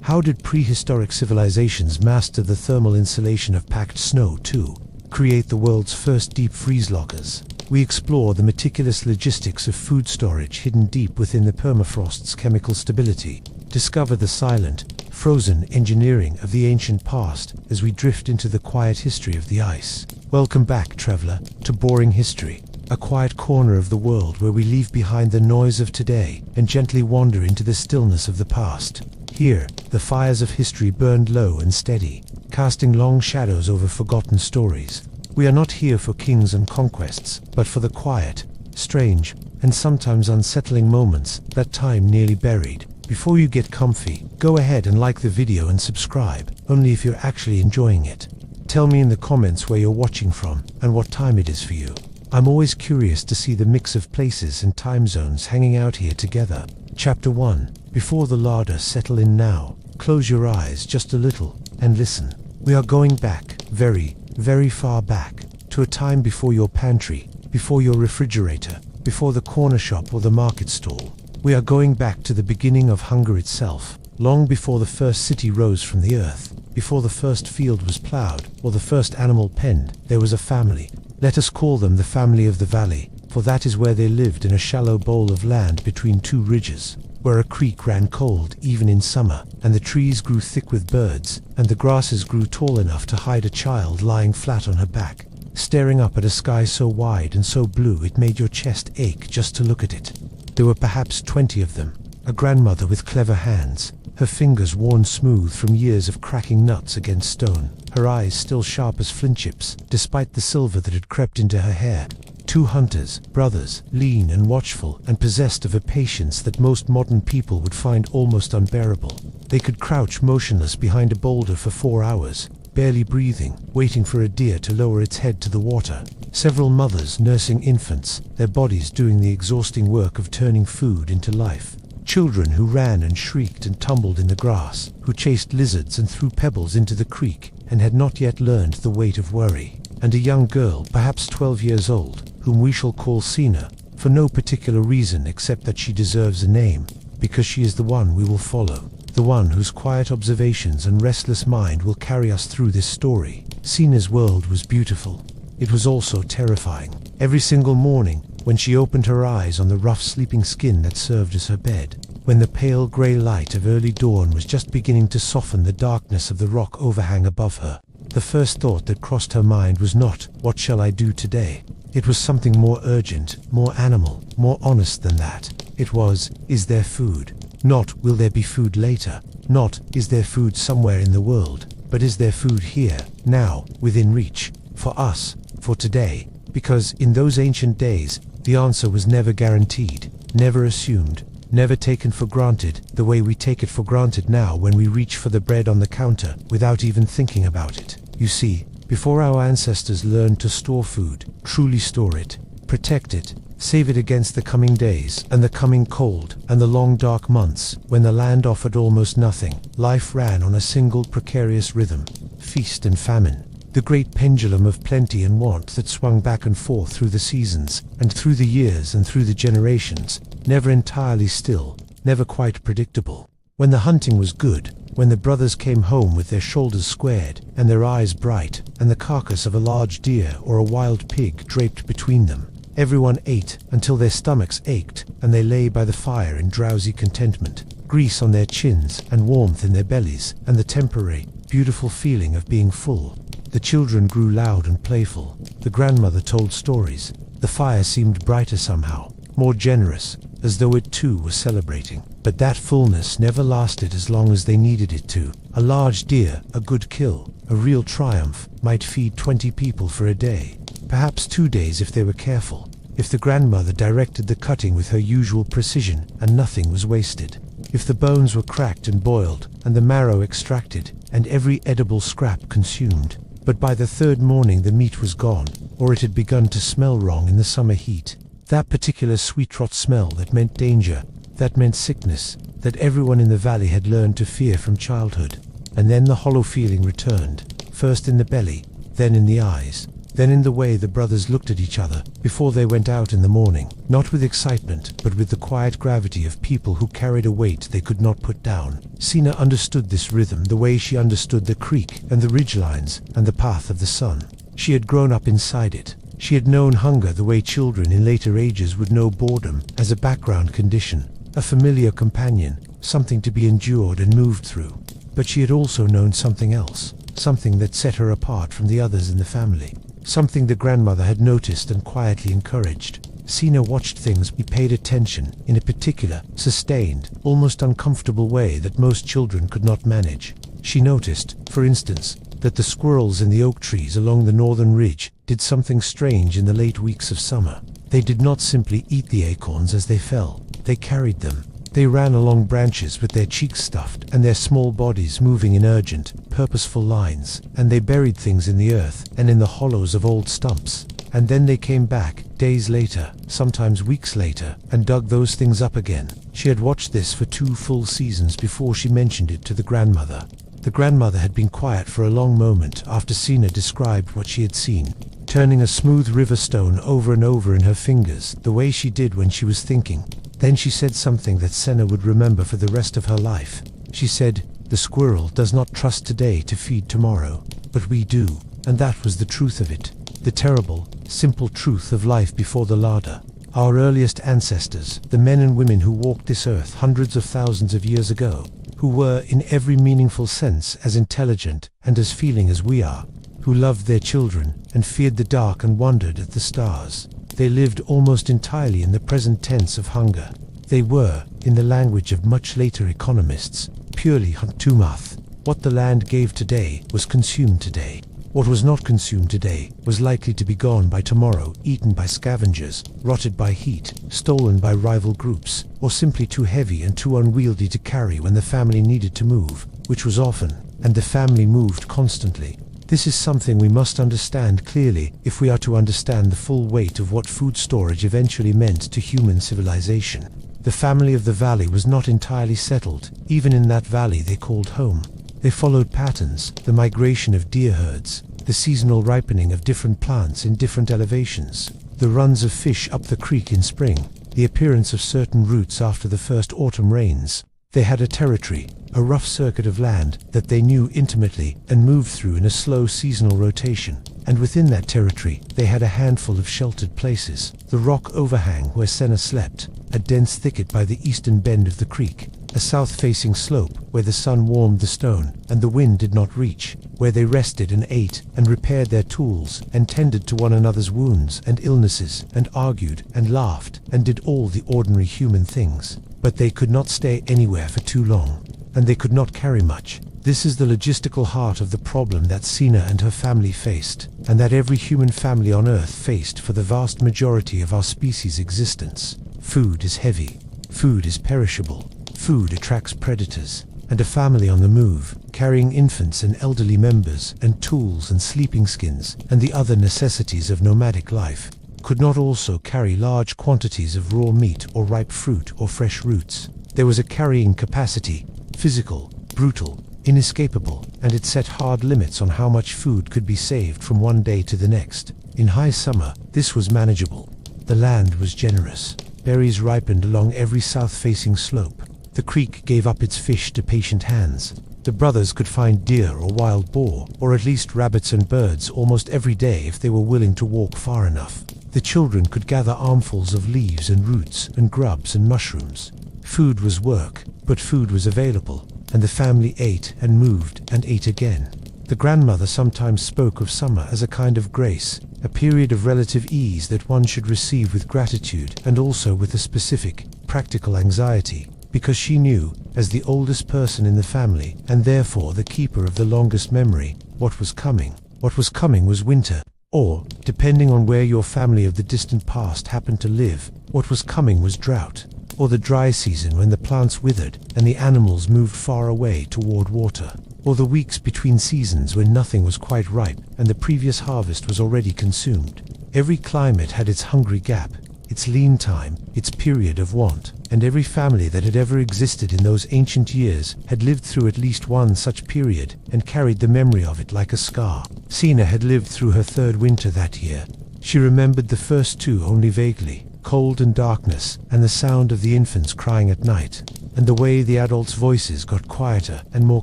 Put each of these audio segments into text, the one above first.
How did prehistoric civilizations master the thermal insulation of packed snow to create the world's first deep freeze lockers? We explore the meticulous logistics of food storage hidden deep within the permafrost's chemical stability. Discover the silent, frozen engineering of the ancient past as we drift into the quiet history of the ice. Welcome back, traveler, to Boring History, a quiet corner of the world where we leave behind the noise of today and gently wander into the stillness of the past. Here, the fires of history burned low and steady, casting long shadows over forgotten stories. We are not here for kings and conquests, but for the quiet, strange, and sometimes unsettling moments that time nearly buried. Before you get comfy, go ahead and like the video and subscribe, only if you're actually enjoying it. Tell me in the comments where you're watching from and what time it is for you. I'm always curious to see the mix of places and time zones hanging out here together. Chapter 1. Before the larder settle in now, close your eyes just a little and listen. We are going back, very, very far back, to a time before your pantry, before your refrigerator, before the corner shop or the market stall. We are going back to the beginning of hunger itself, long before the first city rose from the earth, before the first field was plowed or the first animal penned. There was a family. Let us call them the family of the valley, for that is where they lived, in a shallow bowl of land between two ridges, where a creek ran cold even in summer, and the trees grew thick with birds, and the grasses grew tall enough to hide a child lying flat on her back, staring up at a sky so wide and so blue it made your chest ache just to look at it. There were perhaps 20 of them. A grandmother with clever hands, her fingers worn smooth from years of cracking nuts against stone, her eyes still sharp as flint chips, despite the silver that had crept into her hair. 2 hunters, brothers, lean and watchful, and possessed of a patience that most modern people would find almost unbearable. They could crouch motionless behind a boulder for 4 hours, barely breathing, waiting for a deer to lower its head to the water. Several mothers nursing infants, their bodies doing the exhausting work of turning food into life. Children who ran and shrieked and tumbled in the grass, who chased lizards and threw pebbles into the creek, and had not yet learned the weight of worry. And a young girl, perhaps 12 years old, whom we shall call Senna, for no particular reason except that she deserves a name, because she is the one we will follow, the one whose quiet observations and restless mind will carry us through this story. Senna's world was beautiful. It was also terrifying. Every single morning, when she opened her eyes on the rough sleeping skin that served as her bed, when the pale grey light of early dawn was just beginning to soften the darkness of the rock overhang above her, the first thought that crossed her mind was not, "What shall I do today?" It was something more urgent, more animal, more honest than that. It was, "Is there food?" Not, "Will there be food later?" Not, "Is there food somewhere in the world?" But is there food here, now, within reach, for us, for today? Because in those ancient days, the answer was never guaranteed, never assumed, never taken for granted, the way we take it for granted now when we reach for the bread on the counter without even thinking about it. You see, before our ancestors learned to store food, truly store it, protect it, save it against the coming days and the coming cold and the long dark months when the land offered almost nothing, life ran on a single precarious rhythm, feast and famine. The great pendulum of plenty and want that swung back and forth through the seasons, and through the years and through the generations, never entirely still, never quite predictable. When the hunting was good, when the brothers came home with their shoulders squared and their eyes bright, and the carcass of a large deer or a wild pig draped between them, everyone ate until their stomachs ached, and they lay by the fire in drowsy contentment, grease on their chins and warmth in their bellies, and the temporary, beautiful feeling of being full. The children grew loud and playful. The grandmother told stories. The fire seemed brighter somehow, more generous, as though it too was celebrating. But that fullness never lasted as long as they needed it to. A large deer, a good kill, a real triumph, might feed 20 people for a day. Perhaps 2 days if they were careful, if the grandmother directed the cutting with her usual precision and nothing was wasted. If the bones were cracked and boiled, and the marrow extracted, and every edible scrap consumed. But by the 3rd morning the meat was gone, or it had begun to smell wrong in the summer heat. That particular sweet rot smell that meant danger, that meant sickness, that everyone in the valley had learned to fear from childhood. And then the hollow feeling returned, first in the belly, then in the eyes. Then in the way the brothers looked at each other before they went out in the morning, not with excitement, but with the quiet gravity of people who carried a weight they could not put down. Senna understood this rhythm the way she understood the creek and the ridgelines and the path of the sun. She had grown up inside it. She had known hunger the way children in later ages would know boredom as a background condition, a familiar companion, something to be endured and moved through. But she had also known something else, something that set her apart from the others in the family. Something the grandmother had noticed and quietly encouraged. Senna watched things. He paid attention in a particular, sustained, almost uncomfortable way that most children could not manage. She noticed, for instance, that the squirrels in the oak trees along the northern ridge did something strange in the late weeks of summer. They did not simply eat the acorns as they fell. They carried them. They ran along branches with their cheeks stuffed and their small bodies moving in urgent, purposeful lines, and they buried things in the earth and in the hollows of old stumps. And then they came back, days later, sometimes weeks later, and dug those things up again. She had watched this for 2 full seasons before she mentioned it to the grandmother. The grandmother had been quiet for a long moment after Senna described what she had seen, turning a smooth river stone over and over in her fingers, the way she did when she was thinking. Then she said something that Senna would remember for the rest of her life. She said, "The squirrel does not trust today to feed tomorrow, but we do." And that was the truth of it. The terrible, simple truth of life before the larder. Our earliest ancestors, the men and women who walked this earth hundreds of thousands of years ago, who were, in every meaningful sense, as intelligent and as feeling as we are, who loved their children and feared the dark and wondered at the stars. They lived almost entirely in the present tense of hunger. They were, in the language of much later economists, purely huntumath. What the land gave today was consumed today. What was not consumed today was likely to be gone by tomorrow, eaten by scavengers, rotted by heat, stolen by rival groups, or simply too heavy and too unwieldy to carry when the family needed to move, which was often, and the family moved constantly. This is something we must understand clearly if we are to understand the full weight of what food storage eventually meant to human civilization. The family of the valley was not entirely settled, even in that valley they called home. They followed patterns, the migration of deer herds, the seasonal ripening of different plants in different elevations, the runs of fish up the creek in spring, the appearance of certain roots after the first autumn rains. They had a territory, a rough circuit of land that they knew intimately and moved through in a slow seasonal rotation. And within that territory, they had a handful of sheltered places. The rock overhang where Senna slept, a dense thicket by the eastern bend of the creek, a south-facing slope where the sun warmed the stone and the wind did not reach, where they rested and ate and repaired their tools and tended to one another's wounds and illnesses and argued and laughed and did all the ordinary human things. But they could not stay anywhere for too long, and they could not carry much. This is the logistical heart of the problem that Senna and her family faced, and that every human family on Earth faced for the vast majority of our species' existence. Food is heavy. Food is perishable. Food attracts predators. And a family on the move, carrying infants and elderly members, and tools and sleeping skins, and the other necessities of nomadic life, could not also carry large quantities of raw meat or ripe fruit or fresh roots. There was a carrying capacity, physical, brutal, inescapable, and it set hard limits on how much food could be saved from one day to the next. In high summer, this was manageable. The land was generous. Berries ripened along every south-facing slope. The creek gave up its fish to patient hands. The brothers could find deer or wild boar, or at least rabbits and birds almost every day if they were willing to walk far enough. The children could gather armfuls of leaves and roots and grubs and mushrooms. Food was work, but food was available, and the family ate and moved and ate again. The grandmother sometimes spoke of summer as a kind of grace, a period of relative ease that one should receive with gratitude and also with a specific, practical anxiety, because she knew, as the oldest person in the family, and therefore the keeper of the longest memory, what was coming. What was coming was winter, or, depending on where your family of the distant past happened to live, what was coming was drought, or the dry season when the plants withered and the animals moved far away toward water, or the weeks between seasons when nothing was quite ripe and the previous harvest was already consumed. Every climate had its hungry gap. its lean time, its period of want, and every family that had ever existed in those ancient years had lived through at least one such period and carried the memory of it like a scar. Senna had lived through her third winter that year. She remembered the first two only vaguely, cold and darkness, and the sound of the infants crying at night, and the way the adults' voices got quieter and more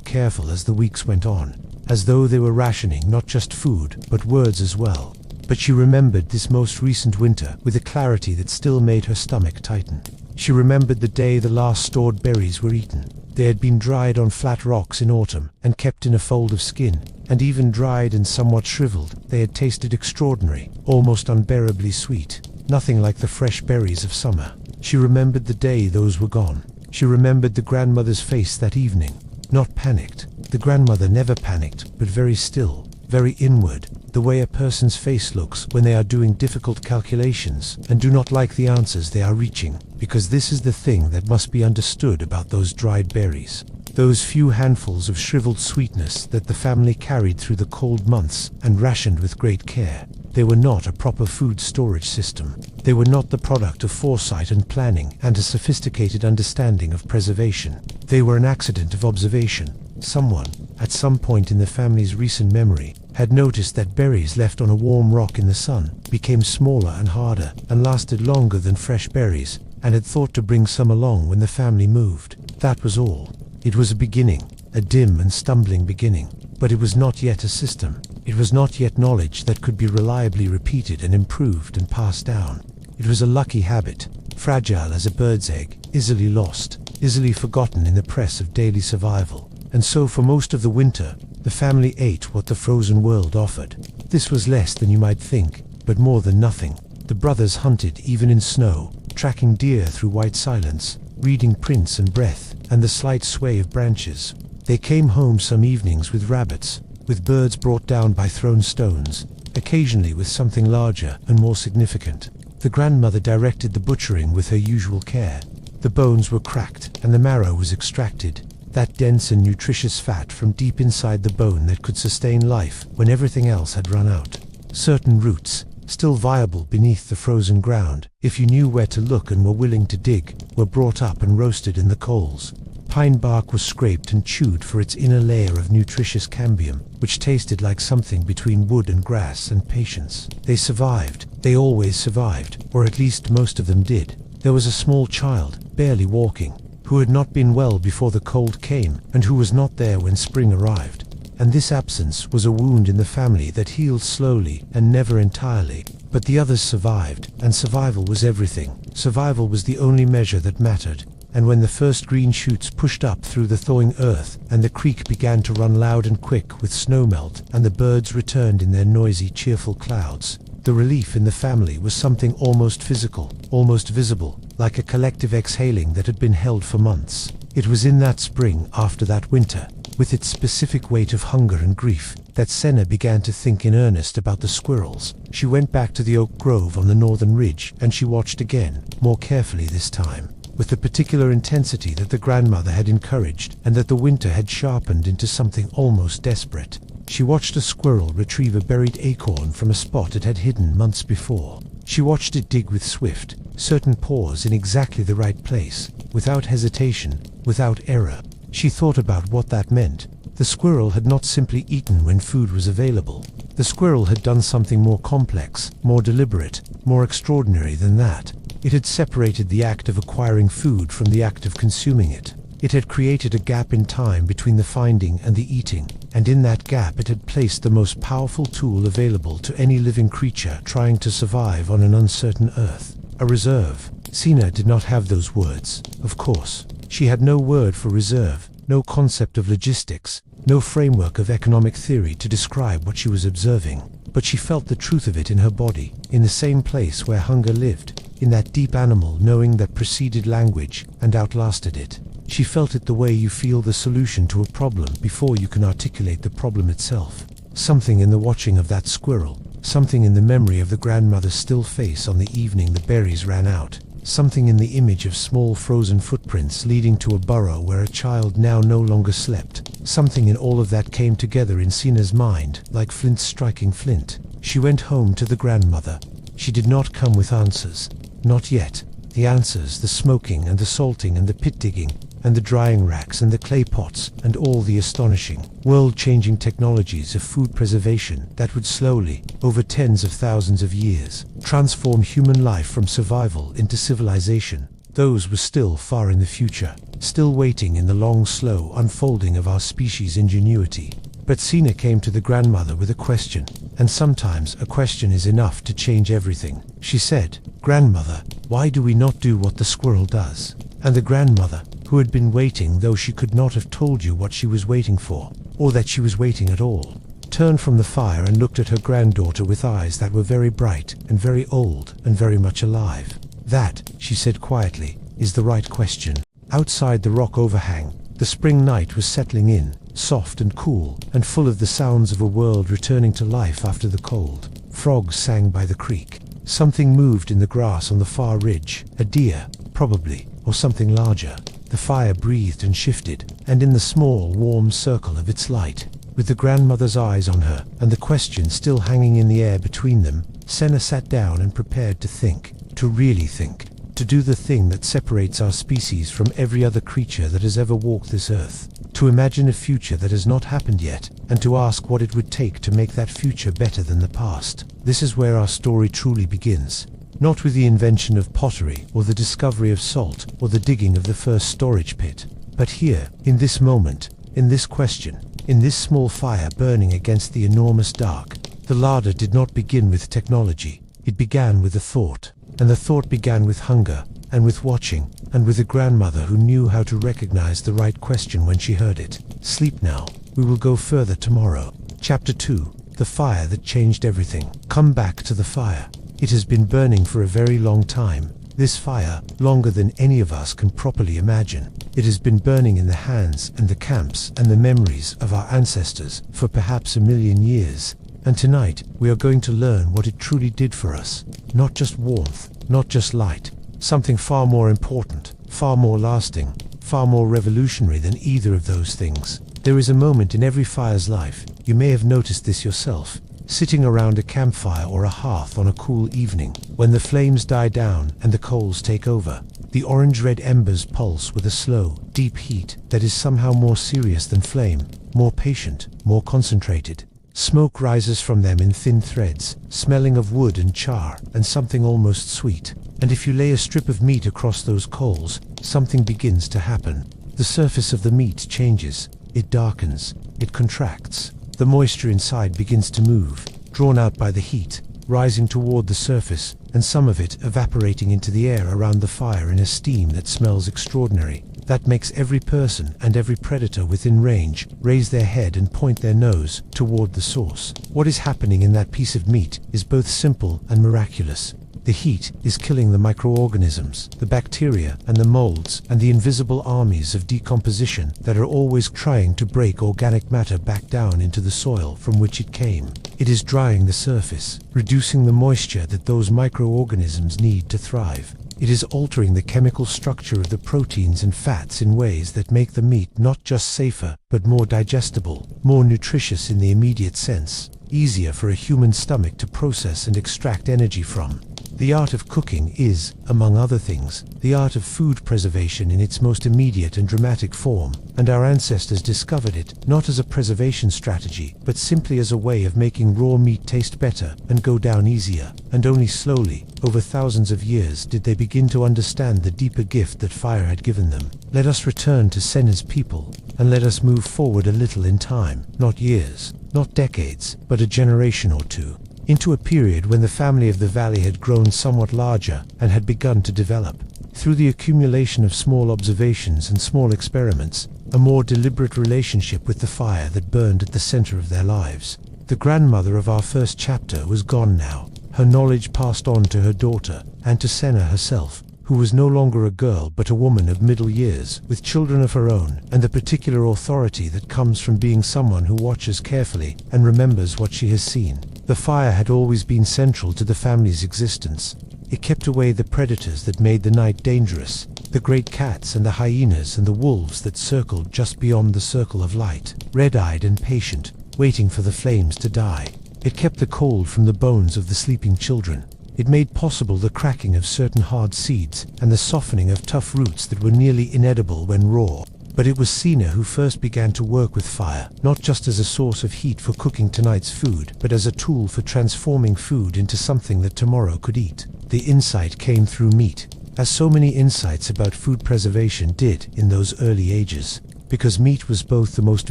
careful as the weeks went on, as though they were rationing not just food, but words as well. But she remembered this most recent winter with a clarity that still made her stomach tighten. She remembered the day the last stored berries were eaten. They had been dried on flat rocks in autumn and kept in a fold of skin, and even dried and somewhat shriveled, they had tasted extraordinary, almost unbearably sweet, nothing like the fresh berries of summer. She remembered the day those were gone. She remembered the grandmother's face that evening, not panicked. The grandmother never panicked, but very still, very inward, the way a person's face looks when they are doing difficult calculations and do not like the answers they are reaching, because this is the thing that must be understood about those dried berries. Those few handfuls of shriveled sweetness that the family carried through the cold months and rationed with great care. They were not a proper food storage system. They were not the product of foresight and planning and a sophisticated understanding of preservation. They were an accident of observation. Someone, at some point in the family's recent memory, had noticed that berries left on a warm rock in the sun became smaller and harder and lasted longer than fresh berries, and had thought to bring some along when the family moved. That was all. It was a beginning, a dim and stumbling beginning, but it was not yet a system. It was not yet knowledge that could be reliably repeated and improved and passed down. It was a lucky habit, fragile as a bird's egg, easily lost, easily forgotten in the press of daily survival. And so for most of the winter, the family ate what the frozen world offered. This was less than you might think, but more than nothing. The brothers hunted even in snow, tracking deer through white silence, reading prints and breath, and the slight sway of branches. They came home some evenings with rabbits, with birds brought down by thrown stones, occasionally with something larger and more significant. The grandmother directed the butchering with her usual care. The bones were cracked, and the marrow was extracted, that dense and nutritious fat from deep inside the bone that could sustain life when everything else had run out. Certain roots, still viable beneath the frozen ground, if you knew where to look and were willing to dig, were brought up and roasted in the coals. Pine bark was scraped and chewed for its inner layer of nutritious cambium, which tasted like something between wood and grass and patience. They survived. They always survived, or at least most of them did. There was a small child, barely walking, who had not been well before the cold came, and who was not there when spring arrived. And this absence was a wound in the family that healed slowly and never entirely. But the others survived, and survival was everything. Survival was the only measure that mattered. And when the first green shoots pushed up through the thawing earth, and the creek began to run loud and quick with snowmelt, and the birds returned in their noisy, cheerful clouds, the relief in the family was something almost physical, almost visible, like a collective exhaling that had been held for months. It was in that spring, after that winter, with its specific weight of hunger and grief, that Senna began to think in earnest about the squirrels. She went back to the oak grove on the northern ridge, and she watched again, more carefully this time, with the particular intensity that the grandmother had encouraged and that the winter had sharpened into something almost desperate. She watched a squirrel retrieve a buried acorn from a spot it had hidden months before. She watched it dig with swift, certain paws in exactly the right place, without hesitation, without error. She thought about what that meant. The squirrel had not simply eaten when food was available. The squirrel had done something more complex, more deliberate, more extraordinary than that. It had separated the act of acquiring food from the act of consuming it. It had created a gap in time between the finding and the eating, and in that gap it had placed the most powerful tool available to any living creature trying to survive on an uncertain earth. A reserve. Senna did not have those words, of course. She had no word for reserve, no concept of logistics, no framework of economic theory to describe what she was observing. But she felt the truth of it in her body, in the same place where hunger lived, in that deep animal knowing that preceded language and outlasted it. She felt it the way you feel the solution to a problem before you can articulate the problem itself. Something in the watching of that squirrel, something in the memory of the grandmother's still face on the evening the berries ran out, something in the image of small frozen footprints leading to a burrow where a child now no longer slept. Something in all of that came together in Senna's mind, like flint striking flint. She went home to the grandmother. She did not come with answers. Not yet. The answers, the smoking and the salting and the pit digging, and the drying racks and the clay pots, and all the astonishing, world-changing technologies of food preservation that would slowly, over tens of thousands of years, transform human life from survival into civilization. Those were still far in the future, still waiting in the long, slow unfolding of our species' ingenuity. But Senna came to the grandmother with a question, and sometimes a question is enough to change everything. She said, "Grandmother, why do we not do what the squirrel does?" And the grandmother, who had been waiting though she could not have told you what she was waiting for, or that she was waiting at all, turned from the fire and looked at her granddaughter with eyes that were very bright and very old and very much alive. "That," she said quietly, "is the right question." Outside the rock overhang, the spring night was settling in, soft and cool, and full of the sounds of a world returning to life after the cold. Frogs sang by the creek. Something moved in the grass on the far ridge, a deer, probably, or something larger. The fire breathed and shifted, and in the small, warm circle of its light, with the grandmother's eyes on her, and the question still hanging in the air between them, Senna sat down and prepared to think, to really think, to do the thing that separates our species from every other creature that has ever walked this earth, to imagine a future that has not happened yet, and to ask what it would take to make that future better than the past. This is where our story truly begins. Not with the invention of pottery, or the discovery of salt, or the digging of the first storage pit, but here, in this moment, in this question, in this small fire burning against the enormous dark. The larder did not begin with technology. It began with a thought, and the thought began with hunger, and with watching, and with a grandmother who knew how to recognize the right question when she heard it. Sleep now. We will go further tomorrow. Chapter 2. The fire that changed everything. Come back to the fire. It has been burning for a very long time. This fire, longer than any of us can properly imagine. It has been burning in the hands and the camps and the memories of our ancestors for perhaps 1,000,000 years. And tonight, we are going to learn what it truly did for us. Not just warmth, not just light. Something far more important, far more lasting, far more revolutionary than either of those things. There is a moment in every fire's life, you may have noticed this yourself, sitting around a campfire or a hearth on a cool evening, when the flames die down and the coals take over. The orange-red embers pulse with a slow, deep heat that is somehow more serious than flame, more patient, more concentrated. Smoke rises from them in thin threads, smelling of wood and char and something almost sweet. And if you lay a strip of meat across those coals, something begins to happen. The surface of the meat changes, it darkens, it contracts. The moisture inside begins to move, drawn out by the heat, rising toward the surface, and some of it evaporating into the air around the fire in a steam that smells extraordinary. That makes every person and every predator within range raise their head and point their nose toward the source. What is happening in that piece of meat is both simple and miraculous. The heat is killing the microorganisms, the bacteria and the molds and the invisible armies of decomposition that are always trying to break organic matter back down into the soil from which it came. It is drying the surface, reducing the moisture that those microorganisms need to thrive. It is altering the chemical structure of the proteins and fats in ways that make the meat not just safer, but more digestible, more nutritious in the immediate sense, easier for a human stomach to process and extract energy from. The art of cooking is, among other things, the art of food preservation in its most immediate and dramatic form, and our ancestors discovered it not as a preservation strategy, but simply as a way of making raw meat taste better and go down easier, and only slowly, over thousands of years, did they begin to understand the deeper gift that fire had given them. Let us return to Senna's people, and let us move forward a little in time, not years, not decades, but a generation or two, into a period when the family of the valley had grown somewhat larger and had begun to develop, through the accumulation of small observations and small experiments, a more deliberate relationship with the fire that burned at the center of their lives. The grandmother of our first chapter was gone now, her knowledge passed on to her daughter and to Senna herself, who was no longer a girl but a woman of middle years, with children of her own, and the particular authority that comes from being someone who watches carefully and remembers what she has seen. The fire had always been central to the family's existence. It kept away the predators that made the night dangerous, the great cats and the hyenas and the wolves that circled just beyond the circle of light, red-eyed and patient, waiting for the flames to die. It kept the cold from the bones of the sleeping children. It made possible the cracking of certain hard seeds and the softening of tough roots that were nearly inedible when raw. But it was Senna who first began to work with fire, not just as a source of heat for cooking tonight's food, but as a tool for transforming food into something that tomorrow could eat. The insight came through meat, as so many insights about food preservation did in those early ages, because meat was both the most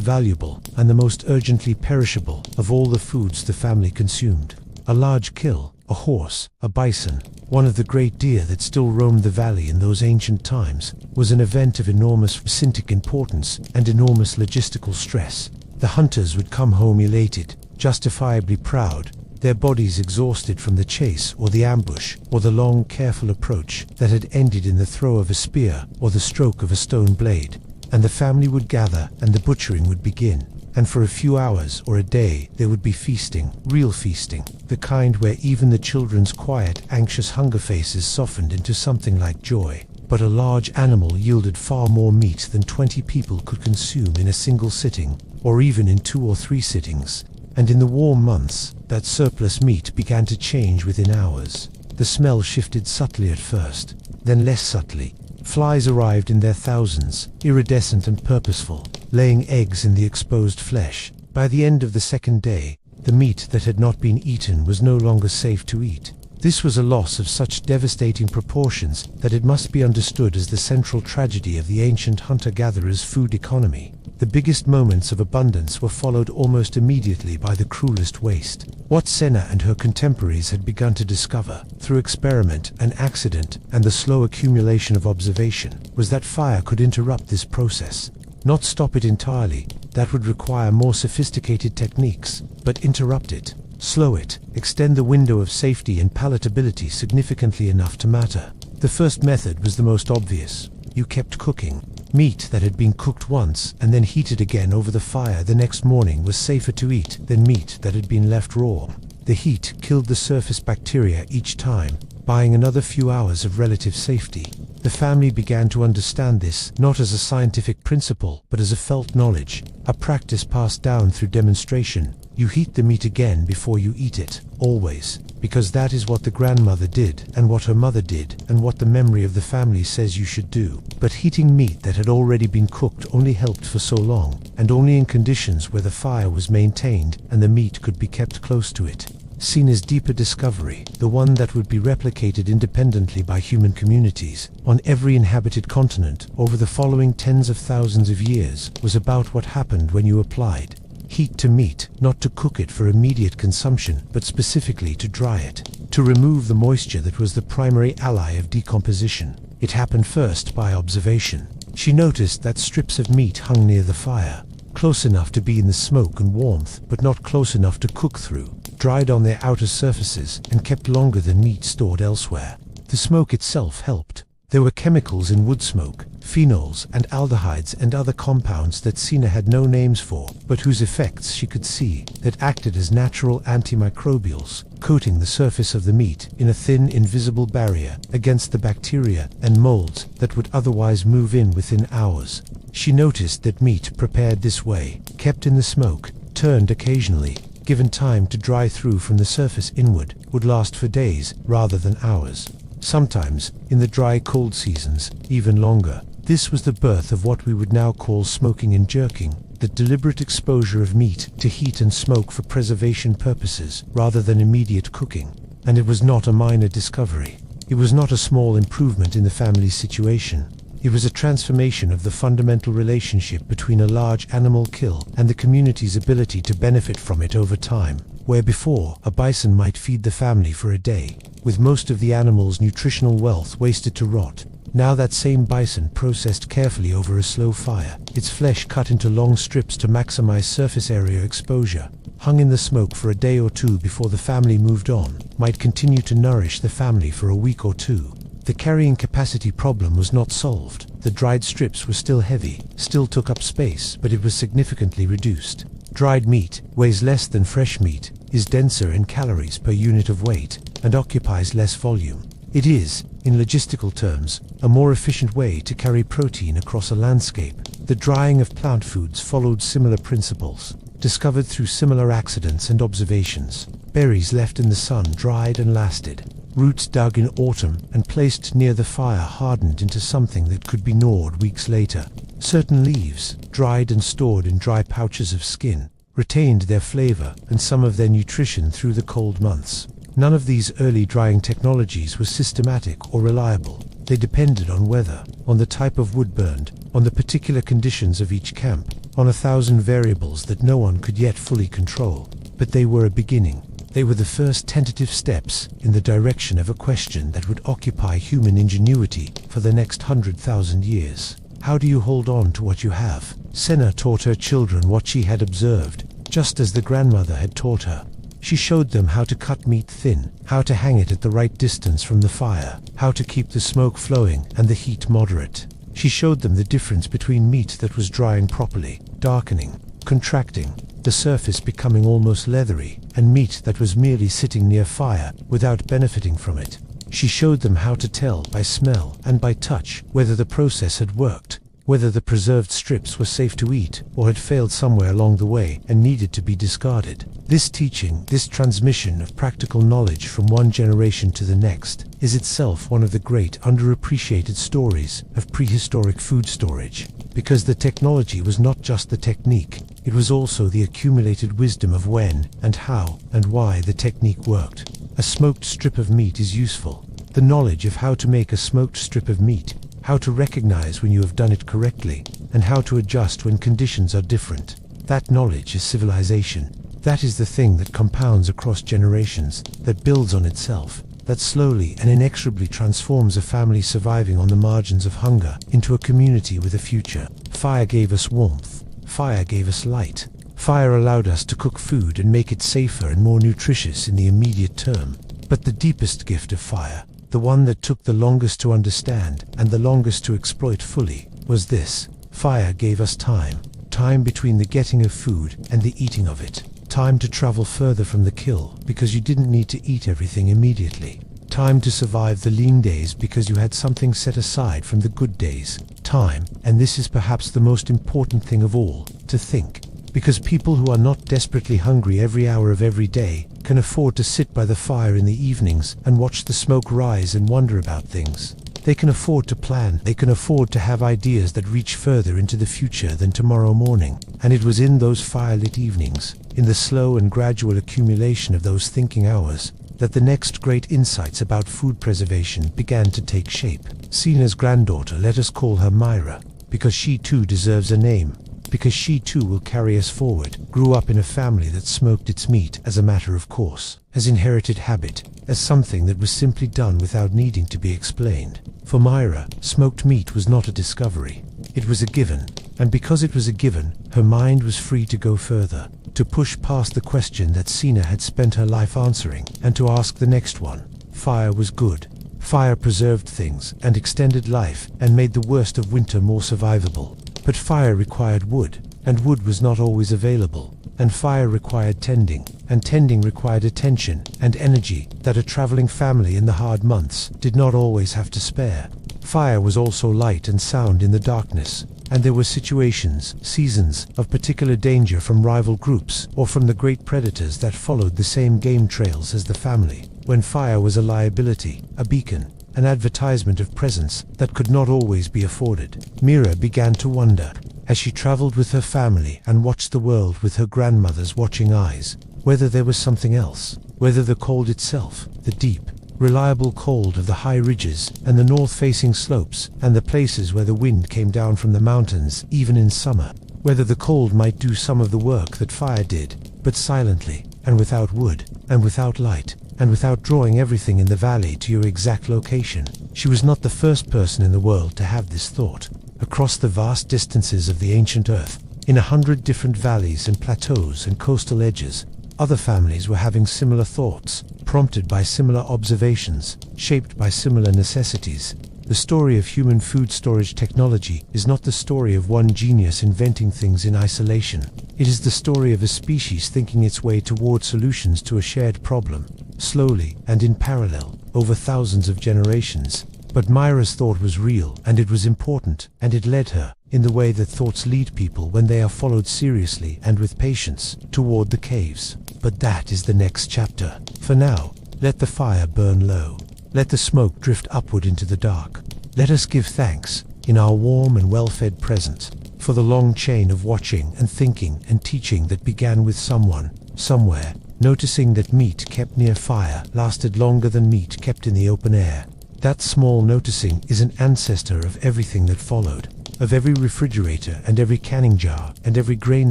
valuable and the most urgently perishable of all the foods the family consumed. A large kill, a horse, a bison, one of the great deer that still roamed the valley in those ancient times, was an event of enormous symbolic importance and enormous logistical stress. The hunters would come home elated, justifiably proud, their bodies exhausted from the chase or the ambush or the long, careful approach that had ended in the throw of a spear or the stroke of a stone blade. And the family would gather and the butchering would begin. And for a few hours or a day there would be feasting, real feasting, the kind where even the children's quiet, anxious hunger faces softened into something like joy. But a large animal yielded far more meat than 20 people could consume in a single sitting, or even in 2 or 3 sittings. And in the warm months, that surplus meat began to change within hours. The smell shifted subtly at first, then less subtly. Flies arrived in their thousands, iridescent and purposeful, laying eggs in the exposed flesh. By the end of the second day, the meat that had not been eaten was no longer safe to eat. This was a loss of such devastating proportions that it must be understood as the central tragedy of the ancient hunter-gatherers' food economy. The biggest moments of abundance were followed almost immediately by the cruelest waste. What Senna and her contemporaries had begun to discover, through experiment and accident and the slow accumulation of observation, was that fire could interrupt this process. Not stop it entirely, that would require more sophisticated techniques, but interrupt it, slow it, extend the window of safety and palatability significantly enough to matter. The first method was the most obvious. You kept cooking. Meat that had been cooked once and then heated again over the fire the next morning was safer to eat than meat that had been left raw. The heat killed the surface bacteria each time, buying another few hours of relative safety. The family began to understand this not as a scientific principle but as a felt knowledge, a practice passed down through demonstration. You heat the meat again before you eat it, always, because that is what the grandmother did and what her mother did and what the memory of the family says you should do. But heating meat that had already been cooked only helped for so long, and only in conditions where the fire was maintained and the meat could be kept close to it. Senna's deeper discovery, the one that would be replicated independently by human communities on every inhabited continent over the following tens of thousands of years, was about what happened when you applied heat to meat, not to cook it for immediate consumption, but specifically to dry it, to remove the moisture that was the primary ally of decomposition. It happened first by observation. She noticed that strips of meat hung near the fire, close enough to be in the smoke and warmth, but not close enough to cook through, dried on their outer surfaces, and kept longer than meat stored elsewhere. The smoke itself helped. There were chemicals in wood smoke, phenols and aldehydes and other compounds that Senna had no names for, but whose effects she could see, that acted as natural antimicrobials, coating the surface of the meat in a thin, invisible barrier against the bacteria and molds that would otherwise move in within hours. She noticed that meat prepared this way, kept in the smoke, turned occasionally, given time to dry through from the surface inward, would last for days rather than hours. Sometimes, in the dry cold seasons, even longer. This was the birth of what we would now call smoking and jerking, the deliberate exposure of meat to heat and smoke for preservation purposes rather than immediate cooking. And it was not a minor discovery. It was not a small improvement in the family's situation. It was a transformation of the fundamental relationship between a large animal kill and the community's ability to benefit from it over time. Where before, a bison might feed the family for a day, with most of the animal's nutritional wealth wasted to rot. Now that same bison processed carefully over a slow fire, its flesh cut into long strips to maximize surface area exposure, hung in the smoke for a day or two before the family moved on, might continue to nourish the family for a week or two. The carrying capacity problem was not solved. The dried strips were still heavy, still took up space, but it was significantly reduced. Dried meat weighs less than fresh meat, is denser in calories per unit of weight, and occupies less volume. It is, in logistical terms, a more efficient way to carry protein across a landscape. The drying of plant foods followed similar principles, discovered through similar accidents and observations. Berries left in the sun dried and lasted. Roots dug in autumn and placed near the fire hardened into something that could be gnawed weeks later. Certain leaves, dried and stored in dry pouches of skin, retained their flavor and some of their nutrition through the cold months. None of these early drying technologies was systematic or reliable. They depended on weather, on the type of wood burned, on the particular conditions of each camp, on 1,000 variables that no one could yet fully control. But they were a beginning. They were the first tentative steps in the direction of a question that would occupy human ingenuity for the next 100,000 years. How do you hold on to what you have? Senna taught her children what she had observed, just as the grandmother had taught her. She showed them how to cut meat thin, how to hang it at the right distance from the fire, how to keep the smoke flowing and the heat moderate. She showed them the difference between meat that was drying properly, darkening, contracting, the surface becoming almost leathery, and meat that was merely sitting near fire without benefiting from it. She showed them how to tell by smell and by touch whether the process had worked, whether the preserved strips were safe to eat or had failed somewhere along the way and needed to be discarded. This teaching, this transmission of practical knowledge from one generation to the next, is itself one of the great underappreciated stories of prehistoric food storage. Because the technology was not just the technique, it was also the accumulated wisdom of when and how and why the technique worked. A smoked strip of meat is useful. The knowledge of how to make a smoked strip of meat, how to recognize when you have done it correctly, and how to adjust when conditions are different. That knowledge is civilization. That is the thing that compounds across generations, that builds on itself, that slowly and inexorably transforms a family surviving on the margins of hunger into a community with a future. Fire gave us warmth. Fire gave us light. Fire allowed us to cook food and make it safer and more nutritious in the immediate term. But the deepest gift of fire, the one that took the longest to understand and the longest to exploit fully, was this. Fire gave us time. Time between the getting of food and the eating of it. Time to travel further from the kill because you didn't need to eat everything immediately. Time to survive the lean days because you had something set aside from the good days. Time, and this is perhaps the most important thing of all, to think. Because people who are not desperately hungry every hour of every day can afford to sit by the fire in the evenings and watch the smoke rise and wonder about things. They can afford to plan. They can afford to have ideas that reach further into the future than tomorrow morning. And it was in those firelit evenings, in the slow and gradual accumulation of those thinking hours, that the next great insights about food preservation began to take shape. Senna's granddaughter, let us call her Mira, because she too deserves a name. Because she too will carry us forward, grew up in a family that smoked its meat as a matter of course, as inherited habit, as something that was simply done without needing to be explained. For Mira, smoked meat was not a discovery. It was a given, and because it was a given, her mind was free to go further, to push past the question that Senna had spent her life answering, and to ask the next one. Fire was good. Fire preserved things, and extended life, and made the worst of winter more survivable. But fire required wood, and wood was not always available, and fire required tending, and tending required attention and energy that a traveling family in the hard months did not always have to spare. Fire was also light and sound in the darkness, and there were situations, seasons, of particular danger from rival groups or from the great predators that followed the same game trails as the family, when fire was a liability, a beacon, an advertisement of presence that could not always be afforded. Mira began to wonder, as she traveled with her family and watched the world with her grandmother's watching eyes, whether there was something else, whether the cold itself, the deep, reliable cold of the high ridges and the north-facing slopes and the places where the wind came down from the mountains even in summer, whether the cold might do some of the work that fire did, but silently, and without wood, and without light, and without drawing everything in the valley to your exact location. She was not the first person in the world to have this thought. Across the vast distances of the ancient earth, in 100 different valleys and plateaus and coastal edges, other families were having similar thoughts, prompted by similar observations, shaped by similar necessities. The story of human food storage technology is not the story of one genius inventing things in isolation. It is the story of a species thinking its way toward solutions to a shared problem, slowly and in parallel, over thousands of generations. But Mira's thought was real, and it was important, and it led her, in the way that thoughts lead people when they are followed seriously and with patience, toward the caves. But that is the next chapter. For now, let the fire burn low. Let the smoke drift upward into the dark. Let us give thanks, in our warm and well-fed present, for the long chain of watching and thinking and teaching that began with someone, somewhere, noticing that meat kept near fire lasted longer than meat kept in the open air. That small noticing is an ancestor of everything that followed, of every refrigerator and every canning jar and every grain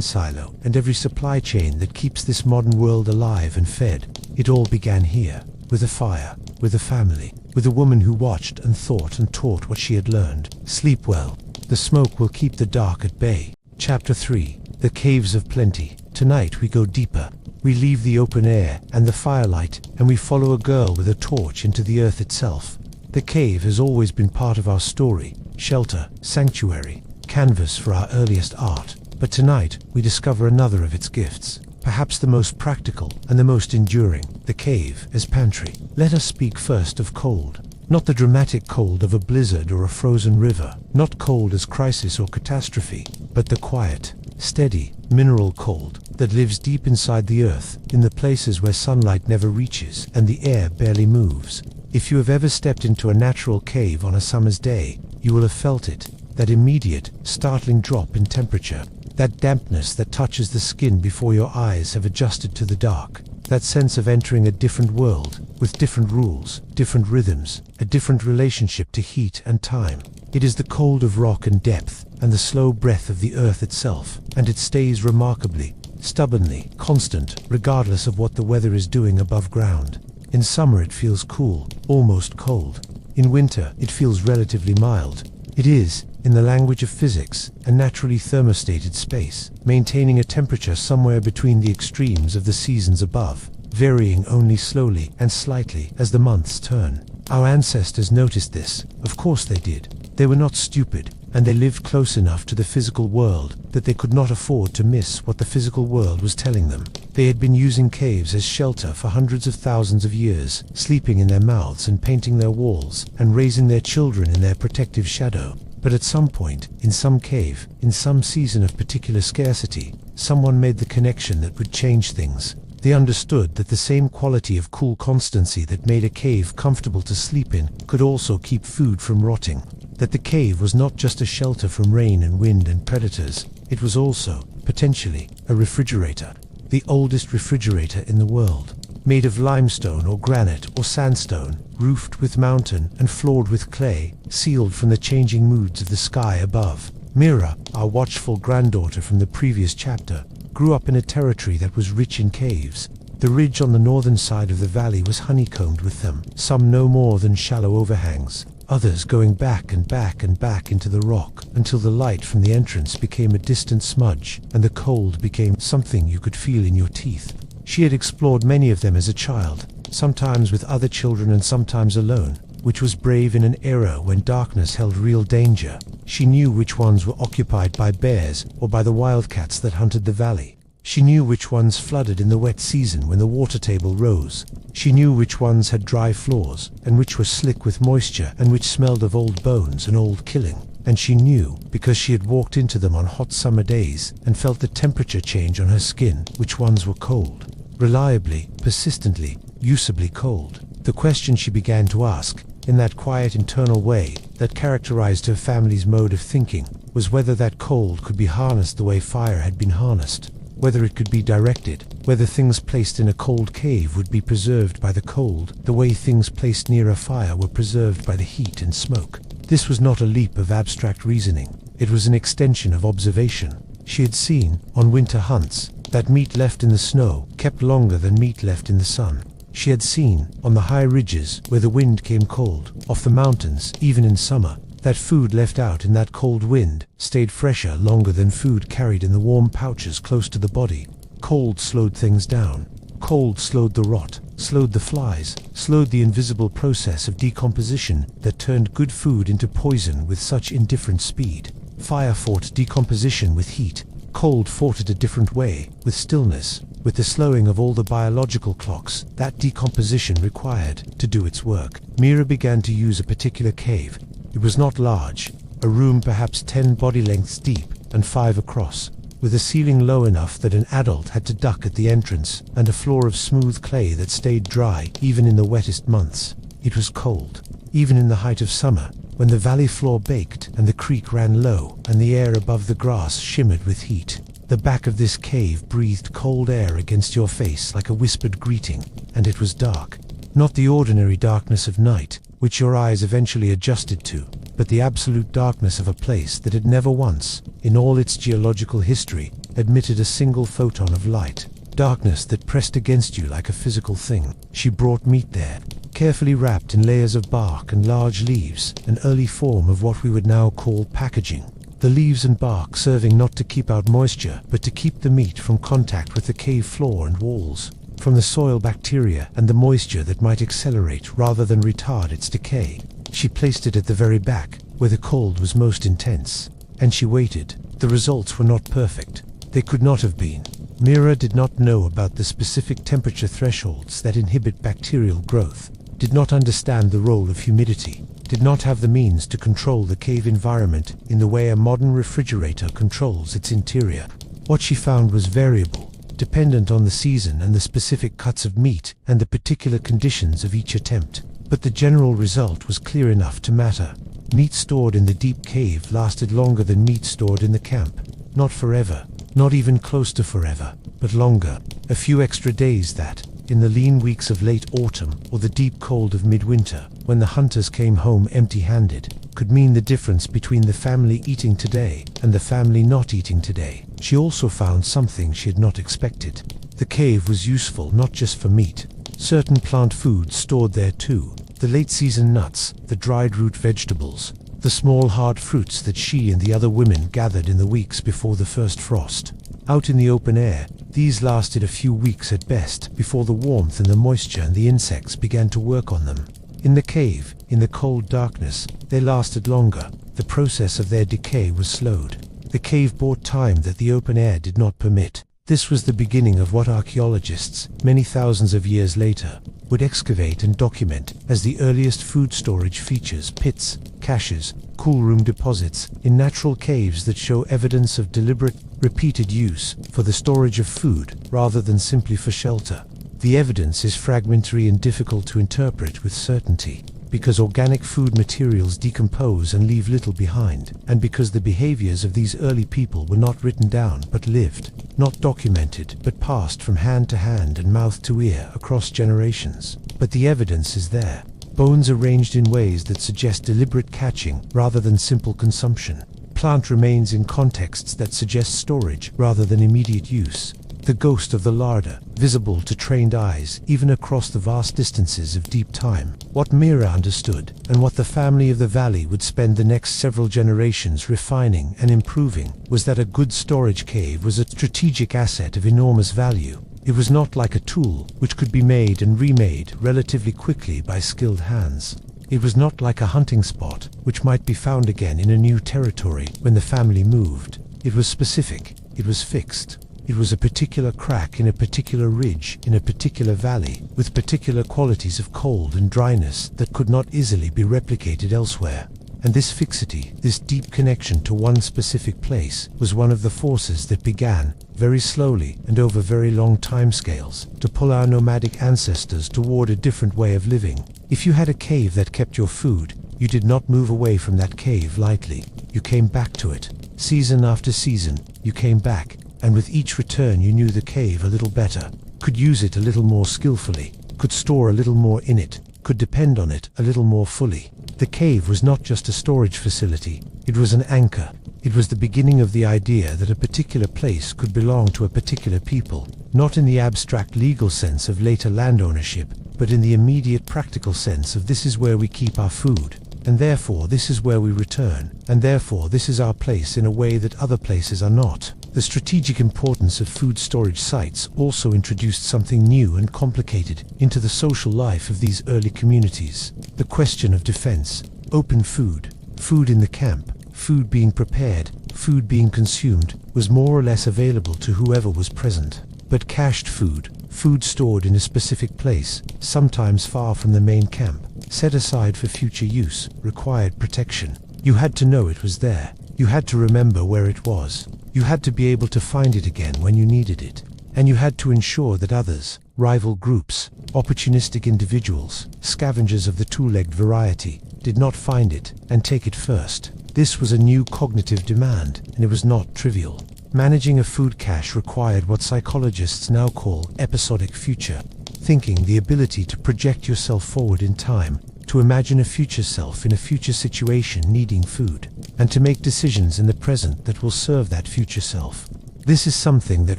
silo and every supply chain that keeps this modern world alive and fed. It all began here, with a fire, with a family, with a woman who watched and thought and taught what she had learned. Sleep well. The smoke will keep the dark at bay. Chapter 3. The Caves of Plenty. Tonight we go deeper. We leave the open air and the firelight, and we follow a girl with a torch into the earth itself. The cave has always been part of our story, shelter, sanctuary, canvas for our earliest art. But tonight we discover another of its gifts, perhaps the most practical and the most enduring, the cave as pantry. Let us speak first of cold. Not the dramatic cold of a blizzard or a frozen river, not cold as crisis or catastrophe, but the quiet, steady, mineral cold that lives deep inside the earth, in the places where sunlight never reaches and the air barely moves. If you have ever stepped into a natural cave on a summer's day, you will have felt it, that immediate, startling drop in temperature, that dampness that touches the skin before your eyes have adjusted to the dark, that sense of entering a different world, with different rules, different rhythms, a different relationship to heat and time. It is the cold of rock and depth, and the slow breath of the earth itself, and it stays remarkably, stubbornly, constant, regardless of what the weather is doing above ground. In summer it feels cool, almost cold. In winter it feels relatively mild. It is, in the language of physics, a naturally thermostated space, maintaining a temperature somewhere between the extremes of the seasons above, varying only slowly and slightly as the months turn. Our ancestors noticed this, of course they did. They were not stupid, and they lived close enough to the physical world that they could not afford to miss what the physical world was telling them. They had been using caves as shelter for hundreds of thousands of years, sleeping in their mouths and painting their walls, and raising their children in their protective shadow. But at some point, in some cave, in some season of particular scarcity, someone made the connection that would change things. They understood that the same quality of cool constancy that made a cave comfortable to sleep in could also keep food from rotting. That the cave was not just a shelter from rain and wind and predators, it was also, potentially, a refrigerator. The oldest refrigerator in the world. Made of limestone or granite or sandstone, roofed with mountain and floored with clay, sealed from the changing moods of the sky above. Mira, our watchful granddaughter from the previous chapter, grew up in a territory that was rich in caves. The ridge on the northern side of the valley was honeycombed with them, some no more than shallow overhangs, others going back and back and back into the rock, until the light from the entrance became a distant smudge, and the cold became something you could feel in your teeth. She had explored many of them as a child, sometimes with other children and sometimes alone, which was brave in an era when darkness held real danger. She knew which ones were occupied by bears or by the wildcats that hunted the valley. She knew which ones flooded in the wet season when the water table rose. She knew which ones had dry floors, and which were slick with moisture and which smelled of old bones and old killing. And she knew, because she had walked into them on hot summer days and felt the temperature change on her skin, which ones were cold. Reliably, persistently, usably cold. The question she began to ask, in that quiet internal way that characterized her family's mode of thinking, was whether that cold could be harnessed the way fire had been harnessed, whether it could be directed, whether things placed in a cold cave would be preserved by the cold the way things placed near a fire were preserved by the heat and smoke. This was not a leap of abstract reasoning. It was an extension of observation. She had seen, on winter hunts, that meat left in the snow kept longer than meat left in the sun. She had seen, on the high ridges where the wind came cold, off the mountains, even in summer, that food left out in that cold wind stayed fresher longer than food carried in the warm pouches close to the body. Cold slowed things down. Cold slowed the rot, slowed the flies, slowed the invisible process of decomposition that turned good food into poison with such indifferent speed. Fire fought decomposition with heat. Cold fought it a different way, with stillness, with the slowing of all the biological clocks that decomposition required to do its work. Mira began to use a particular cave. It was not large, a room perhaps 10 body lengths deep and 5 across, with a ceiling low enough that an adult had to duck at the entrance, and a floor of smooth clay that stayed dry even in the wettest months. It was cold. Even in the height of summer, when the valley floor baked and the creek ran low and the air above the grass shimmered with heat, the back of this cave breathed cold air against your face like a whispered greeting, and it was dark. Not the ordinary darkness of night, which your eyes eventually adjusted to, but the absolute darkness of a place that had never once, in all its geological history, admitted a single photon of light. Darkness that pressed against you like a physical thing. She brought meat there, carefully wrapped in layers of bark and large leaves, an early form of what we would now call packaging. The leaves and bark serving not to keep out moisture, but to keep the meat from contact with the cave floor and walls, from the soil bacteria and the moisture that might accelerate rather than retard its decay. She placed it at the very back, where the cold was most intense. And she waited. The results were not perfect. They could not have been. Mira did not know about the specific temperature thresholds that inhibit bacterial growth, did not understand the role of humidity, did not have the means to control the cave environment in the way a modern refrigerator controls its interior. What she found was variable, dependent on the season and the specific cuts of meat and the particular conditions of each attempt. But the general result was clear enough to matter. Meat stored in the deep cave lasted longer than meat stored in the camp. Not forever, not even close to forever, but longer. A few extra days that, in the lean weeks of late autumn or the deep cold of midwinter, when the hunters came home empty-handed, could mean the difference between the family eating today and the family not eating today. She also found something she had not expected. The cave was useful not just for meat. Certain plant foods stored there too. The late-season nuts, the dried root vegetables, the small hard fruits that she and the other women gathered in the weeks before the first frost. Out in the open air, these lasted a few weeks at best before the warmth and the moisture and the insects began to work on them. In the cave, in the cold darkness, they lasted longer. The process of their decay was slowed. The cave bought time that the open air did not permit. This was the beginning of what archaeologists, many thousands of years later, would excavate and document as the earliest food storage features: pits, caches, coolroom deposits in natural caves that show evidence of deliberate, repeated use for the storage of food rather than simply for shelter. The evidence is fragmentary and difficult to interpret with certainty, because organic food materials decompose and leave little behind, and because the behaviors of these early people were not written down but lived, not documented but passed from hand to hand and mouth to ear across generations. But the evidence is there. Bones arranged in ways that suggest deliberate catching rather than simple consumption. Plant remains in contexts that suggest storage rather than immediate use. The ghost of the larder, visible to trained eyes even across the vast distances of deep time. What Mira understood, and what the family of the valley would spend the next several generations refining and improving, was that a good storage cave was a strategic asset of enormous value. It was not like a tool which could be made and remade relatively quickly by skilled hands. It was not like a hunting spot which might be found again in a new territory when the family moved. It was specific. It was fixed. It was a particular crack in a particular ridge in a particular valley, with particular qualities of cold and dryness that could not easily be replicated elsewhere. And this fixity, this deep connection to one specific place, was one of the forces that began, very slowly and over very long timescales, to pull our nomadic ancestors toward a different way of living. If you had a cave that kept your food, you did not move away from that cave lightly. You came back to it. Season after season, you came back. And with each return you knew the cave a little better, could use it a little more skillfully, could store a little more in it, could depend on it a little more fully. The cave was not just a storage facility, it was an anchor. It was the beginning of the idea that a particular place could belong to a particular people, not in the abstract legal sense of later land ownership, but in the immediate practical sense of this is where we keep our food, and therefore this is where we return, and therefore this is our place in a way that other places are not. The strategic importance of food storage sites also introduced something new and complicated into the social life of these early communities. The question of defense, open food, food in the camp, food being prepared, food being consumed, was more or less available to whoever was present. But cached food, food stored in a specific place, sometimes far from the main camp, set aside for future use, required protection. You had to know it was there. You had to remember where it was. You had to be able to find it again when you needed it. and you had to ensure that others, rival groups, opportunistic individuals, scavengers of the two-legged variety, did not find it and take it first. This was a new cognitive demand, and it was not trivial. Managing a food cache required what psychologists now call episodic future thinking, the ability to project yourself forward in time, to imagine a future self in a future situation needing food, and to make decisions in the present that will serve that future self. This is something that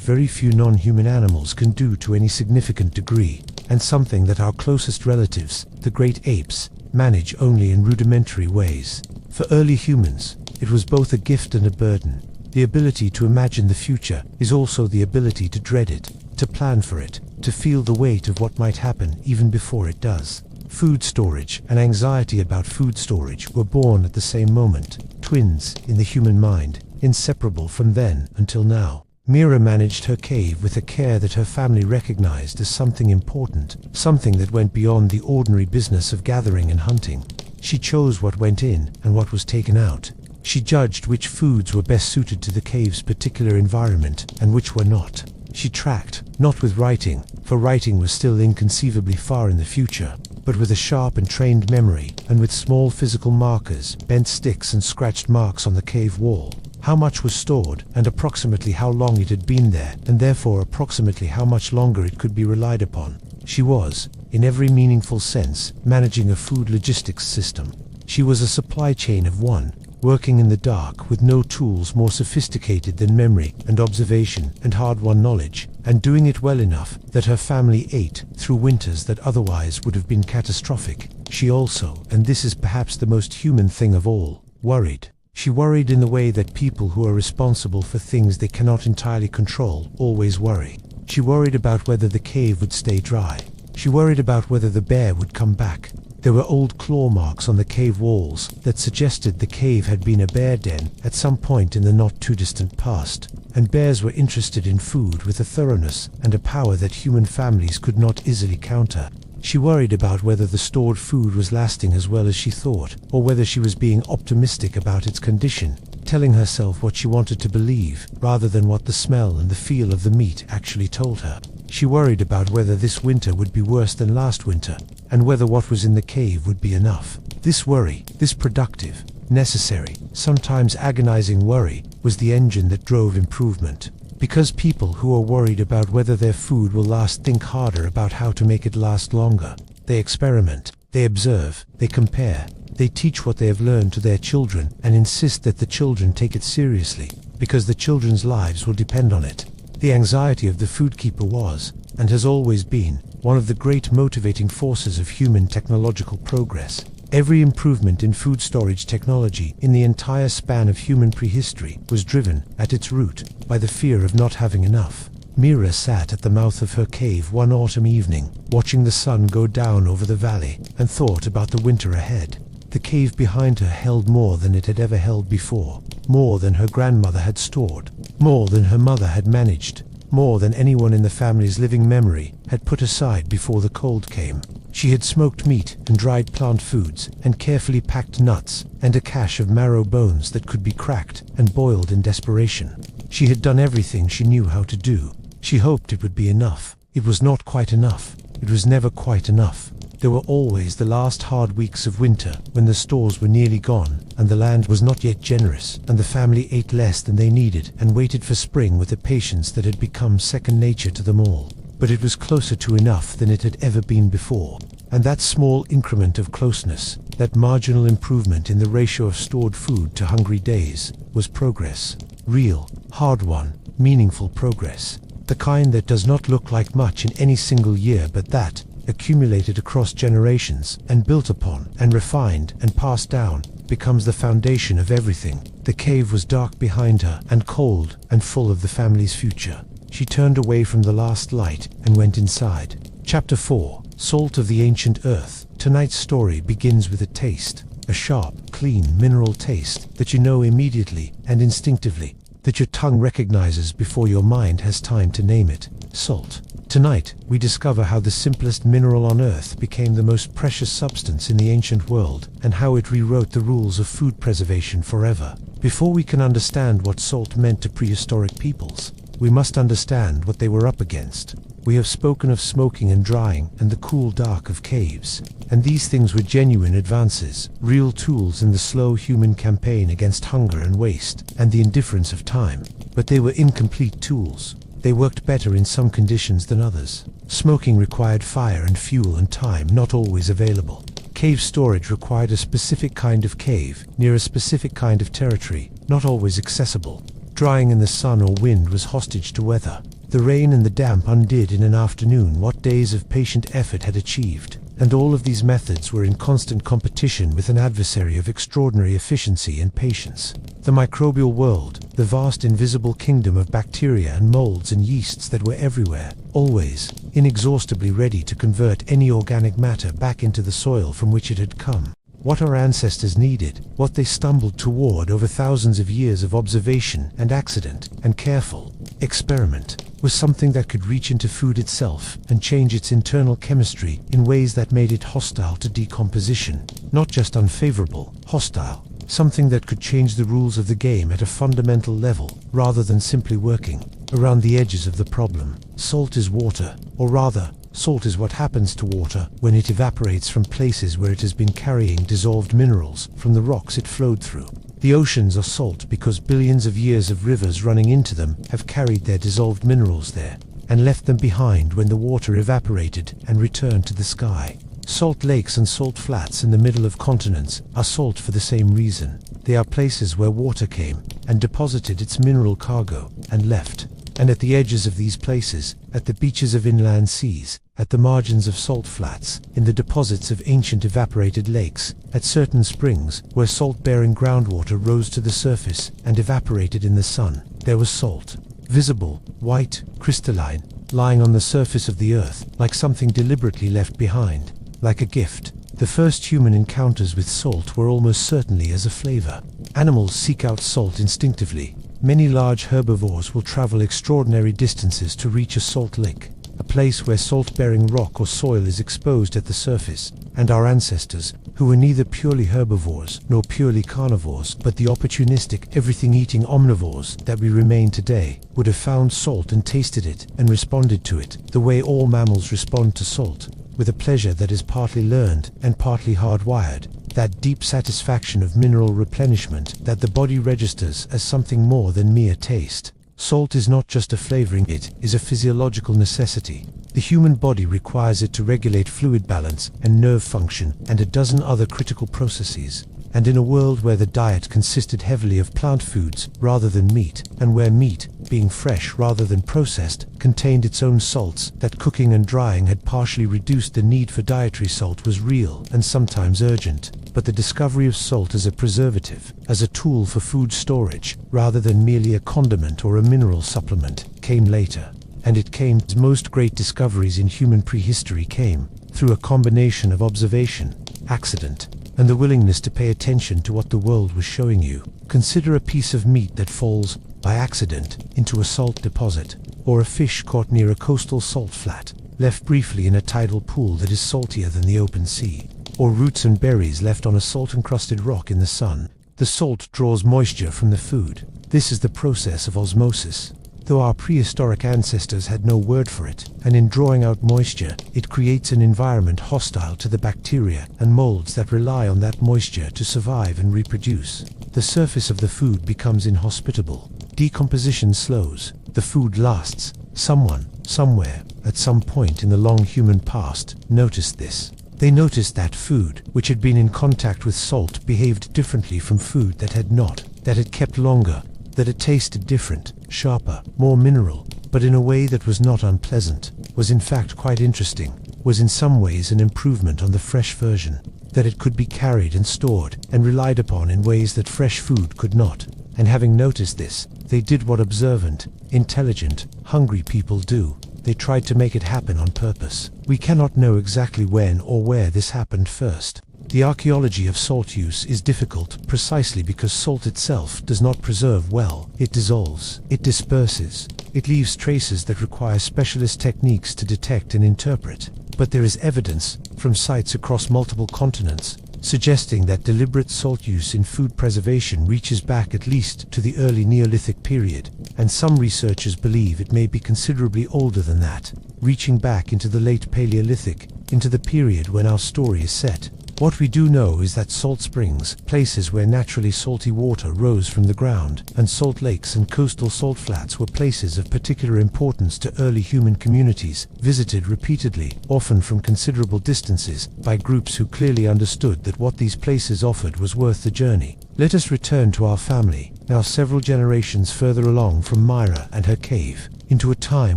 very few non-human animals can do to any significant degree, and something that our closest relatives, the great apes, manage only in rudimentary ways. For early humans, it was both a gift and a burden. The ability to imagine the future is also the ability to dread it, to plan for it, to feel the weight of what might happen even before it does. Food storage and anxiety about food storage were born at the same moment, twins in the human mind, inseparable from then until now. Mira managed her cave with a care that her family recognized as something important, something that went beyond the ordinary business of gathering and hunting. She chose what went in and what was taken out. She judged which foods were best suited to the cave's particular environment and which were not. She tracked, not with writing, for writing was still inconceivably far in the future, but with a sharp and trained memory, and with small physical markers, bent sticks and scratched marks on the cave wall. How much was stored, and approximately how long it had been there, and therefore approximately how much longer it could be relied upon. She was, in every meaningful sense, managing a food logistics system. She was a supply chain of one, working in the dark with no tools more sophisticated than memory and observation and hard-won knowledge, and doing it well enough that her family ate through winters that otherwise would have been catastrophic. She also, and this is perhaps the most human thing of all, worried. She worried in the way that people who are responsible for things they cannot entirely control always worry. She worried about whether the cave would stay dry. She worried about whether the bear would come back. There were old claw marks on the cave walls that suggested the cave had been a bear den at some point in the not-too-distant past, and bears were interested in food with a thoroughness and a power that human families could not easily counter. She worried about whether the stored food was lasting as well as she thought, or whether she was being optimistic about its condition, telling herself what she wanted to believe, rather than what the smell and the feel of the meat actually told her. She worried about whether this winter would be worse than last winter, and whether what was in the cave would be enough. This worry, this productive, necessary, sometimes agonizing worry, was the engine that drove improvement. Because people who are worried about whether their food will last think harder about how to make it last longer. They experiment, they observe, they compare, they teach what they have learned to their children and insist that the children take it seriously, because the children's lives will depend on it. The anxiety of the food keeper was, and has always been, one of the great motivating forces of human technological progress. Every improvement in food storage technology in the entire span of human prehistory was driven, at its root, by the fear of not having enough. Mira sat at the mouth of her cave one autumn evening, watching the sun go down over the valley, and thought about the winter ahead. The cave behind her held more than it had ever held before, more than her grandmother had stored, more than her mother had managed, more than anyone in the family's living memory had put aside before the cold came. She had smoked meat and dried plant foods and carefully packed nuts and a cache of marrow bones that could be cracked and boiled in desperation. She had done everything she knew how to do. She hoped it would be enough. It was not quite enough. It was never quite enough. There were always the last hard weeks of winter when the stores were nearly gone and the land was not yet generous and the family ate less than they needed and waited for spring with a patience that had become second nature to them all. But it was closer to enough than it had ever been before. And that small increment of closeness, that marginal improvement in the ratio of stored food to hungry days, was progress. Real, hard-won, meaningful progress. The kind that does not look like much in any single year, but that, accumulated across generations, and built upon, and refined, and passed down, becomes the foundation of everything. The cave was dark behind her, and cold, and full of the family's future. She turned away from the last light and went inside. Chapter 4. Salt of the Ancient Earth. Tonight's story begins with a taste, a sharp, clean, mineral taste that you know immediately and instinctively, that your tongue recognizes before your mind has time to name it. Salt. Tonight, we discover how the simplest mineral on Earth became the most precious substance in the ancient world, and how it rewrote the rules of food preservation forever. Before we can understand what salt meant to prehistoric peoples, we must understand what they were up against. We have spoken of smoking and drying and the cool dark of caves, and these things were genuine advances, real tools in the slow human campaign against hunger and waste, and the indifference of time. But they were incomplete tools. They worked better in some conditions than others. Smoking required fire and fuel and time not always available. Cave storage required a specific kind of cave, near a specific kind of territory, not always accessible. Drying in the sun or wind was hostage to weather. The rain and the damp undid in an afternoon what days of patient effort had achieved, and all of these methods were in constant competition with an adversary of extraordinary efficiency and patience. The microbial world, the vast invisible kingdom of bacteria and molds and yeasts that were everywhere, always, inexhaustibly ready to convert any organic matter back into the soil from which it had come. What our ancestors needed, what they stumbled toward over thousands of years of observation and accident and careful experiment, was something that could reach into food itself and change its internal chemistry in ways that made it hostile to decomposition. Not just unfavorable, hostile. Something that could change the rules of the game at a fundamental level, rather than simply working around the edges of the problem. Salt is water, or rather, salt is what happens to water when it evaporates from places where it has been carrying dissolved minerals from the rocks it flowed through. The oceans are salt because billions of years of rivers running into them have carried their dissolved minerals there, and left them behind when the water evaporated and returned to the sky. Salt lakes and salt flats in the middle of continents are salt for the same reason. They are places where water came and deposited its mineral cargo and left. And at the edges of these places, at the beaches of inland seas, at the margins of salt flats, in the deposits of ancient evaporated lakes, at certain springs where salt-bearing groundwater rose to the surface and evaporated in the sun, there was salt. Visible, white, crystalline, lying on the surface of the earth, like something deliberately left behind, like a gift. The first human encounters with salt were almost certainly as a flavor. Animals seek out salt instinctively. Many large herbivores will travel extraordinary distances to reach a salt lick, a place where salt-bearing rock or soil is exposed at the surface, and our ancestors, who were neither purely herbivores nor purely carnivores, but the opportunistic, everything-eating omnivores that we remain today, would have found salt and tasted it and responded to it, the way all mammals respond to salt, with a pleasure that is partly learned and partly hardwired. That deep satisfaction of mineral replenishment that the body registers as something more than mere taste. Salt is not just a flavoring, it is a physiological necessity. The human body requires it to regulate fluid balance and nerve function and a dozen other critical processes. And in a world where the diet consisted heavily of plant foods rather than meat, and where meat, being fresh rather than processed, contained its own salts, that cooking and drying had partially reduced the need for dietary salt was real and sometimes urgent. But the discovery of salt as a preservative, as a tool for food storage, rather than merely a condiment or a mineral supplement, came later. And it came as most great discoveries in human prehistory came, through a combination of observation, accident, and the willingness to pay attention to what the world was showing you. Consider a piece of meat that falls, by accident, into a salt deposit, or a fish caught near a coastal salt flat, left briefly in a tidal pool that is saltier than the open sea, or roots and berries left on a salt-encrusted rock in the sun. The salt draws moisture from the food. This is the process of osmosis. Though our prehistoric ancestors had no word for it, and in drawing out moisture, it creates an environment hostile to the bacteria and molds that rely on that moisture to survive and reproduce. The surface of the food becomes inhospitable. Decomposition slows. The food lasts. Someone, somewhere, at some point in the long human past, noticed this. They noticed that food, which had been in contact with salt, behaved differently from food that had not, that had kept longer, that it tasted different, sharper, more mineral, but in a way that was not unpleasant, was in fact quite interesting, was in some ways an improvement on the fresh version, that it could be carried and stored and relied upon in ways that fresh food could not. And having noticed this, they did what observant, intelligent, hungry people do. They tried to make it happen on purpose. We cannot know exactly when or where this happened first. The archaeology of salt use is difficult precisely because salt itself does not preserve well. It dissolves, it disperses, it leaves traces that require specialist techniques to detect and interpret. But there is evidence, from sites across multiple continents, suggesting that deliberate salt use in food preservation reaches back at least to the early Neolithic period, and some researchers believe it may be considerably older than that, reaching back into the late Paleolithic, into the period when our story is set. What we do know is that salt springs, places where naturally salty water rose from the ground, and salt lakes and coastal salt flats were places of particular importance to early human communities, visited repeatedly, often from considerable distances, by groups who clearly understood that what these places offered was worth the journey. Let us return to our family, now several generations further along from Mira and her cave, into a time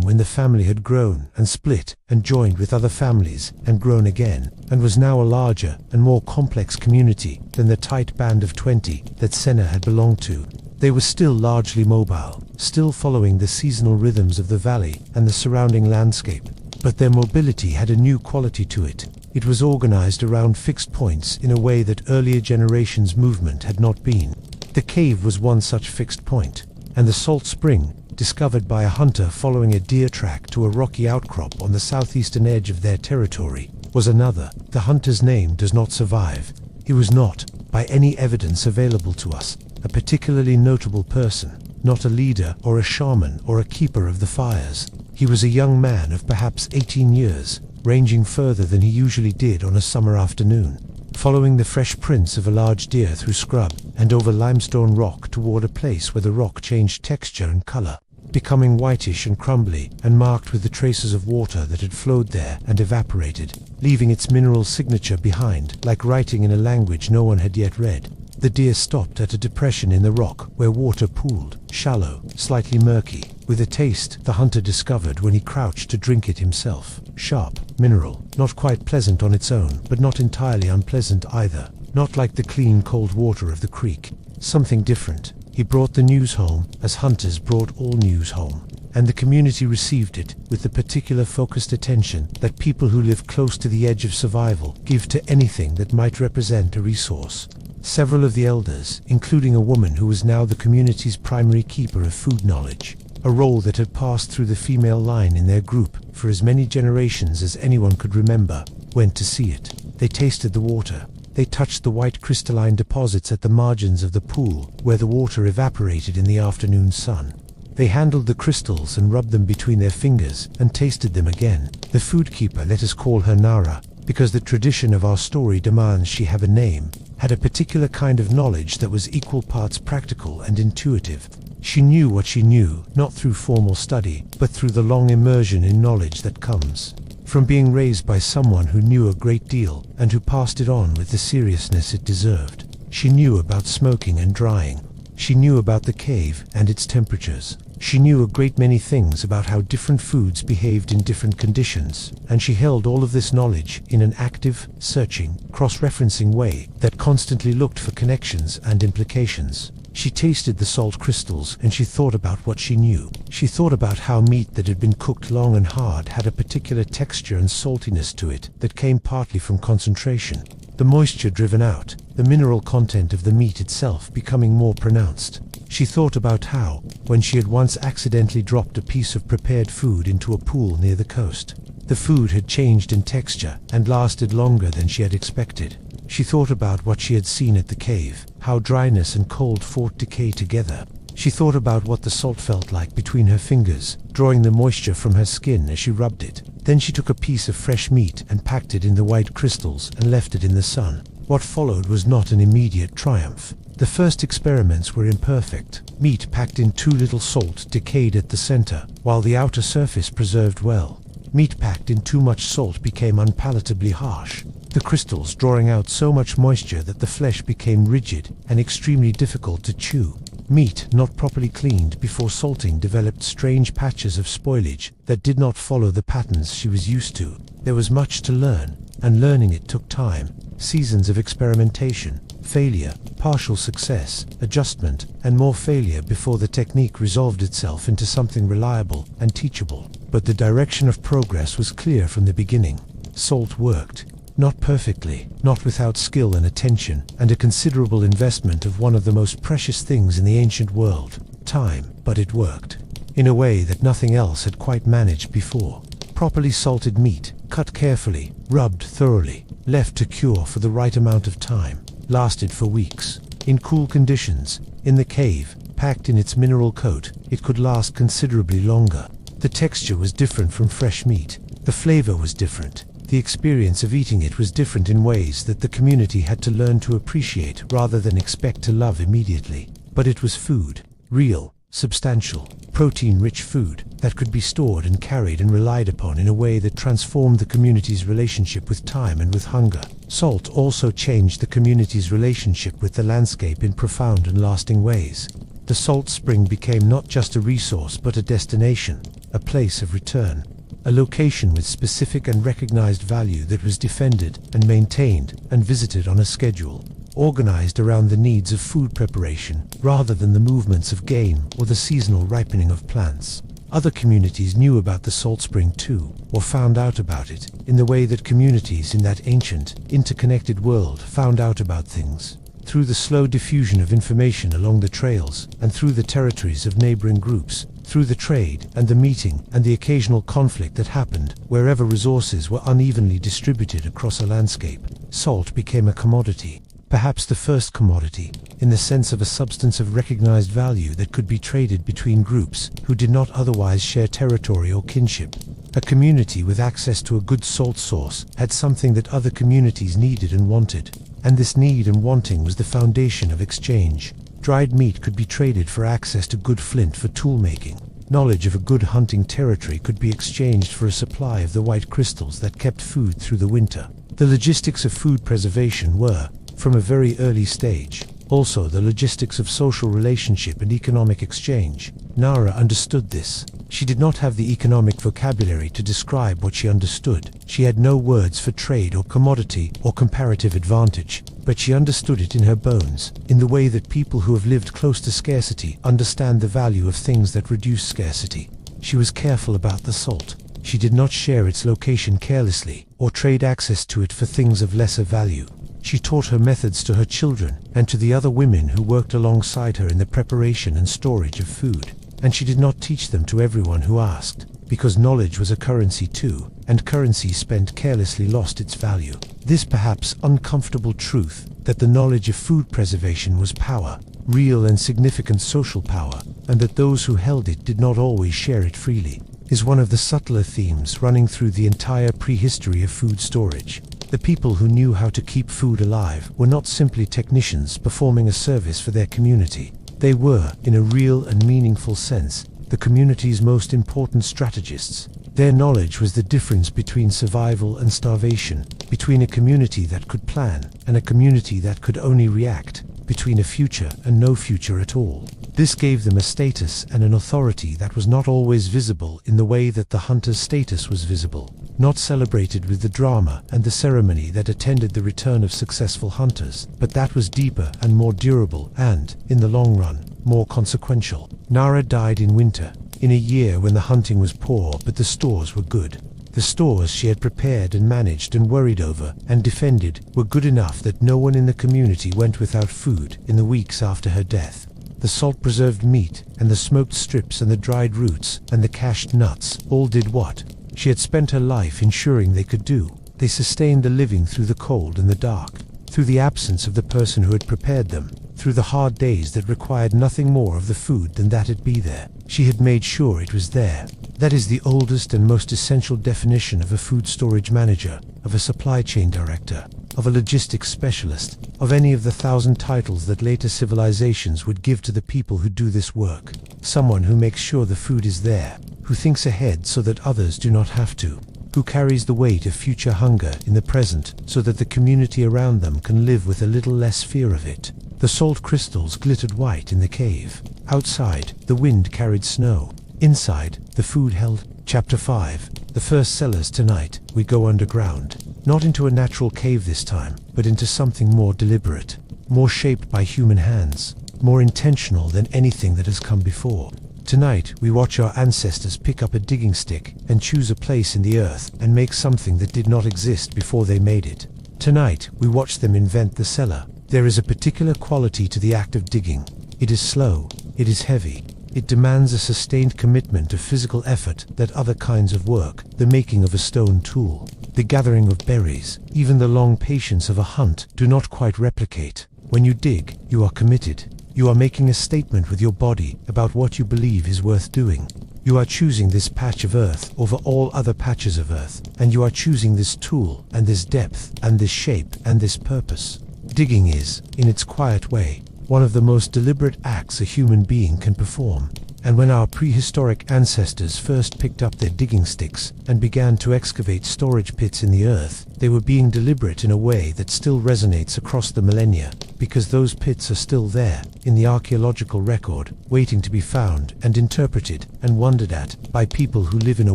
when the family had grown and split and joined with other families and grown again, and was now a larger and more complex community than the tight band of 20 that Senna had belonged to. They were still largely mobile, still following the seasonal rhythms of the valley and the surrounding landscape, but their mobility had a new quality to it. It was organized around fixed points in a way that earlier generations' movement had not been. The cave was one such fixed point, and the salt spring, discovered by a hunter following a deer track to a rocky outcrop on the southeastern edge of their territory, was another. The hunter's name does not survive. He was not, by any evidence available to us, a particularly notable person, not a leader or a shaman or a keeper of the fires. He was a young man of perhaps 18 years, ranging further than he usually did on a summer afternoon, following the fresh prints of a large deer through scrub and over limestone rock toward a place where the rock changed texture and color, becoming whitish and crumbly and marked with the traces of water that had flowed there and evaporated, leaving its mineral signature behind, like writing in a language no one had yet read. The deer stopped at a depression in the rock where water pooled, shallow, slightly murky, with a taste the hunter discovered when he crouched to drink it himself. Sharp, mineral, not quite pleasant on its own, but not entirely unpleasant either. Not like the clean, cold water of the creek. Something different. He brought the news home, as hunters brought all news home, and the community received it with the particular focused attention that people who live close to the edge of survival give to anything that might represent a resource. Several of the elders, including a woman who was now the community's primary keeper of food knowledge, a role that had passed through the female line in their group for as many generations as anyone could remember, went to see it. They tasted the water. They touched the white crystalline deposits at the margins of the pool where the water evaporated in the afternoon sun. They handled the crystals and rubbed them between their fingers and tasted them again. The food keeper, let us call her Nara, because the tradition of our story demands she have a name, had a particular kind of knowledge that was equal parts practical and intuitive. She knew what she knew, not through formal study, but through the long immersion in knowledge that comes from being raised by someone who knew a great deal and who passed it on with the seriousness it deserved. She knew about smoking and drying. She knew about the cave and its temperatures. She knew a great many things about how different foods behaved in different conditions, and she held all of this knowledge in an active, searching, cross-referencing way that constantly looked for connections and implications. She tasted the salt crystals and she thought about what she knew. She thought about how meat that had been cooked long and hard had a particular texture and saltiness to it that came partly from concentration. The moisture driven out, the mineral content of the meat itself becoming more pronounced. She thought about how, when she had once accidentally dropped a piece of prepared food into a pool near the coast, the food had changed in texture and lasted longer than she had expected. She thought about what she had seen at the cave, how dryness and cold fought decay together. She thought about what the salt felt like between her fingers, drawing the moisture from her skin as she rubbed it. Then she took a piece of fresh meat and packed it in the white crystals and left it in the sun. What followed was not an immediate triumph. The first experiments were imperfect. Meat packed in too little salt decayed at the center, while the outer surface preserved well. Meat packed in too much salt became unpalatably harsh, the crystals drawing out so much moisture that the flesh became rigid and extremely difficult to chew. Meat not properly cleaned before salting developed strange patches of spoilage that did not follow the patterns she was used to. There was much to learn, and learning it took time, seasons of experimentation, failure, partial success, adjustment, and more failure before the technique resolved itself into something reliable and teachable. But the direction of progress was clear from the beginning. Salt worked. Not perfectly, not without skill and attention, and a considerable investment of one of the most precious things in the ancient world, time, but it worked. In a way that nothing else had quite managed before. Properly salted meat, cut carefully, rubbed thoroughly, left to cure for the right amount of time, lasted for weeks. In cool conditions, in the cave, packed in its mineral coat, it could last considerably longer. The texture was different from fresh meat. The flavor was different. The experience of eating it was different in ways that the community had to learn to appreciate rather than expect to love immediately. But it was food. Real, substantial, protein-rich food that could be stored and carried and relied upon in a way that transformed the community's relationship with time and with hunger. Salt also changed the community's relationship with the landscape in profound and lasting ways. The salt spring became not just a resource but a destination, a place of return, a location with specific and recognized value that was defended and maintained and visited on a schedule, organized around the needs of food preparation rather than the movements of game or the seasonal ripening of plants. Other communities knew about the salt spring too, or found out about it, in the way that communities in that ancient, interconnected world found out about things. Through the slow diffusion of information along the trails and through the territories of neighboring groups, through the trade and the meeting and the occasional conflict that happened wherever resources were unevenly distributed across a landscape, salt became a commodity. Perhaps the first commodity, in the sense of a substance of recognized value that could be traded between groups who did not otherwise share territory or kinship. A community with access to a good salt source had something that other communities needed and wanted, and this need and wanting was the foundation of exchange. Dried meat could be traded for access to good flint for tool making. Knowledge of a good hunting territory could be exchanged for a supply of the white crystals that kept food through the winter. The logistics of food preservation were, from a very early stage, also the logistics of social relationship and economic exchange. Nara understood this. She did not have the economic vocabulary to describe what she understood. She had no words for trade or commodity or comparative advantage, but she understood it in her bones, in the way that people who have lived close to scarcity understand the value of things that reduce scarcity. She was careful about the salt. She did not share its location carelessly or trade access to it for things of lesser value. She taught her methods to her children and to the other women who worked alongside her in the preparation and storage of food. And she did not teach them to everyone who asked, because knowledge was a currency too, and currency spent carelessly lost its value. This perhaps uncomfortable truth, that the knowledge of food preservation was power, real and significant social power, and that those who held it did not always share it freely, is one of the subtler themes running through the entire prehistory of food storage. The people who knew how to keep food alive were not simply technicians performing a service for their community. They were, in a real and meaningful sense, the community's most important strategists. Their knowledge was the difference between survival and starvation, between a community that could plan and a community that could only react, between a future and no future at all. This gave them a status and an authority that was not always visible in the way that the hunter's status was visible, not celebrated with the drama and the ceremony that attended the return of successful hunters, but that was deeper and more durable and, in the long run, more consequential. Nara died in winter, in a year when the hunting was poor but the stores were good. The stores she had prepared and managed and worried over and defended were good enough that no one in the community went without food in the weeks after her death. The salt-preserved meat and the smoked strips and the dried roots and the cached nuts all did what she had spent her life ensuring they could do. They sustained the living through the cold and the dark, through the absence of the person who had prepared them, through the hard days that required nothing more of the food than that it be there. She had made sure it was there. That is the oldest and most essential definition of a food storage manager, of a supply chain director, of a logistics specialist, of any of the 1,000 titles that later civilizations would give to the people who do this work. Someone who makes sure the food is there, who thinks ahead so that others do not have to, who carries the weight of future hunger in the present so that the community around them can live with a little less fear of it. The salt crystals glittered white in the cave. Outside, the wind carried snow. Inside, the food held. Chapter 5. The first Cellars. Tonight, we go underground. Not into a natural cave this time, but into something more deliberate, more shaped by human hands, more intentional than anything that has come before. Tonight, we watch our ancestors pick up a digging stick and choose a place in the earth and make something that did not exist before they made it. Tonight, we watch them invent the cellar. There is a particular quality to the act of digging. It is slow, it is heavy, it demands a sustained commitment of physical effort that other kinds of work, the making of a stone tool, the gathering of berries, even the long patience of a hunt do not quite replicate. When you dig, you are committed. You are making a statement with your body about what you believe is worth doing. You are choosing this patch of earth over all other patches of earth, and you are choosing this tool, and this depth, and this shape, and this purpose. Digging is, in its quiet way, one of the most deliberate acts a human being can perform. And when our prehistoric ancestors first picked up their digging sticks and began to excavate storage pits in the earth, they were being deliberate in a way that still resonates across the millennia, because those pits are still there, in the archaeological record, waiting to be found and interpreted and wondered at by people who live in a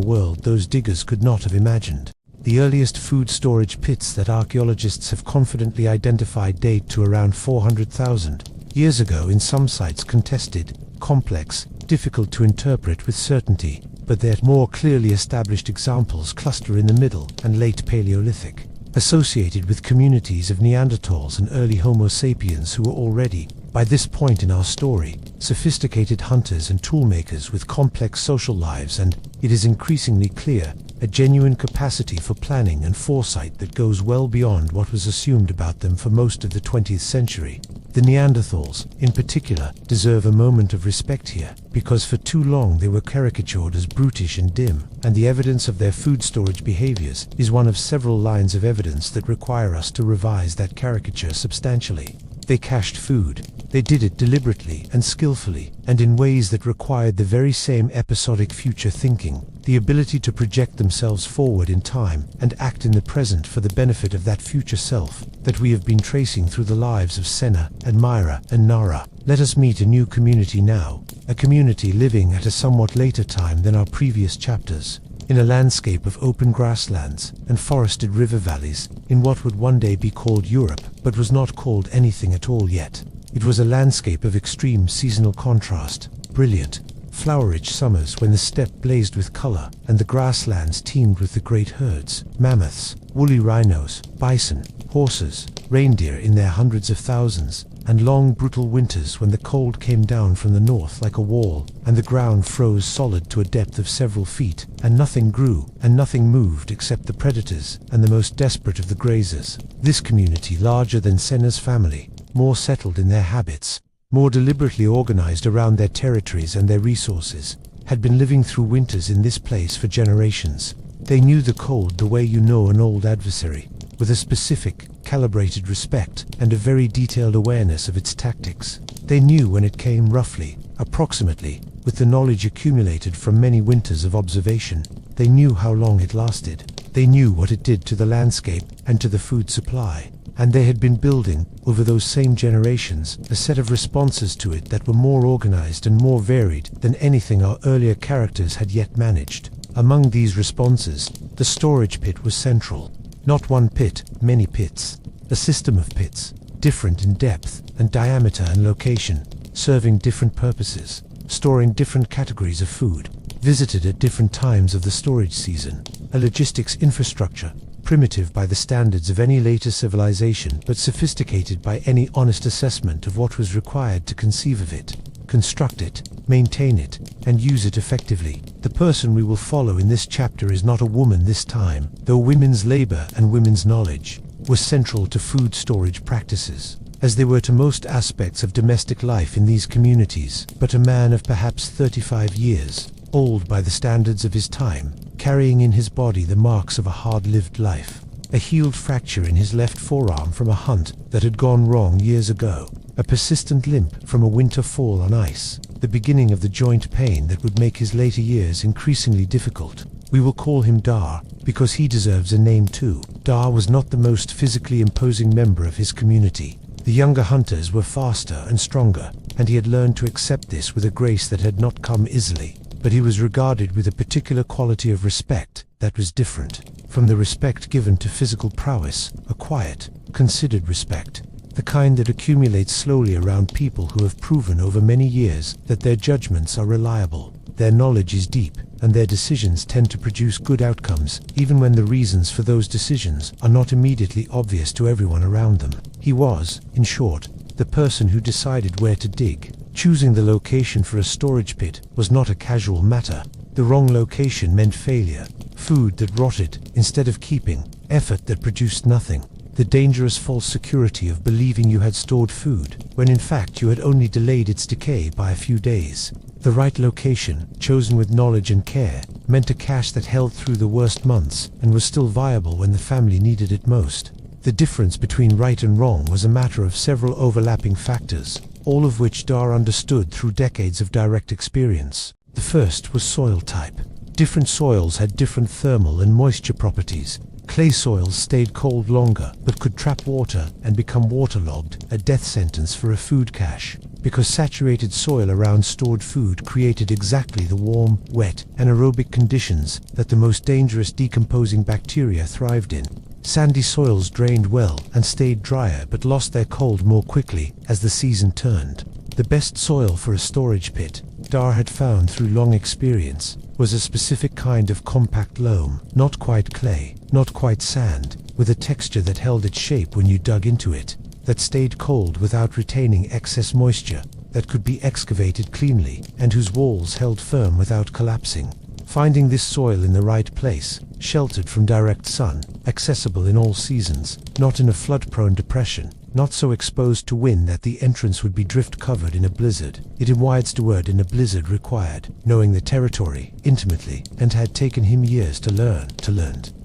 world those diggers could not have imagined. The earliest food storage pits that archaeologists have confidently identified date to around 400,000 years ago, in some sites contested, complex, difficult to interpret with certainty, but their more clearly established examples cluster in the Middle and Late Paleolithic, associated with communities of Neanderthals and early Homo sapiens who were already, by this point in our story, sophisticated hunters and toolmakers with complex social lives, and, it is increasingly clear, a genuine capacity for planning and foresight that goes well beyond what was assumed about them for most of the 20th century. The Neanderthals, in particular, deserve a moment of respect here, because for too long they were caricatured as brutish and dim, and the evidence of their food storage behaviors is one of several lines of evidence that require us to revise that caricature substantially. They cached food. They did it deliberately and skillfully, and in ways that required the very same episodic future thinking, the ability to project themselves forward in time and act in the present for the benefit of that future self that we have been tracing through the lives of Senna and Mira and Nara. Let us meet a new community now, a community living at a somewhat later time than our previous chapters, in a landscape of open grasslands and forested river valleys, in what would one day be called Europe, but was not called anything at all yet. It was a landscape of extreme seasonal contrast, brilliant, flower-rich summers when the steppe blazed with color and the grasslands teemed with the great herds, mammoths, woolly rhinos, bison, horses, reindeer in their hundreds of thousands, and long brutal winters when the cold came down from the north like a wall, and the ground froze solid to a depth of several feet, and nothing grew, and nothing moved except the predators and the most desperate of the grazers. This community, larger than Senna's family, more settled in their habits, more deliberately organized around their territories and their resources, had been living through winters in this place for generations. They knew the cold the way you know an old adversary, with a specific, calibrated respect and a very detailed awareness of its tactics. They knew when it came roughly, approximately, with the knowledge accumulated from many winters of observation. They knew how long it lasted. They knew what it did to the landscape and to the food supply. And they had been building, over those same generations, a set of responses to it that were more organized and more varied than anything our earlier characters had yet managed. Among these responses, the storage pit was central. Not one pit, many pits. A system of pits, different in depth and diameter and location, serving different purposes, storing different categories of food, visited at different times of the storage season. A logistics infrastructure, primitive by the standards of any later civilization, but sophisticated by any honest assessment of what was required to conceive of it, construct it, maintain it, and use it effectively. The person we will follow in this chapter is not a woman this time, though women's labor and women's knowledge were central to food storage practices, as they were to most aspects of domestic life in these communities, but a man of perhaps 35 years, old by the standards of his time, carrying in his body the marks of a hard-lived life. A healed fracture in his left forearm from a hunt that had gone wrong years ago. A persistent limp from a winter fall on ice. The beginning of the joint pain that would make his later years increasingly difficult. We will call him Dar, because he deserves a name too. Dar was not the most physically imposing member of his community. The younger hunters were faster and stronger, and he had learned to accept this with a grace that had not come easily. But he was regarded with a particular quality of respect that was different from the respect given to physical prowess, a quiet, considered respect, the kind that accumulates slowly around people who have proven over many years that their judgments are reliable, their knowledge is deep, and their decisions tend to produce good outcomes, even when the reasons for those decisions are not immediately obvious to everyone around them. He was, in short, the person who decided where to dig. Choosing the location for a storage pit was not a casual matter. The wrong location meant failure. food that rotted instead of keeping, effort that produced nothing. The dangerous false security of believing you had stored food, when in fact you had only delayed its decay by a few days. The right location, chosen with knowledge and care, meant a cache that held through the worst months and was still viable when the family needed it most. The difference between right and wrong was a matter of several overlapping factors, all of which Dar understood through decades of direct experience. The first was soil type. Different soils had different thermal and moisture properties. Clay soils stayed cold longer, but could trap water and become waterlogged, a death sentence for a food cache, because saturated soil around stored food created exactly the warm, wet, anaerobic conditions that the most dangerous decomposing bacteria thrived in. Sandy soils drained well and stayed drier but lost their cold more quickly as the season turned. The best soil for a storage pit, Dar had found through long experience, was a specific kind of compact loam, not quite clay, not quite sand, with a texture that held its shape when you dug into it, that stayed cold without retaining excess moisture, that could be excavated cleanly, and whose walls held firm without collapsing. Finding this soil in the right place, sheltered from direct sun, accessible in all seasons, not in a flood-prone depression, not so exposed to wind that the entrance would be drift-covered in a blizzard. It embodied the word in a blizzard required, knowing the territory intimately, and had taken him years to learn.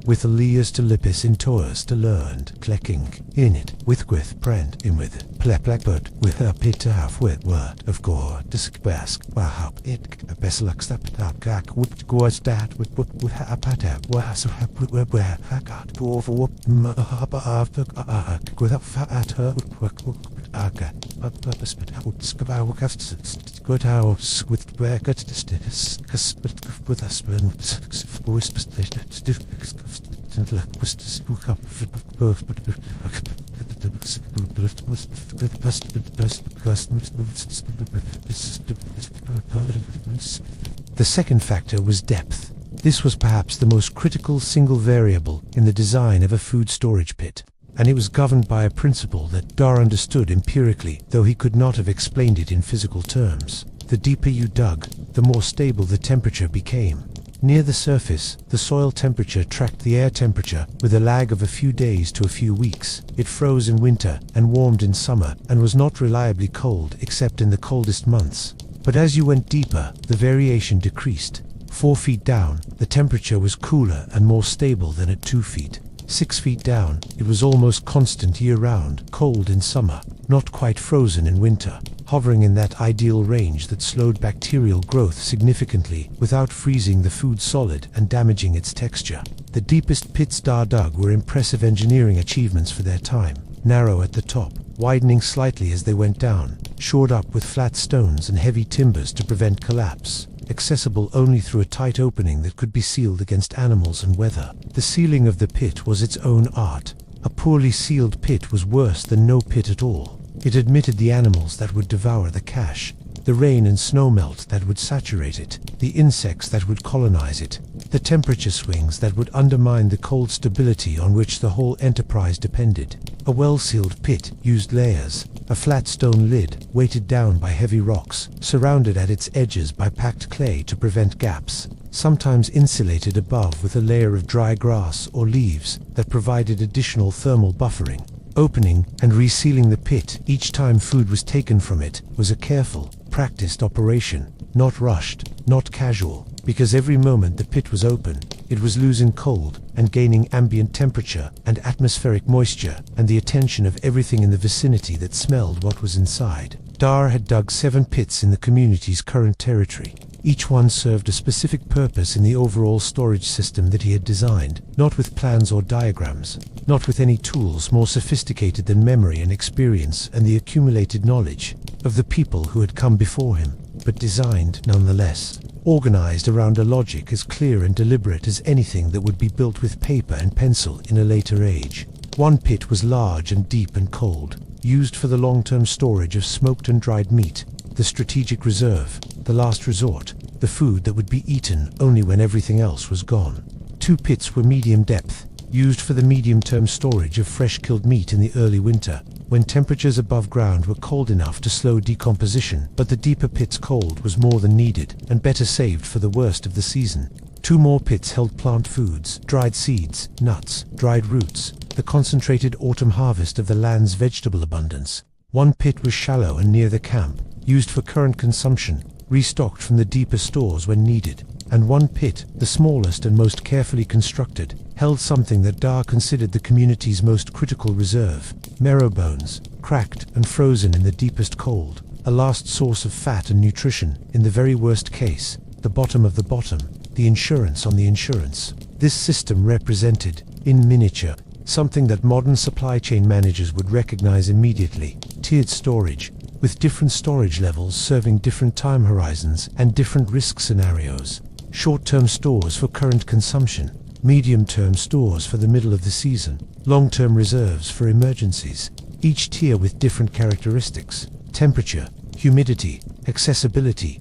With Leah's to lipis in tours to learn, clecking in it, with prend in with pleplekbud, with a pit half with word of god, diskbask, wahap it, a beslux that gak, which goes that with hapata, was where hakat, over whoop, with a fat her, aga, purpose, but out skabawkas, good house with bracket, with us, The second factor was depth. This was perhaps the most critical single variable in the design of a food storage pit, and it was governed by a principle that Dar understood empirically, though he could not have explained it in physical terms. The deeper you dug, the more stable the temperature became. Near the surface, the soil temperature tracked the air temperature with a lag of a few days to a few weeks. It froze in winter and warmed in summer and was not reliably cold except in the coldest months. But as you went deeper, the variation decreased. 4 feet down, the temperature was cooler and more stable than at 2 feet. 6 feet down, it was almost constant year-round, cold in summer, not quite frozen in winter, hovering in that ideal range that slowed bacterial growth significantly without freezing the food solid and damaging its texture. The deepest pits Dar dug were impressive engineering achievements for their time, narrow at the top, widening slightly as they went down, shored up with flat stones and heavy timbers to prevent collapse, accessible only through a tight opening that could be sealed against animals and weather. The sealing of the pit was its own art. A poorly sealed pit was worse than no pit at all. It admitted the animals that would devour the cache, the rain and snow melt that would saturate it, the insects that would colonize it, the temperature swings that would undermine the cold stability on which the whole enterprise depended. A well-sealed pit used layers, a flat stone lid weighted down by heavy rocks, surrounded at its edges by packed clay to prevent gaps, sometimes insulated above with a layer of dry grass or leaves that provided additional thermal buffering. Opening and resealing the pit each time food was taken from it was a careful, practiced operation, not rushed, not casual, because every moment the pit was open, it was losing cold and gaining ambient temperature and atmospheric moisture and the attention of everything in the vicinity that smelled what was inside. Dar had dug 7 pits in the community's current territory. Each one served a specific purpose in the overall storage system that he had designed, not with plans or diagrams, not with any tools more sophisticated than memory and experience and the accumulated knowledge of the people who had come before him, but designed nonetheless, organized around a logic as clear and deliberate as anything that would be built with paper and pencil in a later age. One pit was large and deep and cold, used for the long-term storage of smoked and dried meat, the strategic reserve, the last resort, the food that would be eaten only when everything else was gone. 2 pits were medium depth, used for the medium-term storage of fresh-killed meat in the early winter, when temperatures above ground were cold enough to slow decomposition, but the deeper pit's cold was more than needed and better saved for the worst of the season. 2 more pits held plant foods, dried seeds, nuts, dried roots, the concentrated autumn harvest of the land's vegetable abundance. 1 pit was shallow and near the camp, used for current consumption, restocked from the deeper stores when needed. And 1 pit, the smallest and most carefully constructed, held something that Dar considered the community's most critical reserve: marrow bones, cracked and frozen in the deepest cold, a last source of fat and nutrition, in the very worst case, the bottom of the bottom, the insurance on the insurance. This system represented, in miniature, something that modern supply chain managers would recognize immediately: tiered storage, with different storage levels serving different time horizons and different risk scenarios. Short-term stores for current consumption, medium-term stores for the middle of the season, long-term reserves for emergencies, each tier with different characteristics: temperature, humidity, accessibility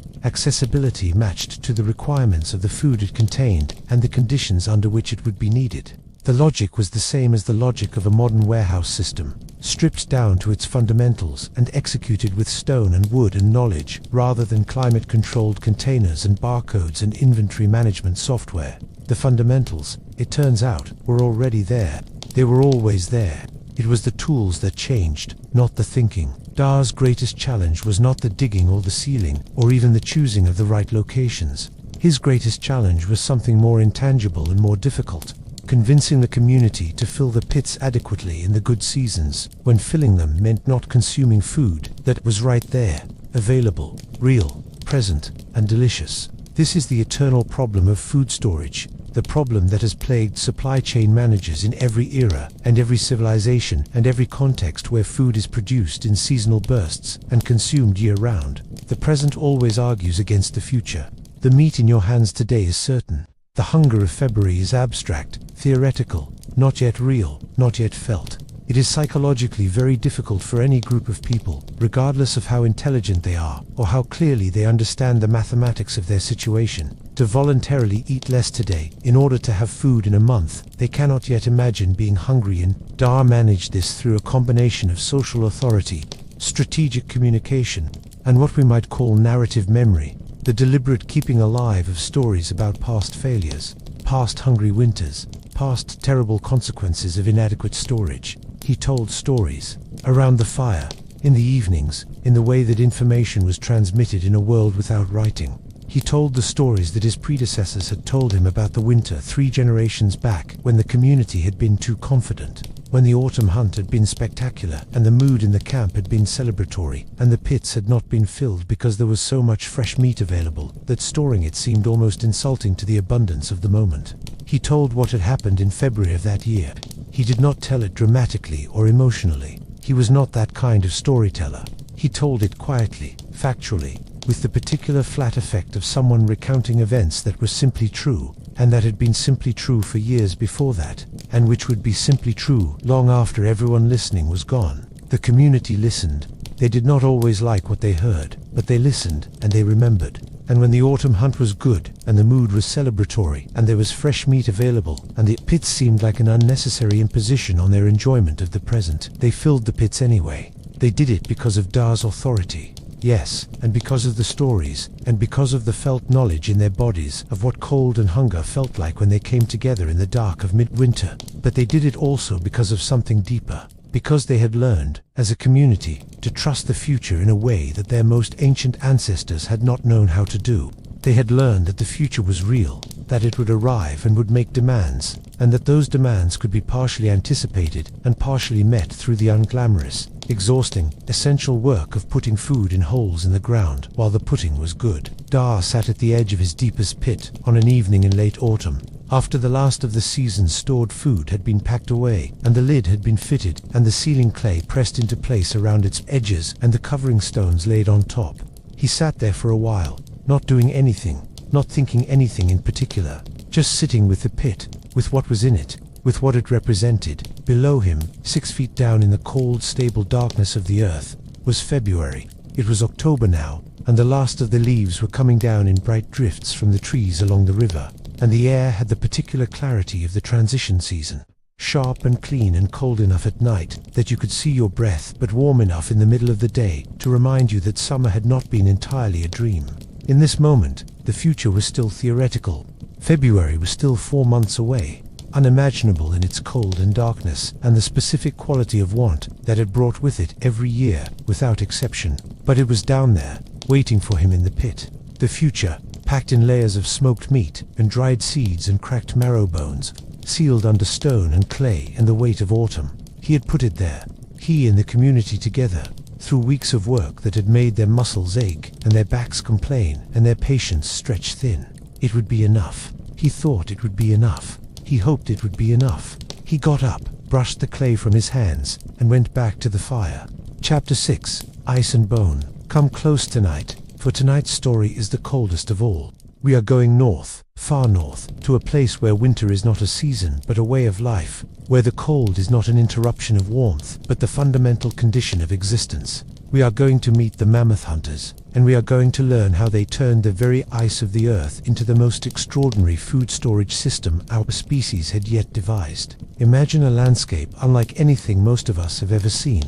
matched to the requirements of the food it contained and the conditions under which it would be needed. The logic was the same as the logic of a modern warehouse system, stripped down to its fundamentals and executed with stone and wood and knowledge, rather than climate-controlled containers and barcodes and inventory management software. The fundamentals, it turns out, were already there. They were always there. It was the tools that changed, not the thinking. Dar's greatest challenge was not the digging or the sealing, or even the choosing of the right locations. His greatest challenge was something more intangible and more difficult: convincing the community to fill the pits adequately in the good seasons, when filling them meant not consuming food that was right there, available, real, present, and delicious. This is the eternal problem of food storage, the problem that has plagued supply chain managers in every era and every civilization and every context where food is produced in seasonal bursts and consumed year-round. The present always argues against the future. The meat in your hands today is certain. The hunger of February is abstract, theoretical, not yet real, not yet felt. It is psychologically very difficult for any group of people, regardless of how intelligent they are, or how clearly they understand the mathematics of their situation, to voluntarily eat less today in order to have food in a month they cannot yet imagine being hungry in. Dar managed this through a combination of social authority, strategic communication, and what we might call narrative memory, the deliberate keeping alive of stories about past failures, past hungry winters, past terrible consequences of inadequate storage. He told stories, around the fire, in the evenings, in the way that information was transmitted in a world without writing. He told the stories that his predecessors had told him about the winter 3 generations back, when the community had been too confident, when the autumn hunt had been spectacular, and the mood in the camp had been celebratory, and the pits had not been filled because there was so much fresh meat available that storing it seemed almost insulting to the abundance of the moment. He told what had happened in February of that year. He did not tell it dramatically or emotionally. He was not that kind of storyteller. He told it quietly, factually, with the particular flat effect of someone recounting events that were simply true, and that had been simply true for years before that, and which would be simply true long after everyone listening was gone. The community listened. They did not always like what they heard, but they listened, and they remembered. And when the autumn hunt was good, and the mood was celebratory, and there was fresh meat available, and the pits seemed like an unnecessary imposition on their enjoyment of the present, they filled the pits anyway. They did it because of Dar's authority. Yes, and because of the stories, and because of the felt knowledge in their bodies of what cold and hunger felt like when they came together in the dark of midwinter. But they did it also because of something deeper. Because they had learned, as a community, to trust the future in a way that their most ancient ancestors had not known how to do. They had learned that the future was real, that it would arrive and would make demands, and that those demands could be partially anticipated and partially met through the unglamorous, exhausting, essential work of putting food in holes in the ground while the putting was good. Dar sat at the edge of his deepest pit on an evening in late autumn, after the last of the season's stored food had been packed away, and the lid had been fitted, and the sealing clay pressed into place around its edges, and the covering stones laid on top. He sat there for a while, not doing anything, not thinking anything in particular, just sitting with the pit, with what was in it, with what it represented. Below him, 6 feet down in the cold, stable darkness of the earth, was February. It was October now, and the last of the leaves were coming down in bright drifts from the trees along the river, and the air had the particular clarity of the transition season, sharp and clean and cold enough at night that you could see your breath, but warm enough in the middle of the day to remind you that summer had not been entirely a dream. In this moment, the future was still theoretical. February was still 4 months away, unimaginable in its cold and darkness and the specific quality of want that it brought with it every year, without exception. But it was down there, waiting for him in the pit. The future, packed in layers of smoked meat and dried seeds and cracked marrow bones, sealed under stone and clay and the weight of autumn. He had put it there, he and the community together, through weeks of work that had made their muscles ache and their backs complain and their patience stretch thin. It would be enough. He thought it would be enough. He hoped it would be enough. He got up, brushed the clay from his hands, and went back to the fire. Chapter 6. Ice and Bone. Come close tonight, for tonight's story is the coldest of all. We are going north, far north, to a place where winter is not a season but a way of life, where the cold is not an interruption of warmth but the fundamental condition of existence. We are going to meet the mammoth hunters, and we are going to learn how they turned the very ice of the earth into the most extraordinary food storage system our species had yet devised. Imagine a landscape unlike anything most of us have ever seen.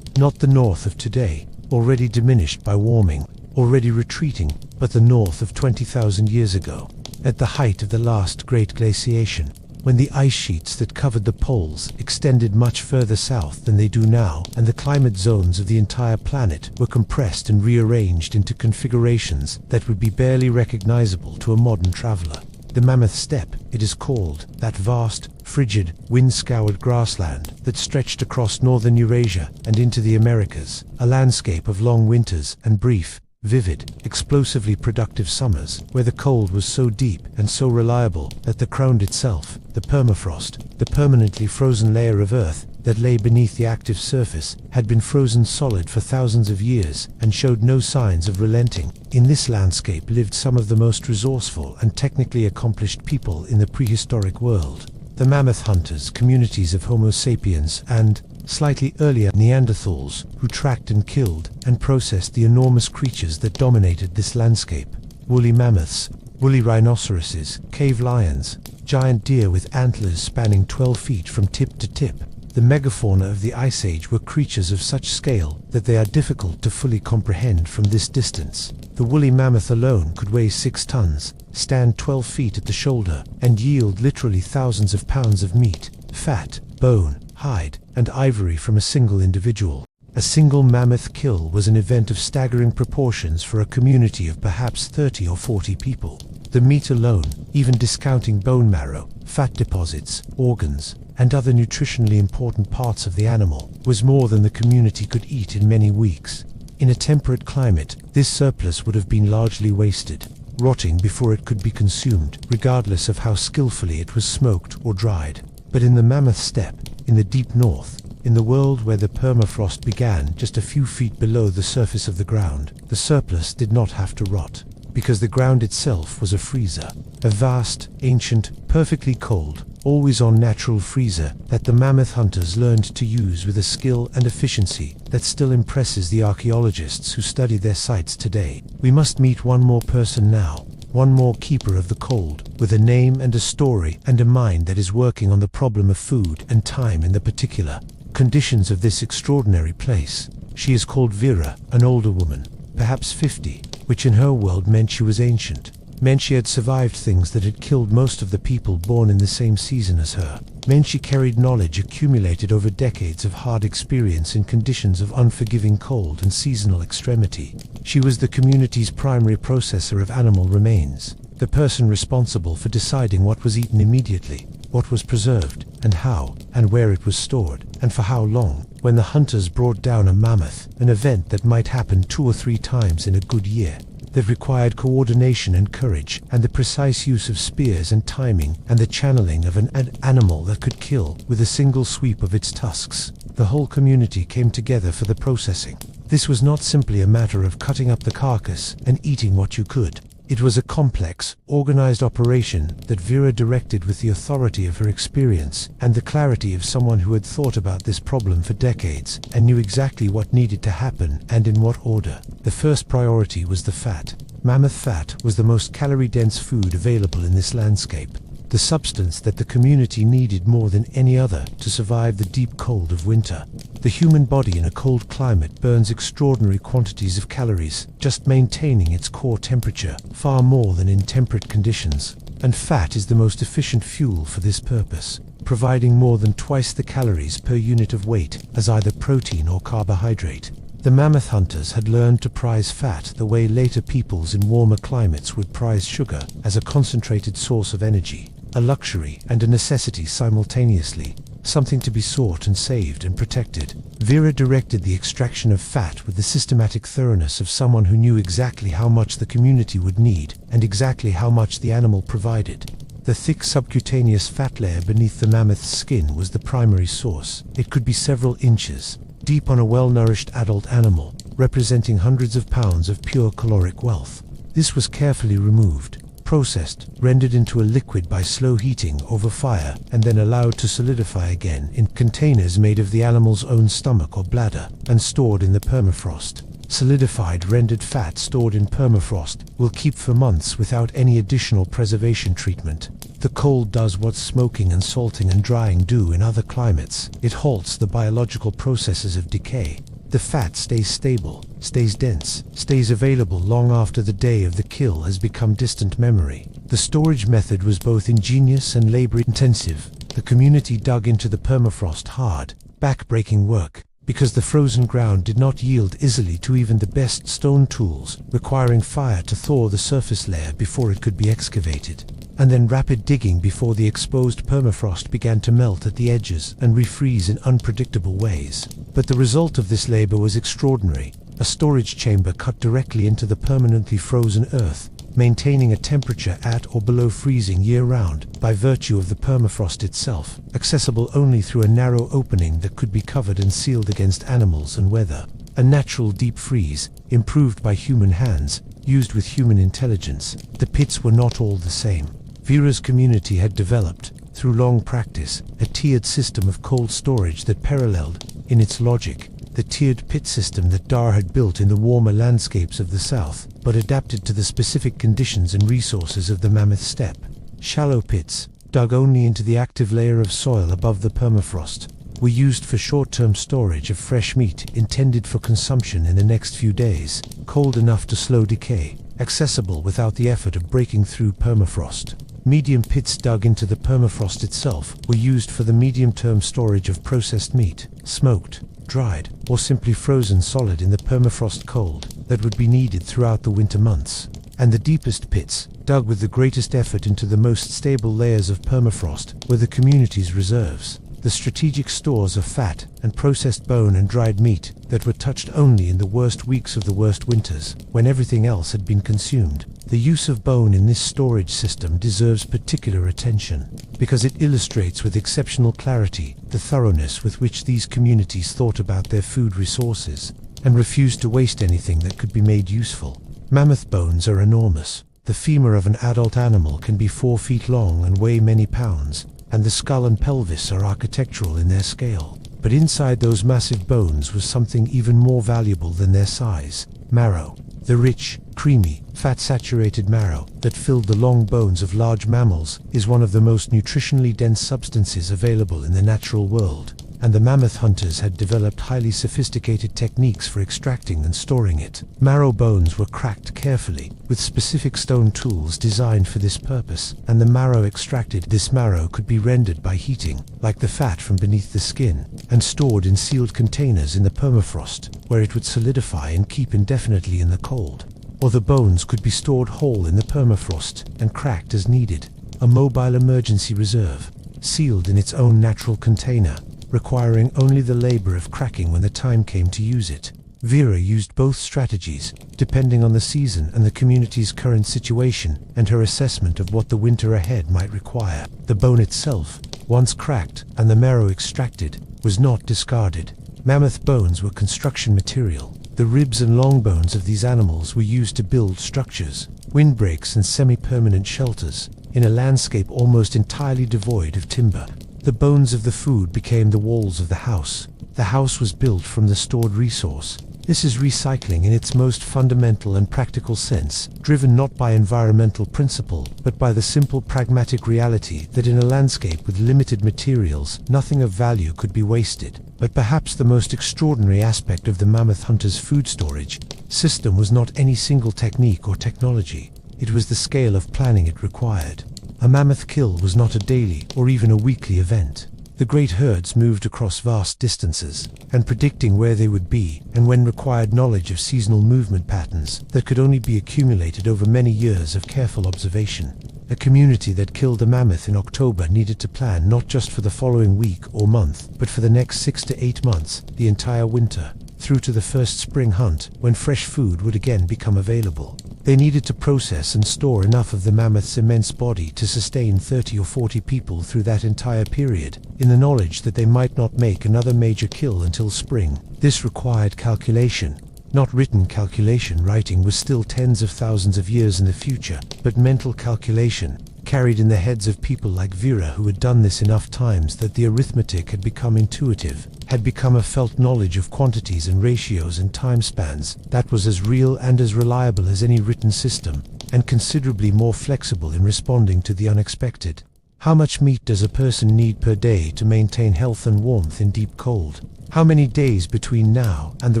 Not the north of today, already diminished by warming, already retreating, but the north of 20,000 years ago, at the height of the last great glaciation, when the ice sheets that covered the poles extended much further south than they do now, and the climate zones of the entire planet were compressed and rearranged into configurations that would be barely recognizable to a modern traveler. The Mammoth Steppe, it is called, that vast, frigid, wind-scoured grassland that stretched across northern Eurasia and into the Americas, a landscape of long winters and brief, vivid, explosively productive summers, where the cold was so deep and so reliable that the ground itself, the permafrost, the permanently frozen layer of earth that lay beneath the active surface, had been frozen solid for thousands of years and showed no signs of relenting. In this landscape lived some of the most resourceful and technically accomplished people in the prehistoric world. The mammoth hunters, communities of Homo sapiens and, slightly earlier, Neanderthals, who tracked and killed and processed the enormous creatures that dominated this landscape. Woolly mammoths, woolly rhinoceroses, cave lions, giant deer with antlers spanning 12 feet from tip to tip. The megafauna of the Ice Age were creatures of such scale that they are difficult to fully comprehend from this distance. The woolly mammoth alone could weigh 6 tons, stand 12 feet at the shoulder, and yield literally thousands of pounds of meat, fat, bone, hide, and ivory from a single individual. A single mammoth kill was an event of staggering proportions for a community of perhaps 30 or 40 people. The meat alone, even discounting bone marrow, fat deposits, organs, and other nutritionally important parts of the animal, was more than the community could eat in many weeks. In a temperate climate, this surplus would have been largely wasted, rotting before it could be consumed, regardless of how skillfully it was smoked or dried. But in the Mammoth Steppe, in the deep north, in the world where the permafrost began just a few feet below the surface of the ground, the surplus did not have to rot, because the ground itself was a freezer, a vast, ancient, perfectly cold, always-on natural freezer that the mammoth hunters learned to use with a skill and efficiency that still impresses the archaeologists who study their sites today. We must meet one more person now, one more keeper of the cold, with a name and a story and a mind that is working on the problem of food and time in the particular conditions of this extraordinary place. She is called Vera, an older woman, perhaps 50, which in her world meant she was ancient, meant she had survived things that had killed most of the people born in the same season as her, meant she carried knowledge accumulated over decades of hard experience in conditions of unforgiving cold and seasonal extremity. She was the community's primary processor of animal remains, the person responsible for deciding what was eaten immediately, what was preserved, and how and where it was stored, and for how long. When the hunters brought down a mammoth, an event that might happen 2 or 3 times in a good year, that required coordination and courage, and the precise use of spears and timing, and the channeling of an animal that could kill with a single sweep of its tusks, the whole community came together for the processing. This was not simply a matter of cutting up the carcass and eating what you could. It was a complex, organized operation that Vera directed with the authority of her experience and the clarity of someone who had thought about this problem for decades and knew exactly what needed to happen and in what order. The first priority was the fat. Mammoth fat was the most calorie-dense food available in this landscape, the substance that the community needed more than any other to survive the deep cold of winter. The human body in a cold climate burns extraordinary quantities of calories, just maintaining its core temperature, far more than in temperate conditions. and fat is the most efficient fuel for this purpose, providing more than twice the calories per unit of weight as either protein or carbohydrate. The mammoth hunters had learned to prize fat the way later peoples in warmer climates would prize sugar as a concentrated source of energy, a luxury and a necessity simultaneously, something to be sought and saved and protected. Vera directed the extraction of fat with the systematic thoroughness of someone who knew exactly how much the community would need and exactly how much the animal provided. The thick subcutaneous fat layer beneath the mammoth's skin was the primary source. It could be several inches deep on a well-nourished adult animal, representing hundreds of pounds of pure caloric wealth. This was carefully removed, processed, rendered into a liquid by slow heating over fire, and then allowed to solidify again in containers made of the animal's own stomach or bladder, and stored in the permafrost. Solidified rendered fat stored in permafrost will keep for months without any additional preservation treatment. The cold does what smoking and salting and drying do in other climates. It halts the biological processes of decay. The fat stays stable, stays dense, stays available long after the day of the kill has become distant memory. The storage method was both ingenious and labor-intensive. The community dug into the permafrost hard, back-breaking work, because the frozen ground did not yield easily to even the best stone tools, requiring fire to thaw the surface layer before it could be excavated, and then rapid digging before the exposed permafrost began to melt at the edges and refreeze in unpredictable ways. But the result of this labor was extraordinary, a storage chamber cut directly into the permanently frozen earth, maintaining a temperature at or below freezing year-round by virtue of the permafrost itself, accessible only through a narrow opening that could be covered and sealed against animals and weather. A natural deep freeze, improved by human hands, used with human intelligence. The pits were not all the same. Vera's community had developed, through long practice, a tiered system of cold storage that paralleled, in its logic, the tiered pit system that Dar had built in the warmer landscapes of the south, but adapted to the specific conditions and resources of the mammoth steppe. Shallow pits, dug only into the active layer of soil above the permafrost, were used for short-term storage of fresh meat intended for consumption in the next few days, cold enough to slow decay, accessible without the effort of breaking through permafrost. Medium pits dug into the permafrost itself were used for the medium-term storage of processed meat, smoked, dried, or simply frozen solid in the permafrost cold that would be needed throughout the winter months. And the deepest pits, dug with the greatest effort into the most stable layers of permafrost, were the community's reserves, the strategic stores of fat and processed bone and dried meat that were touched only in the worst weeks of the worst winters, when everything else had been consumed. The use of bone in this storage system deserves particular attention, because it illustrates with exceptional clarity the thoroughness with which these communities thought about their food resources, and refused to waste anything that could be made useful. Mammoth bones are enormous. The femur of an adult animal can be 4 feet long and weigh many pounds, and the skull and pelvis are architectural in their scale. But inside those massive bones was something even more valuable than their size: marrow. The rich, creamy, fat-saturated marrow that filled the long bones of large mammals is one of the most nutritionally dense substances available in the natural world, and the mammoth hunters had developed highly sophisticated techniques for extracting and storing it. Marrow bones were cracked carefully, with specific stone tools designed for this purpose, and the marrow extracted. This marrow could be rendered by heating, like the fat from beneath the skin, and stored in sealed containers in the permafrost, where it would solidify and keep indefinitely in the cold. Or the bones could be stored whole in the permafrost and cracked as needed, a mobile emergency reserve, sealed in its own natural container, requiring only the labor of cracking when the time came to use it. Vera used both strategies, depending on the season and the community's current situation and her assessment of what the winter ahead might require. The bone itself, once cracked and the marrow extracted, was not discarded. Mammoth bones were construction material. The ribs and long bones of these animals were used to build structures, windbreaks and semi-permanent shelters, in a landscape almost entirely devoid of timber. The bones of the food became the walls of the house. The house was built from the stored resource. This is recycling in its most fundamental and practical sense, driven not by environmental principle, but by the simple pragmatic reality that in a landscape with limited materials, nothing of value could be wasted. But perhaps the most extraordinary aspect of the mammoth hunter's food storage system was not any single technique or technology. It was the scale of planning it required. A mammoth kill was not a daily or even a weekly event. The great herds moved across vast distances, and predicting where they would be and when required knowledge of seasonal movement patterns that could only be accumulated over many years of careful observation. A community that killed a mammoth in October needed to plan not just for the following week or month, but for the next 6 to 8 months, the entire winter, through to the first spring hunt when fresh food would again become available. They needed to process and store enough of the mammoth's immense body to sustain 30 or 40 people through that entire period, in the knowledge that they might not make another major kill until spring. This required calculation. Not written calculation, writing was still tens of thousands of years in the future, but mental calculation, carried in the heads of people like Vera who had done this enough times that the arithmetic had become intuitive, had become a felt knowledge of quantities and ratios and time spans that was as real and as reliable as any written system, and considerably more flexible in responding to the unexpected. How much meat does a person need per day to maintain health and warmth in deep cold? How many days between now and the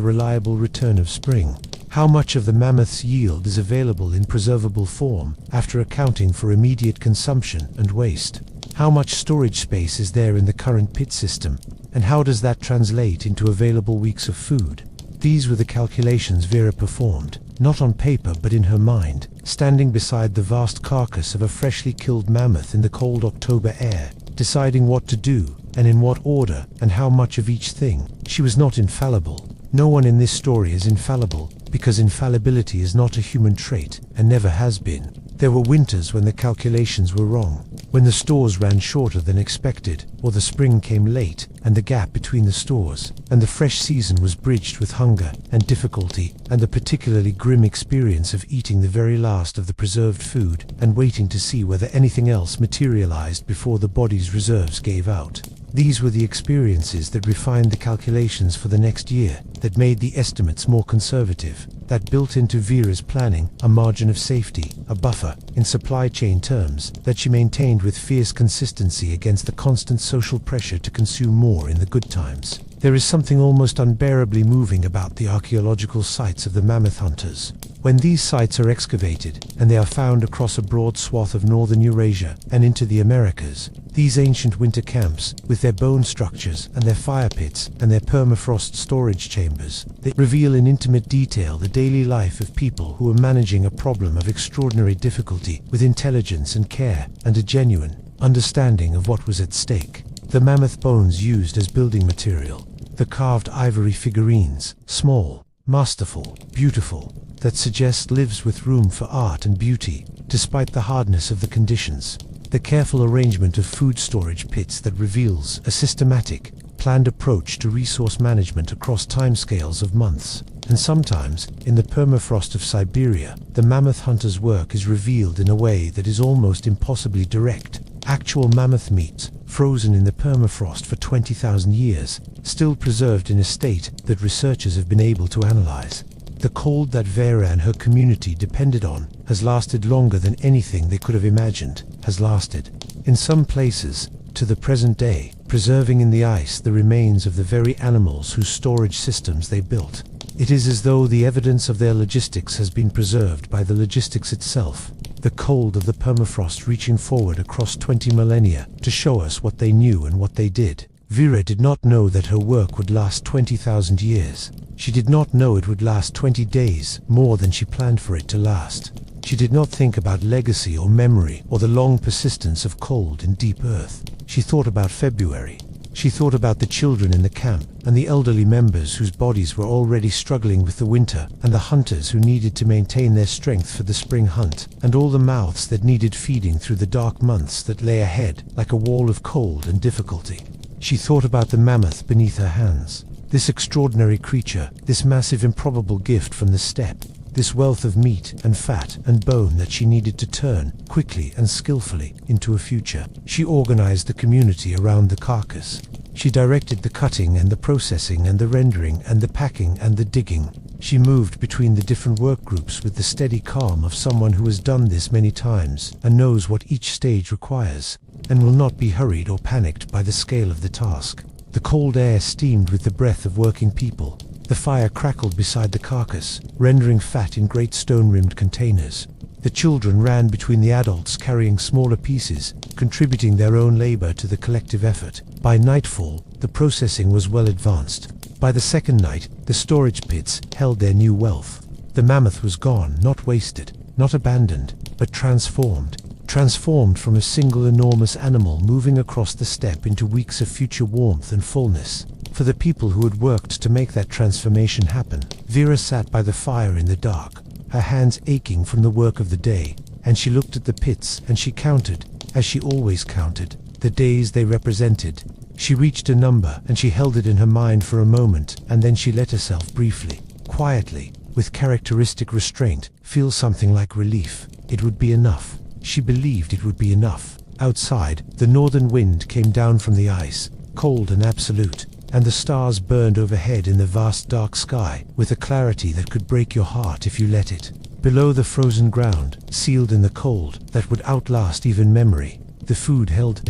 reliable return of spring? How much of the mammoth's yield is available in preservable form after accounting for immediate consumption and waste? How much storage space is there in the current pit system, and how does that translate into available weeks of food? These were the calculations Vera performed, not on paper but in her mind, standing beside the vast carcass of a freshly killed mammoth in the cold October air, deciding what to do, and in what order, and how much of each thing. She was not infallible. No one in this story is infallible, because infallibility is not a human trait, and never has been. There were winters when the calculations were wrong, when the stores ran shorter than expected, or the spring came late, and the gap between the stores, and the fresh season was bridged with hunger and difficulty, and the particularly grim experience of eating the very last of the preserved food, and waiting to see whether anything else materialized before the body's reserves gave out. These were the experiences that refined the calculations for the next year, that made the estimates more conservative, that built into Vera's planning a margin of safety, a buffer, in supply chain terms, that she maintained with fierce consistency against the constant social pressure to consume more in the good times. There is something almost unbearably moving about the archaeological sites of the mammoth hunters. When these sites are excavated, and they are found across a broad swath of northern Eurasia and into the Americas, these ancient winter camps, with their bone structures and their fire pits and their permafrost storage chambers, they reveal in intimate detail the daily life of people who are managing a problem of extraordinary difficulty with intelligence and care and a genuine understanding of what was at stake. The mammoth bones used as building material, the carved ivory figurines, small, masterful, beautiful, that suggest lives with room for art and beauty, despite the hardness of the conditions. The careful arrangement of food storage pits that reveals a systematic, planned approach to resource management across timescales of months. And sometimes, in the permafrost of Siberia, the mammoth hunter's work is revealed in a way that is almost impossibly direct. Actual mammoth meat, frozen in the permafrost for 20,000 years, still preserved in a state that researchers have been able to analyze. The cold that Vera and her community depended on has lasted longer than anything they could have imagined has lasted. In some places, to the present day, preserving in the ice the remains of the very animals whose storage systems they built. It is as though the evidence of their logistics has been preserved by the logistics itself, the cold of the permafrost reaching forward across 20 millennia to show us what they knew and what they did. Vera did not know that her work would last 20,000 years. She did not know it would last 20 days, more than she planned for it to last. She did not think about legacy or memory or the long persistence of cold in deep earth. She thought about February. She thought about the children in the camp, and the elderly members whose bodies were already struggling with the winter, and the hunters who needed to maintain their strength for the spring hunt, and all the mouths that needed feeding through the dark months that lay ahead like a wall of cold and difficulty. She thought about the mammoth beneath her hands, this extraordinary creature, this massive improbable gift from the steppe, this wealth of meat and fat and bone that she needed to turn, quickly and skillfully, into a future. She organized the community around the carcass. She directed the cutting and the processing and the rendering and the packing and the digging. She moved between the different work groups with the steady calm of someone who has done this many times and knows what each stage requires, and will not be hurried or panicked by the scale of the task. The cold air steamed with the breath of working people. The fire crackled beside the carcass, rendering fat in great stone-rimmed containers. The children ran between the adults carrying smaller pieces, contributing their own labor to the collective effort. By nightfall, the processing was well advanced. By the second night, the storage pits held their new wealth. The mammoth was gone, not wasted, not abandoned, but transformed. Transformed from a single enormous animal moving across the steppe into weeks of future warmth and fullness. For the people who had worked to make that transformation happen, Vera sat by the fire in the dark, her hands aching from the work of the day, and she looked at the pits and she counted, as she always counted, the days they represented. She reached a number and she held it in her mind for a moment, and then she let herself briefly, quietly, with characteristic restraint, feel something like relief. It would be enough. She believed it would be enough. Outside, the northern wind came down from the ice, cold and absolute, and the stars burned overhead in the vast dark sky, with a clarity that could break your heart if you let it. Below the frozen ground, sealed in the cold, that would outlast even memory, the food held.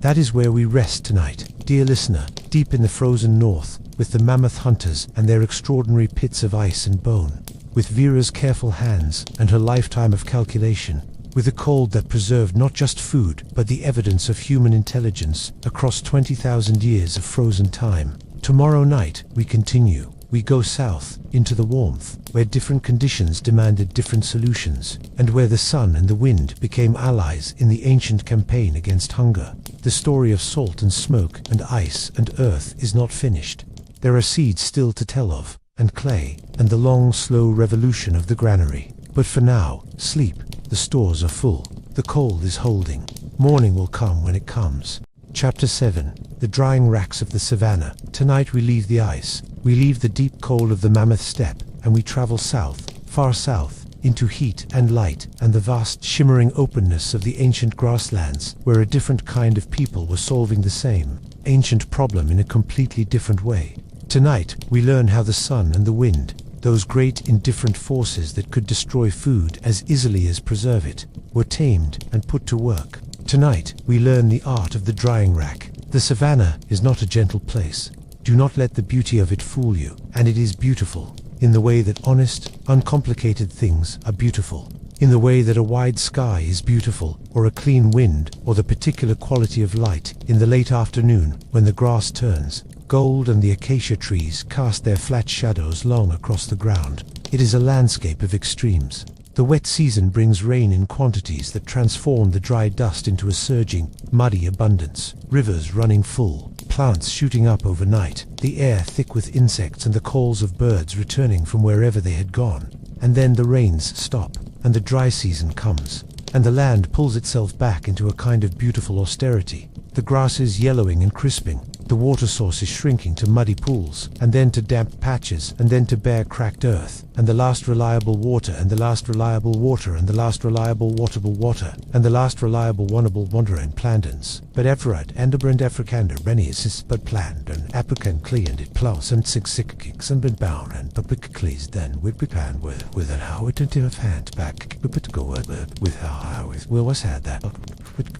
That is where we rest tonight, dear listener, deep in the frozen north, with the mammoth hunters and their extraordinary pits of ice and bone, with Vera's careful hands and her lifetime of calculation, with a cold that preserved not just food, but the evidence of human intelligence across 20,000 years of frozen time. Tomorrow night, we continue. We go south, into the warmth, where different conditions demanded different solutions, and where the sun and the wind became allies in the ancient campaign against hunger. The story of salt and smoke and ice and earth is not finished. There are seeds still to tell of, and clay, and the long, slow revolution of the granary. But for now, sleep. The stores are full. The cold is holding. Morning will come when it comes. Chapter 7. The drying racks of the Savanna. Tonight we leave the ice. We leave the deep cold of the mammoth steppe, and we travel south, far south, into heat and light and the vast shimmering openness of the ancient grasslands, where a different kind of people were solving the same ancient problem in a completely different way. Tonight we learn how the sun and the wind, those great indifferent forces that could destroy food as easily as preserve it, were tamed and put to work. Tonight we learn the art of the drying rack. The Savanna is not a gentle place. Do not let the beauty of it fool you, and it is beautiful, in the way that honest, uncomplicated things are beautiful, in the way that a wide sky is beautiful, or a clean wind, or the particular quality of light in the late afternoon when the grass turns gold and the acacia trees cast their flat shadows long across the ground. It is a landscape of extremes. The wet season brings rain in quantities that transform the dry dust into a surging, muddy abundance. Rivers running full, plants shooting up overnight, the air thick with insects and the calls of birds returning from wherever they had gone. And then the rains stop, and the dry season comes, and the land pulls itself back into a kind of beautiful austerity. The grasses yellowing and crisping, the water sources shrinking to muddy pools, and then to damp patches, and then to bare cracked earth, and the last reliable water, and the last reliable water, and the last reliable waterable water, and the last reliable wonderable wanderer in Plandens. But Everett, Enderbrand Afrikander, Renius, but planned, and Apican Clee, and it plus, and six kicks, and been bound, and public clees, then would be planned with an how it into a hand back, but go with how with Will was had that.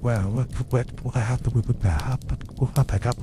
Well, what happened with pack up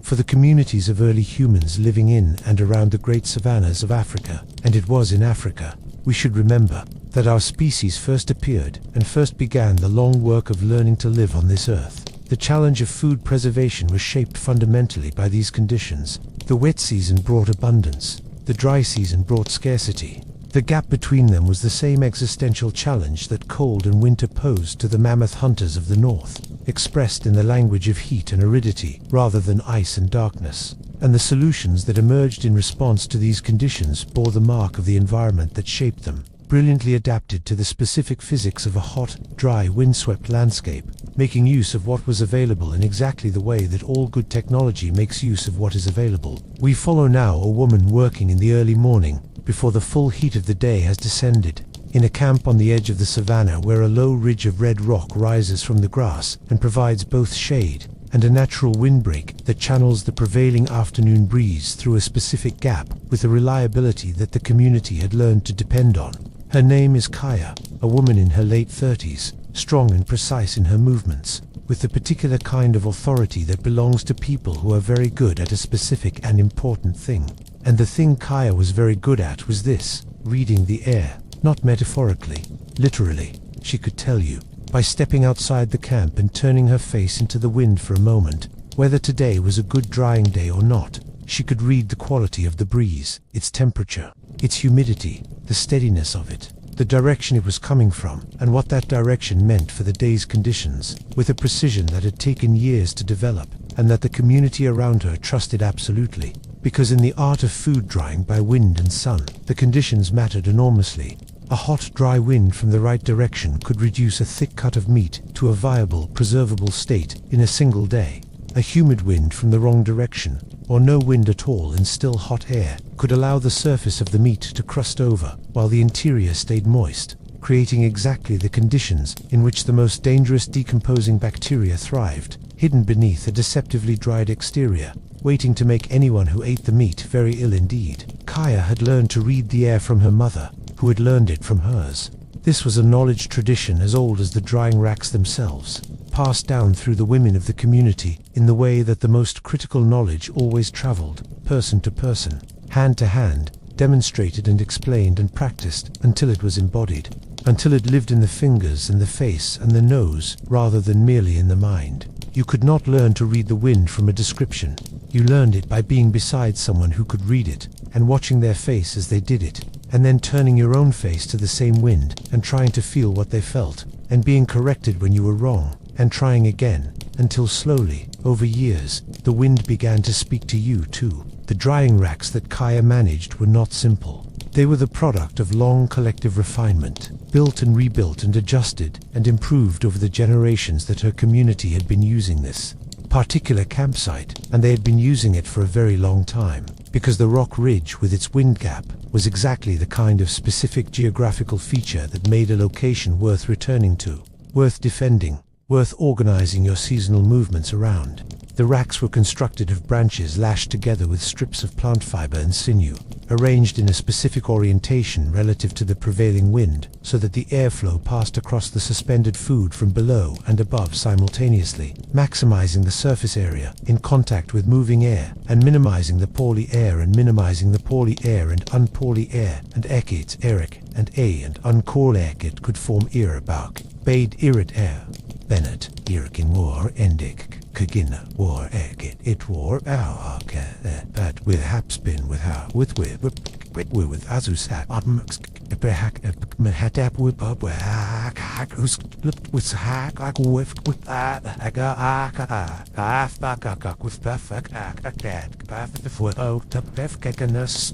for the communities of early humans living in and around the great savannas of Africa, and it was in Africa, we should remember that our species first appeared and first began the long work of learning to live on this earth. The challenge of food preservation was shaped fundamentally by these conditions. The wet season brought abundance. The dry season brought scarcity. The gap between them was the same existential challenge that cold and winter posed to the mammoth hunters of the north, expressed in the language of heat and aridity rather than ice and darkness. And the solutions that emerged in response to these conditions bore the mark of the environment that shaped them, brilliantly adapted to the specific physics of a hot, dry, windswept landscape, making use of what was available in exactly the way that all good technology makes use of what is available. We follow now a woman working in the early morning, before the full heat of the day has descended, in a camp on the edge of the savanna where a low ridge of red rock rises from the grass and provides both shade and a natural windbreak that channels the prevailing afternoon breeze through a specific gap with a reliability that the community had learned to depend on. Her name is Kaya, a woman in her late 30s, strong and precise in her movements, with the particular kind of authority that belongs to people who are very good at a specific and important thing. And the thing Kaya was very good at was this: reading the air. Not metaphorically, literally, she could tell you, by stepping outside the camp and turning her face into the wind for a moment. Whether today was a good drying day or not, she could read the quality of the breeze, its temperature, its humidity, the steadiness of it, the direction it was coming from, and what that direction meant for the day's conditions, with a precision that had taken years to develop, and that the community around her trusted absolutely. Because in the art of food drying by wind and sun, the conditions mattered enormously. A hot, dry wind from the right direction could reduce a thick cut of meat to a viable, preservable state in a single day. A humid wind from the wrong direction, or no wind at all and still hot air, could allow the surface of the meat to crust over, while the interior stayed moist, creating exactly the conditions in which the most dangerous decomposing bacteria thrived, hidden beneath a deceptively dried exterior, waiting to make anyone who ate the meat very ill indeed. Kaya had learned to read the air from her mother, who had learned it from hers. This was a knowledge tradition as old as the drying racks themselves, passed down through the women of the community in the way that the most critical knowledge always traveled, person to person, hand to hand, demonstrated and explained and practiced until it was embodied, until it lived in the fingers and the face and the nose rather than merely in the mind. You could not learn to read the wind from a description. You learned it by being beside someone who could read it, and watching their face as they did it, and then turning your own face to the same wind and trying to feel what they felt, and being corrected when you were wrong, and trying again, until slowly, over years, the wind began to speak to you too. The drying racks that Kaya managed were not simple. They were the product of long collective refinement, built and rebuilt and adjusted and improved over the generations that her community had been using this particular campsite, and they had been using it for a very long time, because the rock ridge with its wind gap was exactly the kind of specific geographical feature that made a location worth returning to, worth defending, worth organizing your seasonal movements around. The racks were constructed of branches lashed together with strips of plant fiber and sinew, arranged in a specific orientation relative to the prevailing wind, so that the airflow passed across the suspended food from below and above simultaneously, maximizing the surface area in contact with moving air, and minimizing the poorly air and minimizing the poorly air and unpoorly air, and ekit, Eric, and a and uncool ekit could form irabak, bade irit air. Bennett, Irikin war endik, Kagina war ekit, it war our but with hapspin with how with azusak behak mehatap with hack who's with hack with with perfect act before to perfectness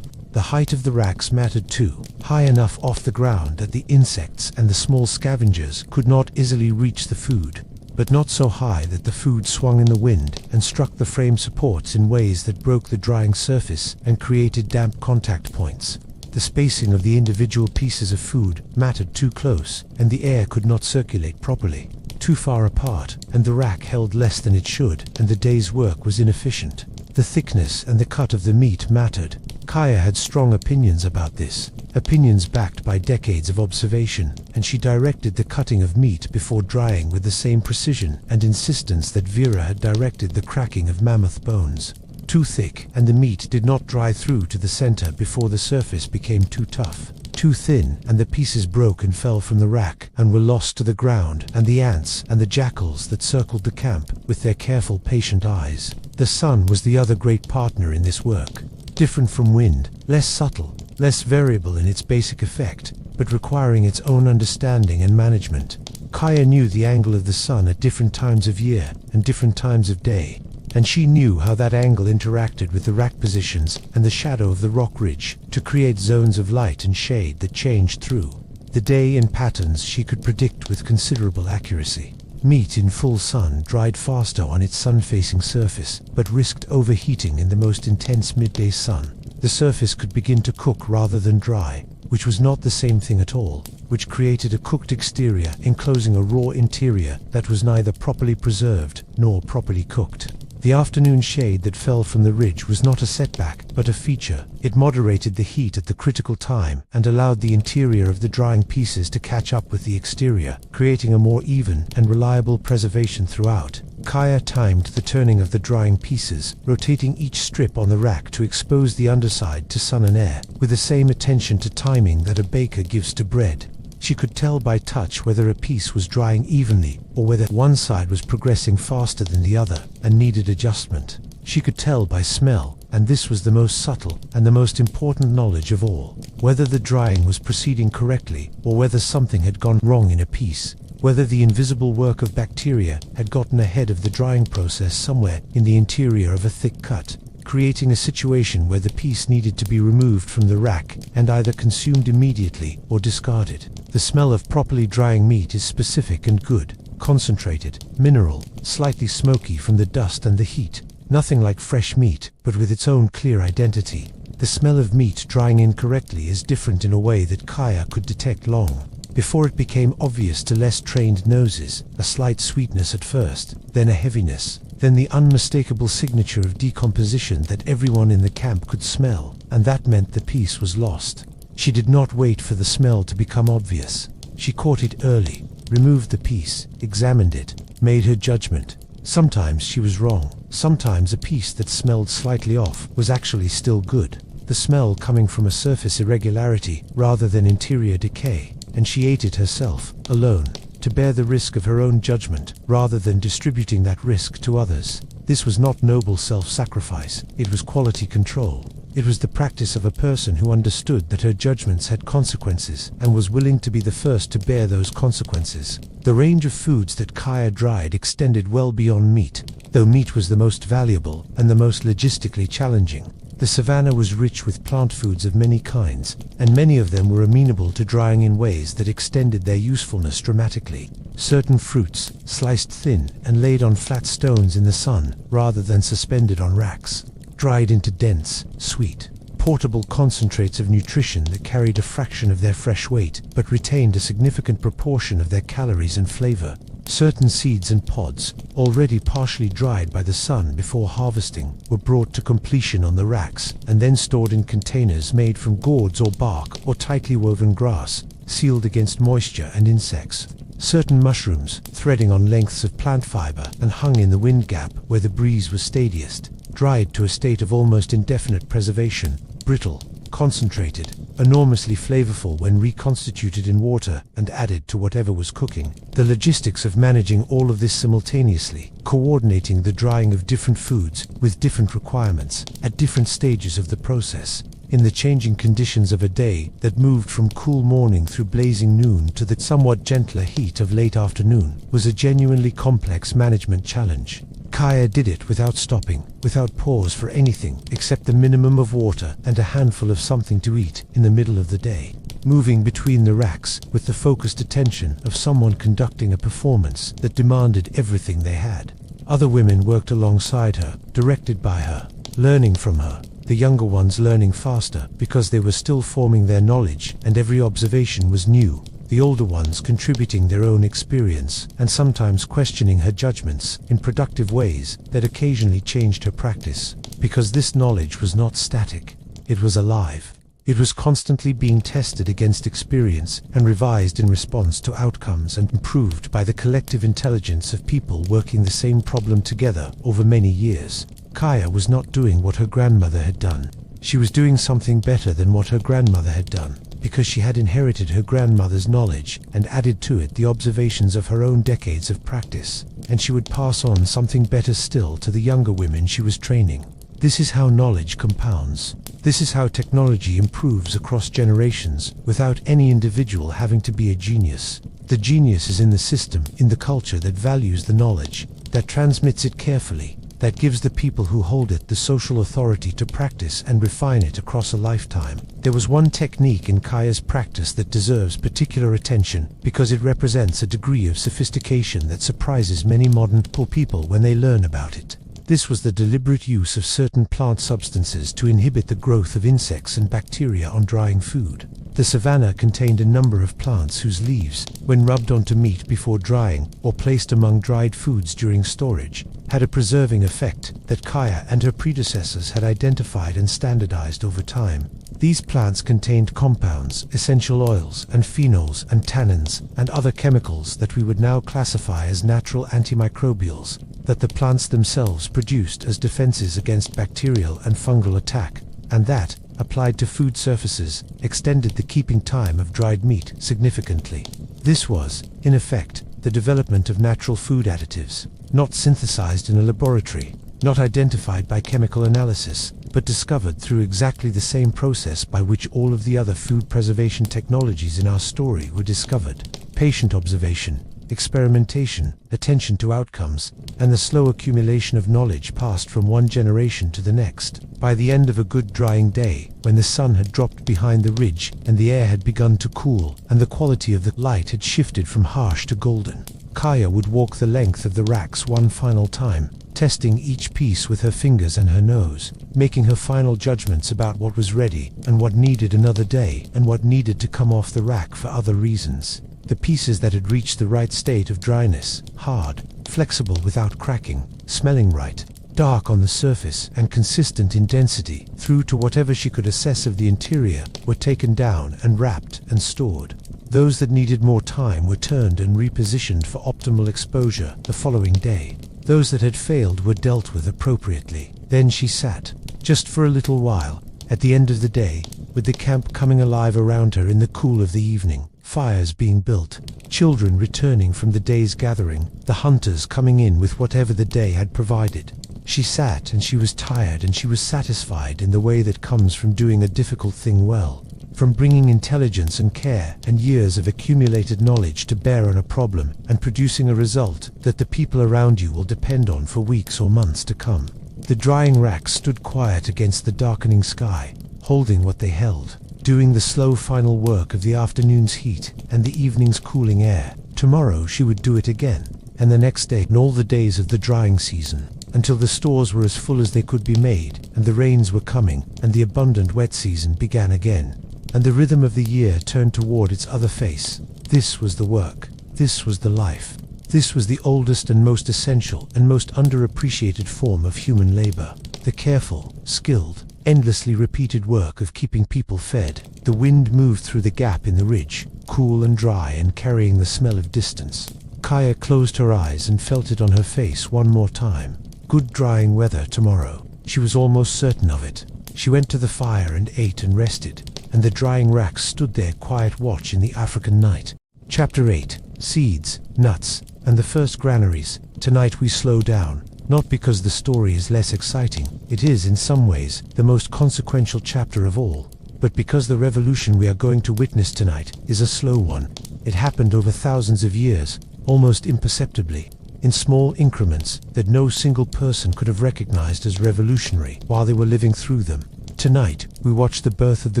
the height of the racks mattered too, high enough off the ground that the insects and the small scavengers could not easily reach the food, but not so high that the food swung in the wind and struck the frame supports in ways that broke the drying surface and created damp contact points. The spacing of the individual pieces of food mattered too close, and the air could not circulate properly. Too far apart, and the rack held less than it should, and the day's work was inefficient. The thickness and the cut of the meat mattered. Kaya had strong opinions about this, opinions backed by decades of observation, and she directed the cutting of meat before drying with the same precision and insistence that Vera had directed the cracking of mammoth bones. Too thick, and the meat did not dry through to the center before the surface became too tough. Too thin, and the pieces broke and fell from the rack and were lost to the ground and the ants and the jackals that circled the camp with their careful, patient eyes. The sun was the other great partner in this work. Different from wind, less subtle, less variable in its basic effect, but requiring its own understanding and management. Kaya knew the angle of the sun at different times of year and different times of day, and she knew how that angle interacted with the rack positions and the shadow of the rock ridge to create zones of light and shade that changed through the day in patterns she could predict with considerable accuracy. Meat in full sun dried faster on its sun-facing surface, but risked overheating in the most intense midday sun. The surface could begin to cook rather than dry, which was not the same thing at all, which created a cooked exterior enclosing a raw interior that was neither properly preserved nor properly cooked. The afternoon shade that fell from the ridge was not a setback, but a feature. It moderated the heat at the critical time and allowed the interior of the drying pieces to catch up with the exterior, creating a more even and reliable preservation throughout. Kaya timed the turning of the drying pieces, rotating each strip on the rack to expose the underside to sun and air, with the same attention to timing that a baker gives to bread. She could tell by touch whether a piece was drying evenly or whether one side was progressing faster than the other and needed adjustment. She could tell by smell, and this was the most subtle and the most important knowledge of all, whether the drying was proceeding correctly or whether something had gone wrong in a piece, whether the invisible work of bacteria had gotten ahead of the drying process somewhere in the interior of a thick cut, creating a situation where the piece needed to be removed from the rack and either consumed immediately or discarded. The smell of properly drying meat is specific and good, concentrated, mineral, slightly smoky from the dust and the heat. Nothing like fresh meat, but with its own clear identity. The smell of meat drying incorrectly is different in a way that Kaya could detect long before it became obvious to less trained noses. A slight sweetness at first, then a heaviness, then the unmistakable signature of decomposition that everyone in the camp could smell, and that meant the piece was lost. She did not wait for the smell to become obvious. She caught it early, removed the piece, examined it, made her judgment. Sometimes she was wrong. Sometimes a piece that smelled slightly off was actually still good, the smell coming from a surface irregularity rather than interior decay, and she ate it herself, alone, to bear the risk of her own judgment rather than distributing that risk to others. This was not noble self-sacrifice, it was quality control. It was the practice of a person who understood that her judgments had consequences and was willing to be the first to bear those consequences. The range of foods that Kaya dried extended well beyond meat, though meat was the most valuable and the most logistically challenging. The Savanna was rich with plant foods of many kinds, and many of them were amenable to drying in ways that extended their usefulness dramatically. Certain fruits, sliced thin and laid on flat stones in the sun rather than suspended on racks, dried into dense, sweet, portable concentrates of nutrition that carried a fraction of their fresh weight but retained a significant proportion of their calories and flavor. Certain seeds and pods, already partially dried by the sun before harvesting, were brought to completion on the racks and then stored in containers made from gourds or bark or tightly woven grass, sealed against moisture and insects. Certain mushrooms, threading on lengths of plant fiber and hung in the wind gap where the breeze was steadiest, dried to a state of almost indefinite preservation, brittle, concentrated, enormously flavorful when reconstituted in water and added to whatever was cooking. The logistics of managing all of this simultaneously, coordinating the drying of different foods with different requirements at different stages of the process, in the changing conditions of a day that moved from cool morning through blazing noon to the somewhat gentler heat of late afternoon, was a genuinely complex management challenge. Kaya did it without stopping, without pause for anything except the minimum of water and a handful of something to eat in the middle of the day, moving between the racks with the focused attention of someone conducting a performance that demanded everything they had. Other women worked alongside her, directed by her, learning from her, the younger ones learning faster because they were still forming their knowledge and every observation was new. The older ones contributing their own experience and sometimes questioning her judgments in productive ways that occasionally changed her practice, because this knowledge was not static, it was alive. It was constantly being tested against experience and revised in response to outcomes and improved by the collective intelligence of people working the same problem together over many years. Kaya was not doing what her grandmother had done. She was doing something better than what her grandmother had done, because she had inherited her grandmother's knowledge and added to it the observations of her own decades of practice, and she would pass on something better still to the younger women she was training. This is how knowledge compounds. This is how technology improves across generations without any individual having to be a genius. The genius is in the system, in the culture that values the knowledge, that transmits it carefully, that gives the people who hold it the social authority to practice and refine it across a lifetime. There was one technique in Kaya's practice that deserves particular attention because it represents a degree of sophistication that surprises many modern people when they learn about it. This was the deliberate use of certain plant substances to inhibit the growth of insects and bacteria on drying food. The savanna contained a number of plants whose leaves, when rubbed onto meat before drying or placed among dried foods during storage, had a preserving effect that Kaya and her predecessors had identified and standardized over time. These plants contained compounds, essential oils, and phenols and tannins, and other chemicals that we would now classify as natural antimicrobials, that the plants themselves produced as defenses against bacterial and fungal attack, and that, applied to food surfaces, extended the keeping time of dried meat significantly. This was, in effect, the development of natural food additives, not synthesized in a laboratory, not identified by chemical analysis, but discovered through exactly the same process by which all of the other food preservation technologies in our story were discovered: patient observation, experimentation, attention to outcomes, and the slow accumulation of knowledge passed from one generation to the next. By the end of a good drying day, when the sun had dropped behind the ridge and the air had begun to cool and the quality of the light had shifted from harsh to golden, Kaya would walk the length of the racks one final time, testing each piece with her fingers and her nose, making her final judgments about what was ready and what needed another day and what needed to come off the rack for other reasons. The pieces that had reached the right state of dryness, hard, flexible without cracking, smelling right, dark on the surface and consistent in density, through to whatever she could assess of the interior, were taken down and wrapped and stored. Those that needed more time were turned and repositioned for optimal exposure the following day. Those that had failed were dealt with appropriately. Then she sat, just for a little while, at the end of the day, with the camp coming alive around her in the cool of the evening, fires being built, children returning from the day's gathering, the hunters coming in with whatever the day had provided. She sat and she was tired and she was satisfied in the way that comes from doing a difficult thing well, from bringing intelligence and care and years of accumulated knowledge to bear on a problem and producing a result that the people around you will depend on for weeks or months to come. The drying racks stood quiet against the darkening sky, holding what they held, doing the slow final work of the afternoon's heat and the evening's cooling air. Tomorrow she would do it again, and the next day and all the days of the drying season, until the stores were as full as they could be made, and the rains were coming, and the abundant wet season began again, and the rhythm of the year turned toward its other face. This was the work. This was the life. This was the oldest and most essential and most underappreciated form of human labor. The careful, skilled, endlessly repeated work of keeping people fed. The wind moved through the gap in the ridge, cool and dry and carrying the smell of distance. Kaya closed her eyes and felt it on her face one more time. Good drying weather tomorrow. She was almost certain of it. She went to the fire and ate and rested, and the drying racks stood there quiet watch in the African night. Chapter 8. Seeds, Nuts, and the First Granaries. Tonight we slow down, not because the story is less exciting, it is in some ways the most consequential chapter of all, but because the revolution we are going to witness tonight is a slow one. It happened over thousands of years, almost imperceptibly, in small increments that no single person could have recognized as revolutionary while they were living through them. Tonight, we watch the birth of the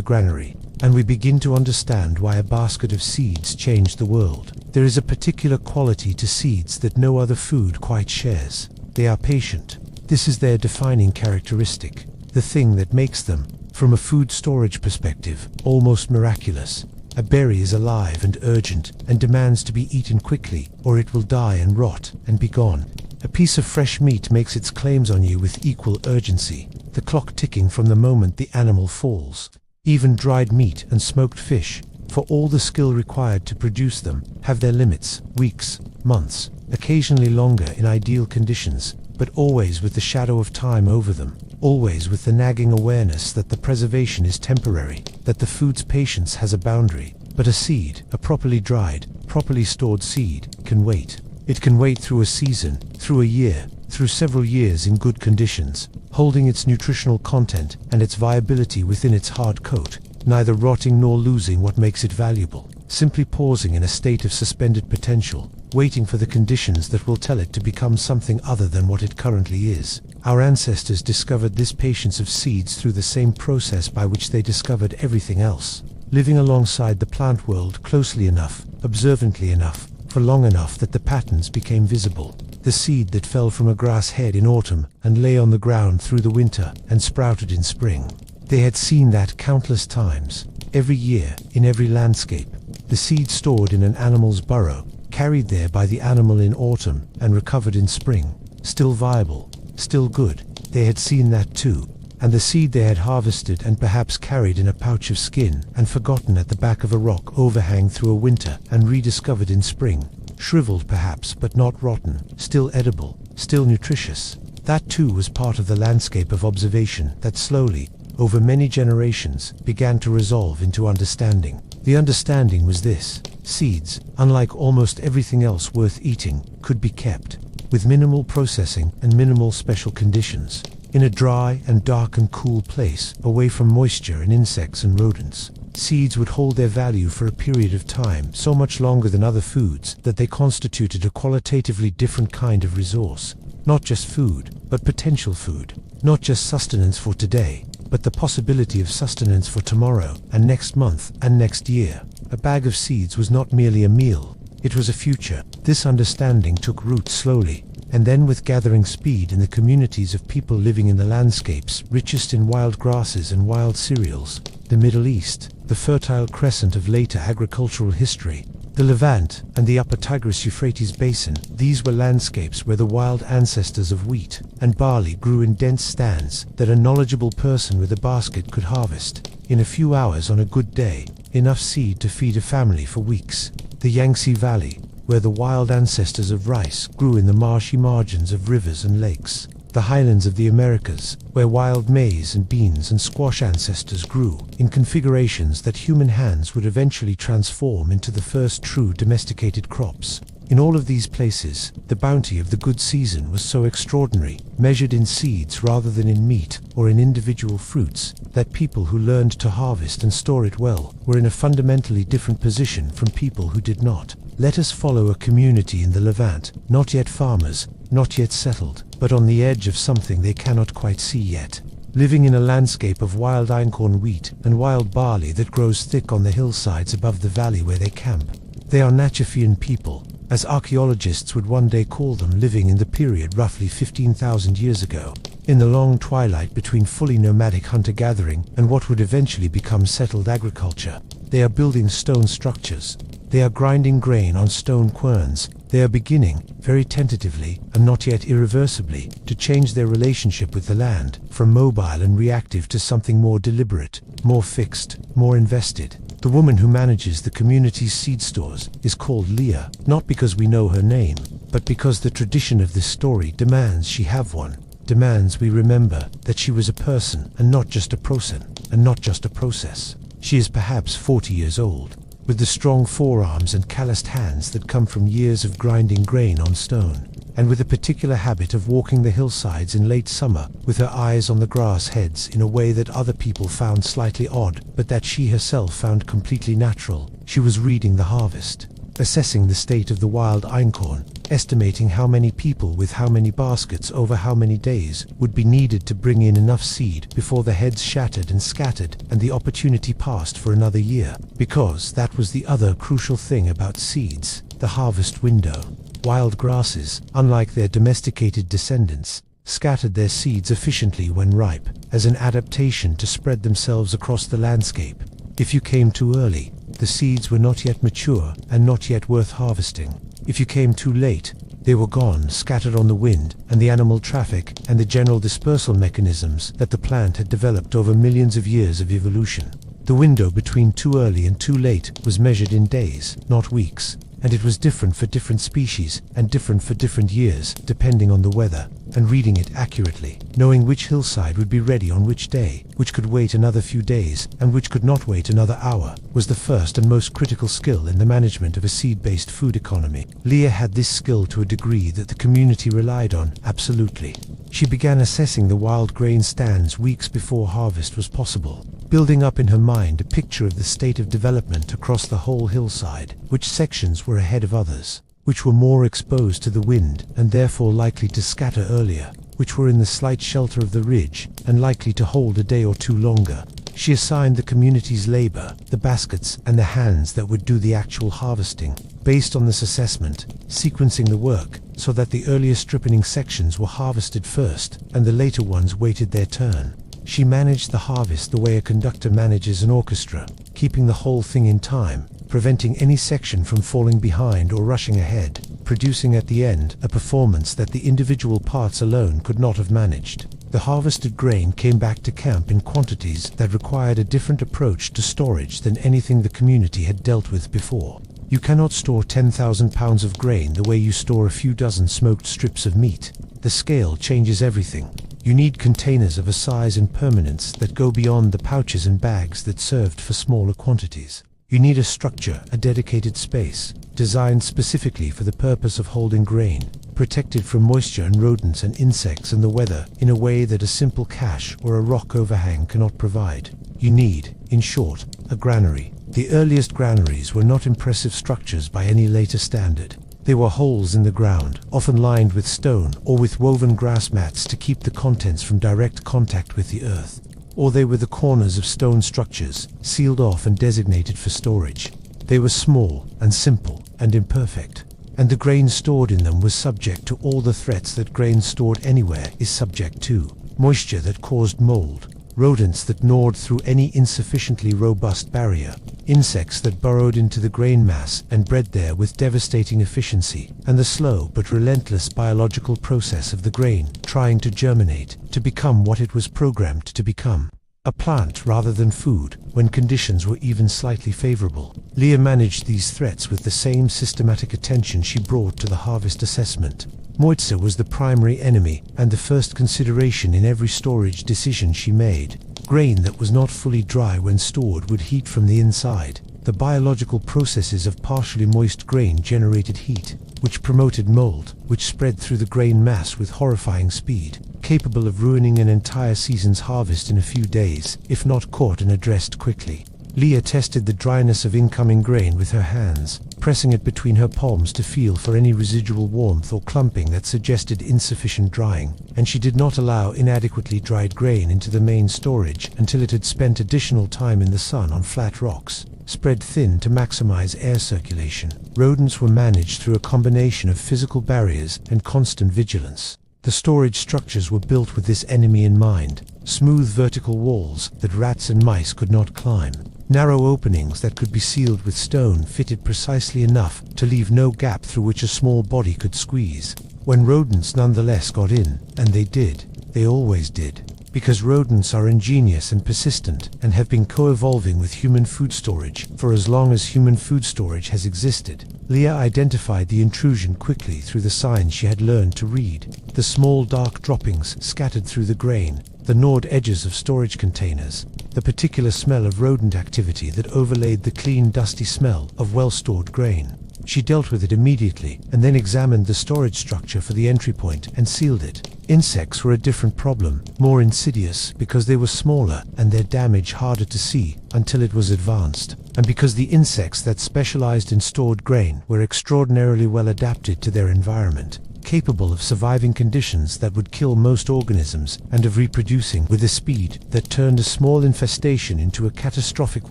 granary, and we begin to understand why a basket of seeds changed the world. There is a particular quality to seeds that no other food quite shares. They are patient. This is their defining characteristic, the thing that makes them, from a food storage perspective, almost miraculous. A berry is alive and urgent and demands to be eaten quickly, or it will die and rot and be gone. A piece of fresh meat makes its claims on you with equal urgency, the clock ticking from the moment the animal falls. Even dried meat and smoked fish, for all the skill required to produce them, have their limits, weeks, months, occasionally longer in ideal conditions, but always with the shadow of time over them, always with the nagging awareness that the preservation is temporary, that the food's patience has a boundary. But a seed, a properly dried, properly stored seed, can wait. It can wait through a season, through a year, through several years in good conditions, holding its nutritional content and its viability within its hard coat, neither rotting nor losing what makes it valuable, simply pausing in a state of suspended potential, waiting for the conditions that will tell it to become something other than what it currently is. Our ancestors discovered this patience of seeds through the same process by which they discovered everything else, living alongside the plant world closely enough, observantly enough, for long enough that the patterns became visible. The seed that fell from a grass head in autumn and lay on the ground through the winter and sprouted in spring. They had seen that countless times, every year, in every landscape. The seed stored in an animal's burrow, carried there by the animal in autumn and recovered in spring, still viable, still good. They had seen that too. And the seed they had harvested and perhaps carried in a pouch of skin and forgotten at the back of a rock overhang through a winter and rediscovered in spring, shriveled perhaps but not rotten, still edible, still nutritious. That too was part of the landscape of observation that slowly, over many generations, began to resolve into understanding. The understanding was this: seeds, unlike almost everything else worth eating, could be kept, with minimal processing and minimal special conditions, in a dry and dark and cool place, away from moisture and insects and rodents. Seeds would hold their value for a period of time so much longer than other foods that they constituted a qualitatively different kind of resource. Not just food, but potential food. Not just sustenance for today, but the possibility of sustenance for tomorrow and next month and next year. A bag of seeds was not merely a meal, it was a future. This understanding took root slowly, and then with gathering speed in the communities of people living in the landscapes richest in wild grasses and wild cereals, the Middle East, the fertile crescent of later agricultural history, the Levant and the upper Tigris-Euphrates basin. These were landscapes where the wild ancestors of wheat and barley grew in dense stands that a knowledgeable person with a basket could harvest, in a few hours on a good day, enough seed to feed a family for weeks. The Yangtze Valley, where the wild ancestors of rice grew in the marshy margins of rivers and lakes. The highlands of the Americas, where wild maize and beans and squash ancestors grew, in configurations that human hands would eventually transform into the first true domesticated crops. In all of these places, the bounty of the good season was so extraordinary, measured in seeds rather than in meat or in individual fruits, that people who learned to harvest and store it well were in a fundamentally different position from people who did not. Let us follow a community in the Levant, not yet farmers, not yet settled, but on the edge of something they cannot quite see yet, living in a landscape of wild einkorn wheat and wild barley that grows thick on the hillsides above the valley where they camp. They are Natufian people, as archaeologists would one day call them, living in the period roughly 15,000 years ago, in the long twilight between fully nomadic hunter-gathering and what would eventually become settled agriculture. They are building stone structures. They are grinding grain on stone querns. They are beginning, very tentatively, and not yet irreversibly, to change their relationship with the land, from mobile and reactive to something more deliberate, more fixed, more invested. The woman who manages the community's seed stores is called Leah, not because we know her name, but because the tradition of this story demands she have one, demands we remember that she was a person and not just a process. She is perhaps 40 years old, with the strong forearms and calloused hands that come from years of grinding grain on stone, and with a particular habit of walking the hillsides in late summer with her eyes on the grass heads in a way that other people found slightly odd, but that she herself found completely natural. She was reading the harvest, assessing the state of the wild einkorn, estimating how many people with how many baskets over how many days would be needed to bring in enough seed before the heads shattered and scattered and the opportunity passed for another year. Because that was the other crucial thing about seeds, the harvest window. Wild grasses, unlike their domesticated descendants, scattered their seeds efficiently when ripe, as an adaptation to spread themselves across the landscape. If you came too early, the seeds were not yet mature and not yet worth harvesting. If you came too late, they were gone, scattered on the wind and the animal traffic and the general dispersal mechanisms that the plant had developed over millions of years of evolution. The window between too early and too late was measured in days, not weeks, and it was different for different species and different for different years, depending on the weather, and reading it accurately, knowing which hillside would be ready on which day, which could wait another few days, and which could not wait another hour, was the first and most critical skill in the management of a seed-based food economy. Leah had this skill to a degree that the community relied on, absolutely. She began assessing the wild grain stands weeks before harvest was possible, building up in her mind a picture of the state of development across the whole hillside, which sections were ahead of others, which were more exposed to the wind and therefore likely to scatter earlier, which were in the slight shelter of the ridge and likely to hold a day or two longer. She assigned the community's labor, the baskets, and the hands that would do the actual harvesting, based on this assessment, sequencing the work so that the earlier strippening sections were harvested first and the later ones waited their turn. She managed the harvest the way a conductor manages an orchestra, keeping the whole thing in time, preventing any section from falling behind or rushing ahead, producing at the end a performance that the individual parts alone could not have managed. The harvested grain came back to camp in quantities that required a different approach to storage than anything the community had dealt with before. You cannot store 10,000 pounds of grain the way you store a few dozen smoked strips of meat. The scale changes everything. You need containers of a size and permanence that go beyond the pouches and bags that served for smaller quantities. You need a structure, a dedicated space, designed specifically for the purpose of holding grain, protected from moisture and rodents and insects and the weather in a way that a simple cache or a rock overhang cannot provide. You need, in short, a granary. The earliest granaries were not impressive structures by any later standard. They were holes in the ground, often lined with stone or with woven grass mats to keep the contents from direct contact with the earth. Or they were the corners of stone structures, sealed off and designated for storage. They were small and simple and imperfect, and the grain stored in them was subject to all the threats that grain stored anywhere is subject to: moisture that caused mold, rodents that gnawed through any insufficiently robust barrier, insects that burrowed into the grain mass and bred there with devastating efficiency, and the slow but relentless biological process of the grain trying to germinate, to become what it was programmed to become. A plant rather than food, when conditions were even slightly favorable. Leah managed these threats with the same systematic attention she brought to the harvest assessment. Moisture was the primary enemy and the first consideration in every storage decision she made. Grain that was not fully dry when stored would heat from the inside. The biological processes of partially moist grain generated heat, which promoted mold, which spread through the grain mass with horrifying speed, capable of ruining an entire season's harvest in a few days, if not caught and addressed quickly. Leah tested the dryness of incoming grain with her hands, pressing it between her palms to feel for any residual warmth or clumping that suggested insufficient drying, and she did not allow inadequately dried grain into the main storage until it had spent additional time in the sun on flat rocks, spread thin to maximize air circulation. Rodents were managed through a combination of physical barriers and constant vigilance. The storage structures were built with this enemy in mind: smooth vertical walls that rats and mice could not climb, narrow openings that could be sealed with stone fitted precisely enough to leave no gap through which a small body could squeeze. When rodents nonetheless got in, and they always did, because rodents are ingenious and persistent and have been co-evolving with human food storage for as long as human food storage has existed. Leah identified the intrusion quickly through the signs she had learned to read: the small dark droppings scattered through the grain, the gnawed edges of storage containers, the particular smell of rodent activity that overlaid the clean, dusty smell of well-stored grain. She dealt with it immediately and then examined the storage structure for the entry point and sealed it. Insects were a different problem, more insidious because they were smaller and their damage harder to see until it was advanced, and because the insects that specialized in stored grain were extraordinarily well adapted to their environment, capable of surviving conditions that would kill most organisms and of reproducing with a speed that turned a small infestation into a catastrophic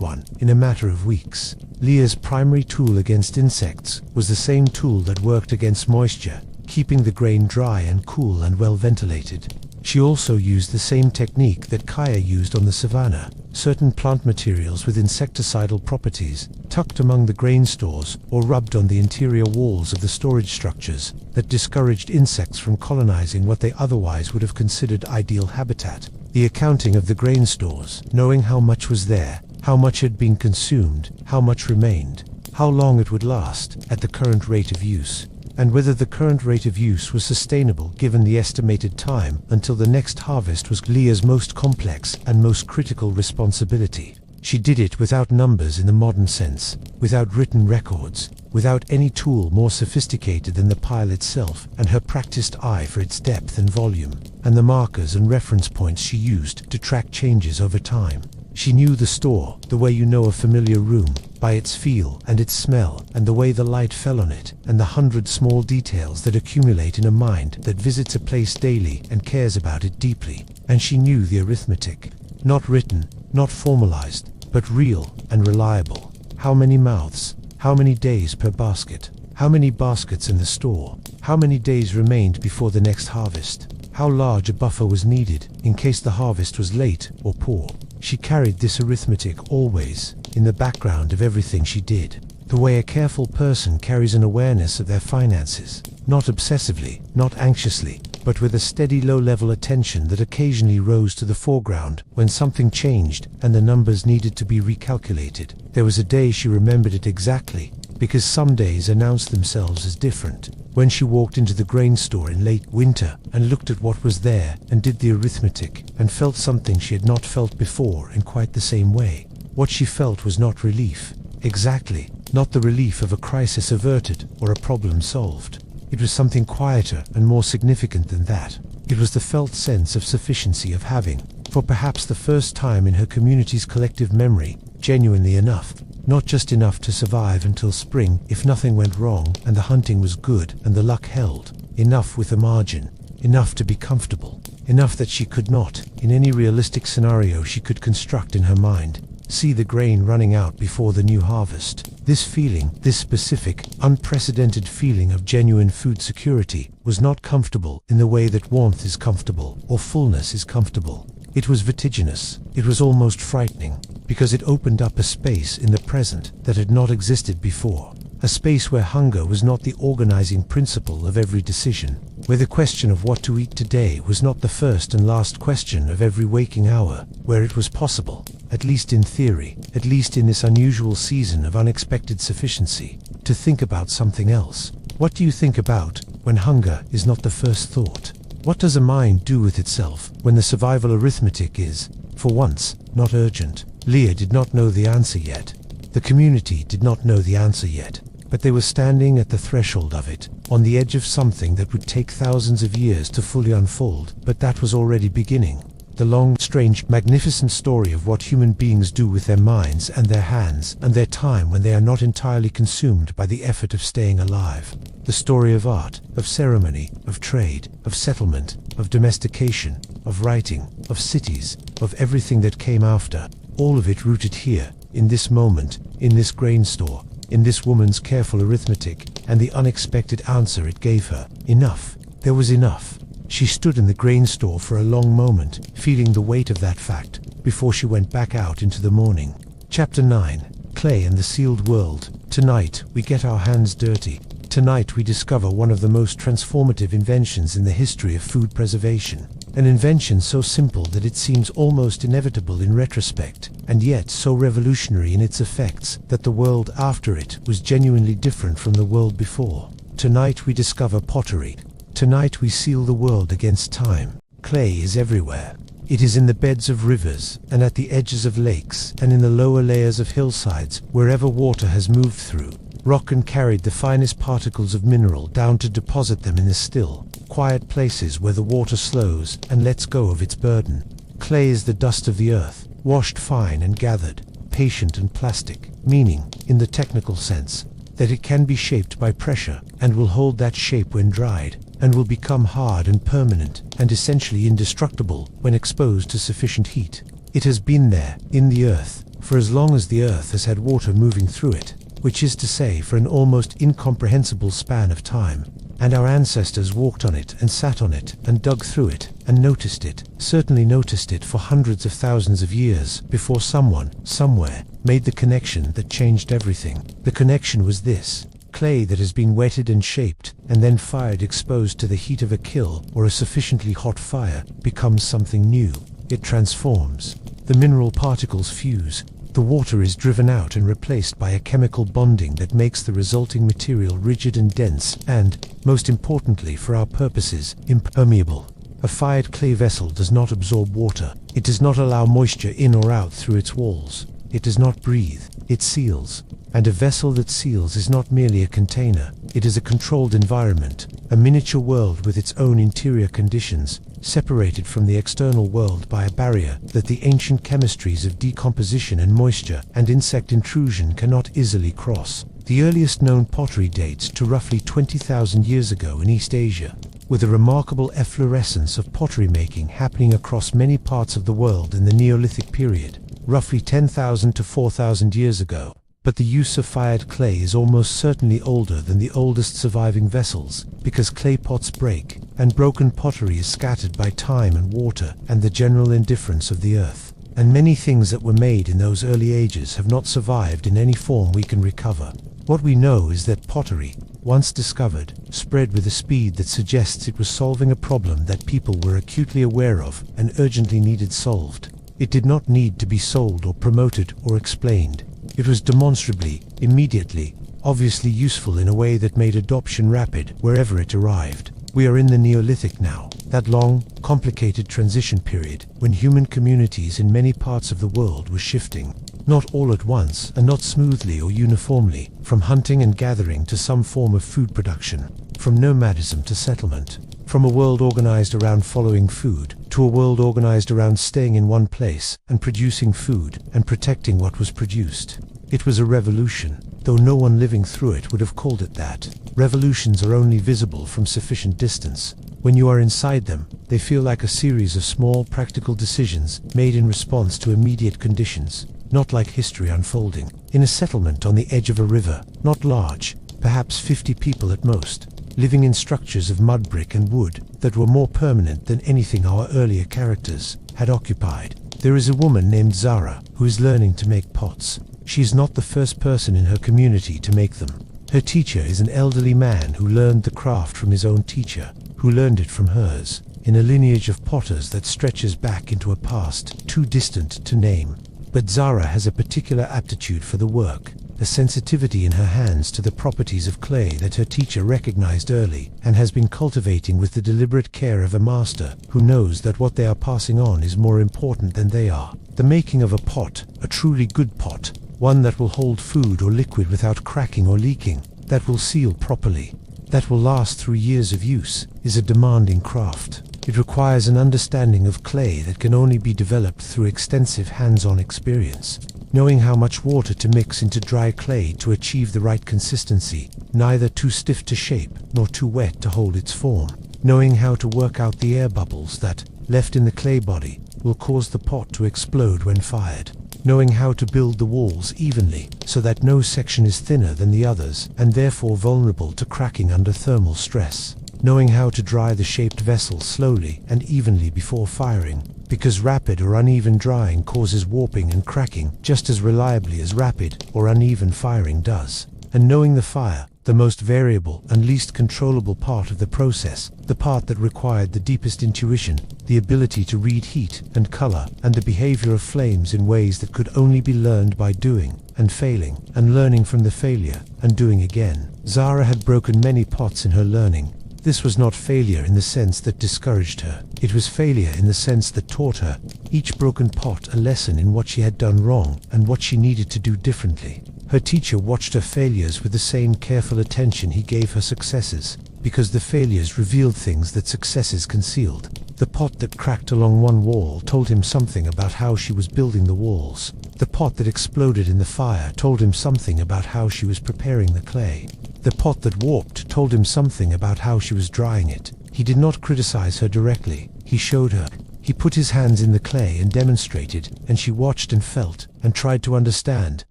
one in a matter of weeks. Leah's primary tool against insects was the same tool that worked against moisture, keeping the grain dry and cool and well ventilated. She also used the same technique that Kaya used on the Savanna: certain plant materials with insecticidal properties tucked among the grain stores or rubbed on the interior walls of the storage structures that discouraged insects from colonizing what they otherwise would have considered ideal habitat. The accounting of the grain stores, knowing how much was there, how much had been consumed, how much remained, how long it would last at the current rate of use, and whether the current rate of use was sustainable given the estimated time until the next harvest, was Leah's most complex and most critical responsibility. She did it without numbers in the modern sense, without written records, without any tool more sophisticated than the pile itself and her practiced eye for its depth and volume, and the markers and reference points she used to track changes over time. She knew the store, the way you know a familiar room, by its feel and its smell and the way the light fell on it, and the 100 small details that accumulate in a mind that visits a place daily and cares about it deeply. And she knew the arithmetic, not written, not formalized, but real and reliable. How many mouths? How many days per basket? How many baskets in the store? How many days remained before the next harvest? How large a buffer was needed in case the harvest was late or poor? She carried this arithmetic always in the background of everything she did. The way a careful person carries an awareness of their finances, not obsessively, not anxiously, but with a steady low-level attention that occasionally rose to the foreground when something changed and the numbers needed to be recalculated. There was a day she remembered it exactly, because some days announced themselves as different. When she walked into the grain store in late winter and looked at what was there and did the arithmetic and felt something she had not felt before in quite the same way. What she felt was not relief. Exactly. Not the relief of a crisis averted or a problem solved. It was something quieter and more significant than that. It was the felt sense of sufficiency of having, for perhaps the first time in her community's collective memory, genuinely enough. Not just enough to survive until spring if nothing went wrong and the hunting was good and the luck held. Enough with a margin. Enough to be comfortable. Enough that she could not, in any realistic scenario she could construct in her mind, see the grain running out before the new harvest. This feeling, this specific, unprecedented feeling of genuine food security, was not comfortable in the way that warmth is comfortable or fullness is comfortable. It was vertiginous. It was almost frightening, because it opened up a space in the present that had not existed before. A space where hunger was not the organizing principle of every decision, where the question of what to eat today was not the first and last question of every waking hour, where it was possible, at least in theory, at least in this unusual season of unexpected sufficiency, to think about something else. What do you think about when hunger is not the first thought? What does a mind do with itself when the survival arithmetic is, for once, not urgent? Leah did not know the answer yet. The community did not know the answer yet. But they were standing at the threshold of it, on the edge of something that would take thousands of years to fully unfold, but that was already beginning. The long, strange, magnificent story of what human beings do with their minds and their hands and their time when they are not entirely consumed by the effort of staying alive. The story of art, of ceremony, of trade, of settlement, of domestication, of writing, of cities, of everything that came after, all of it rooted here, in this moment, in this grain store, in this woman's careful arithmetic, and the unexpected answer it gave her. Enough. There was enough. She stood in the grain store for a long moment, feeling the weight of that fact, before she went back out into the morning. Chapter 9. Clay and the Sealed World. Tonight, we get our hands dirty. Tonight we discover one of the most transformative inventions in the history of food preservation. An invention so simple that it seems almost inevitable in retrospect, and yet so revolutionary in its effects that the world after it was genuinely different from the world before. Tonight we discover pottery. Tonight we seal the world against time. Clay is everywhere. It is in the beds of rivers, and at the edges of lakes, and in the lower layers of hillsides, wherever water has moved through. Rock and carried the finest particles of mineral down to deposit them in the still, quiet places where the water slows and lets go of its burden. Clay is the dust of the earth, washed fine and gathered, patient and plastic, meaning, in the technical sense, that it can be shaped by pressure, and will hold that shape when dried, and will become hard and permanent, and essentially indestructible when exposed to sufficient heat. It has been there, in the earth, for as long as the earth has had water moving through it, which is to say for an almost incomprehensible span of time, and our ancestors walked on it and sat on it and dug through it and noticed it, certainly noticed it for hundreds of thousands of years before someone, somewhere, made the connection that changed everything. The connection was this: clay that has been wetted and shaped and then fired exposed to the heat of a kiln or a sufficiently hot fire becomes something new. It transforms. The mineral particles fuse. The water is driven out and replaced by a chemical bonding that makes the resulting material rigid and dense and, most importantly for our purposes, impermeable. A fired clay vessel does not absorb water. It does not allow moisture in or out through its walls. It does not breathe. It seals. And a vessel that seals is not merely a container. It is a controlled environment, a miniature world with its own interior conditions, separated from the external world by a barrier that the ancient chemistries of decomposition and moisture and insect intrusion cannot easily cross. The earliest known pottery dates to roughly 20,000 years ago in East Asia, with a remarkable efflorescence of pottery making happening across many parts of the world in the Neolithic period. roughly 10,000 to 4,000 years ago. But the use of fired clay is almost certainly older than the oldest surviving vessels, because clay pots break, and broken pottery is scattered by time and water and the general indifference of the earth. And many things that were made in those early ages have not survived in any form we can recover. What we know is that pottery, once discovered, spread with a speed that suggests it was solving a problem that people were acutely aware of and urgently needed solved. It did not need to be sold or promoted or explained. It was demonstrably, immediately, obviously useful in a way that made adoption rapid wherever it arrived. We are in the Neolithic now, that long, complicated transition period when human communities in many parts of the world were shifting, not all at once and not smoothly or uniformly, from hunting and gathering to some form of food production, from nomadism to settlement, from a world organized around following food to a world organized around staying in one place and producing food and protecting what was produced. It was a revolution, though no one living through it would have called it that. Revolutions are only visible from sufficient distance. When you are inside them, they feel like a series of small practical decisions made in response to immediate conditions, not like history unfolding. In a settlement on the edge of a river, not large, perhaps 50 people at most, living in structures of mud brick and wood that were more permanent than anything our earlier characters had occupied. There is a woman named Zara who is learning to make pots. She is not the first person in her community to make them. Her teacher is an elderly man who learned the craft from his own teacher, who learned it from hers, in a lineage of potters that stretches back into a past too distant to name. But Zara has a particular aptitude for the work, a sensitivity in her hands to the properties of clay that her teacher recognized early and has been cultivating with the deliberate care of a master who knows that what they are passing on is more important than they are. The making of a pot, a truly good pot, one that will hold food or liquid without cracking or leaking, that will seal properly, that will last through years of use, is a demanding craft. It requires an understanding of clay that can only be developed through extensive hands-on experience, knowing how much water to mix into dry clay to achieve the right consistency, neither too stiff to shape nor too wet to hold its form, knowing how to work out the air bubbles that, left in the clay body, will cause the pot to explode when fired, knowing how to build the walls evenly so that no section is thinner than the others and therefore vulnerable to cracking under thermal stress, knowing how to dry the shaped vessel slowly and evenly before firing, because rapid or uneven drying causes warping and cracking just as reliably as rapid or uneven firing does, and knowing the fire, the most variable and least controllable part of the process, the part that required the deepest intuition, the ability to read heat and color and the behavior of flames in ways that could only be learned by doing and failing and learning from the failure and doing again. Zara had broken many pots in her learning. This was not failure in the sense that discouraged her. It was failure in the sense that taught her, each broken pot, a lesson in what she had done wrong and what she needed to do differently. Her teacher watched her failures with the same careful attention he gave her successes, because the failures revealed things that successes concealed. The pot that cracked along one wall told him something about how she was building the walls. The pot that exploded in the fire told him something about how she was preparing the clay. The pot that warped told him something about how she was drying it. He did not criticize her directly. He showed her. He put his hands in the clay and demonstrated, and she watched and felt, and tried to understand,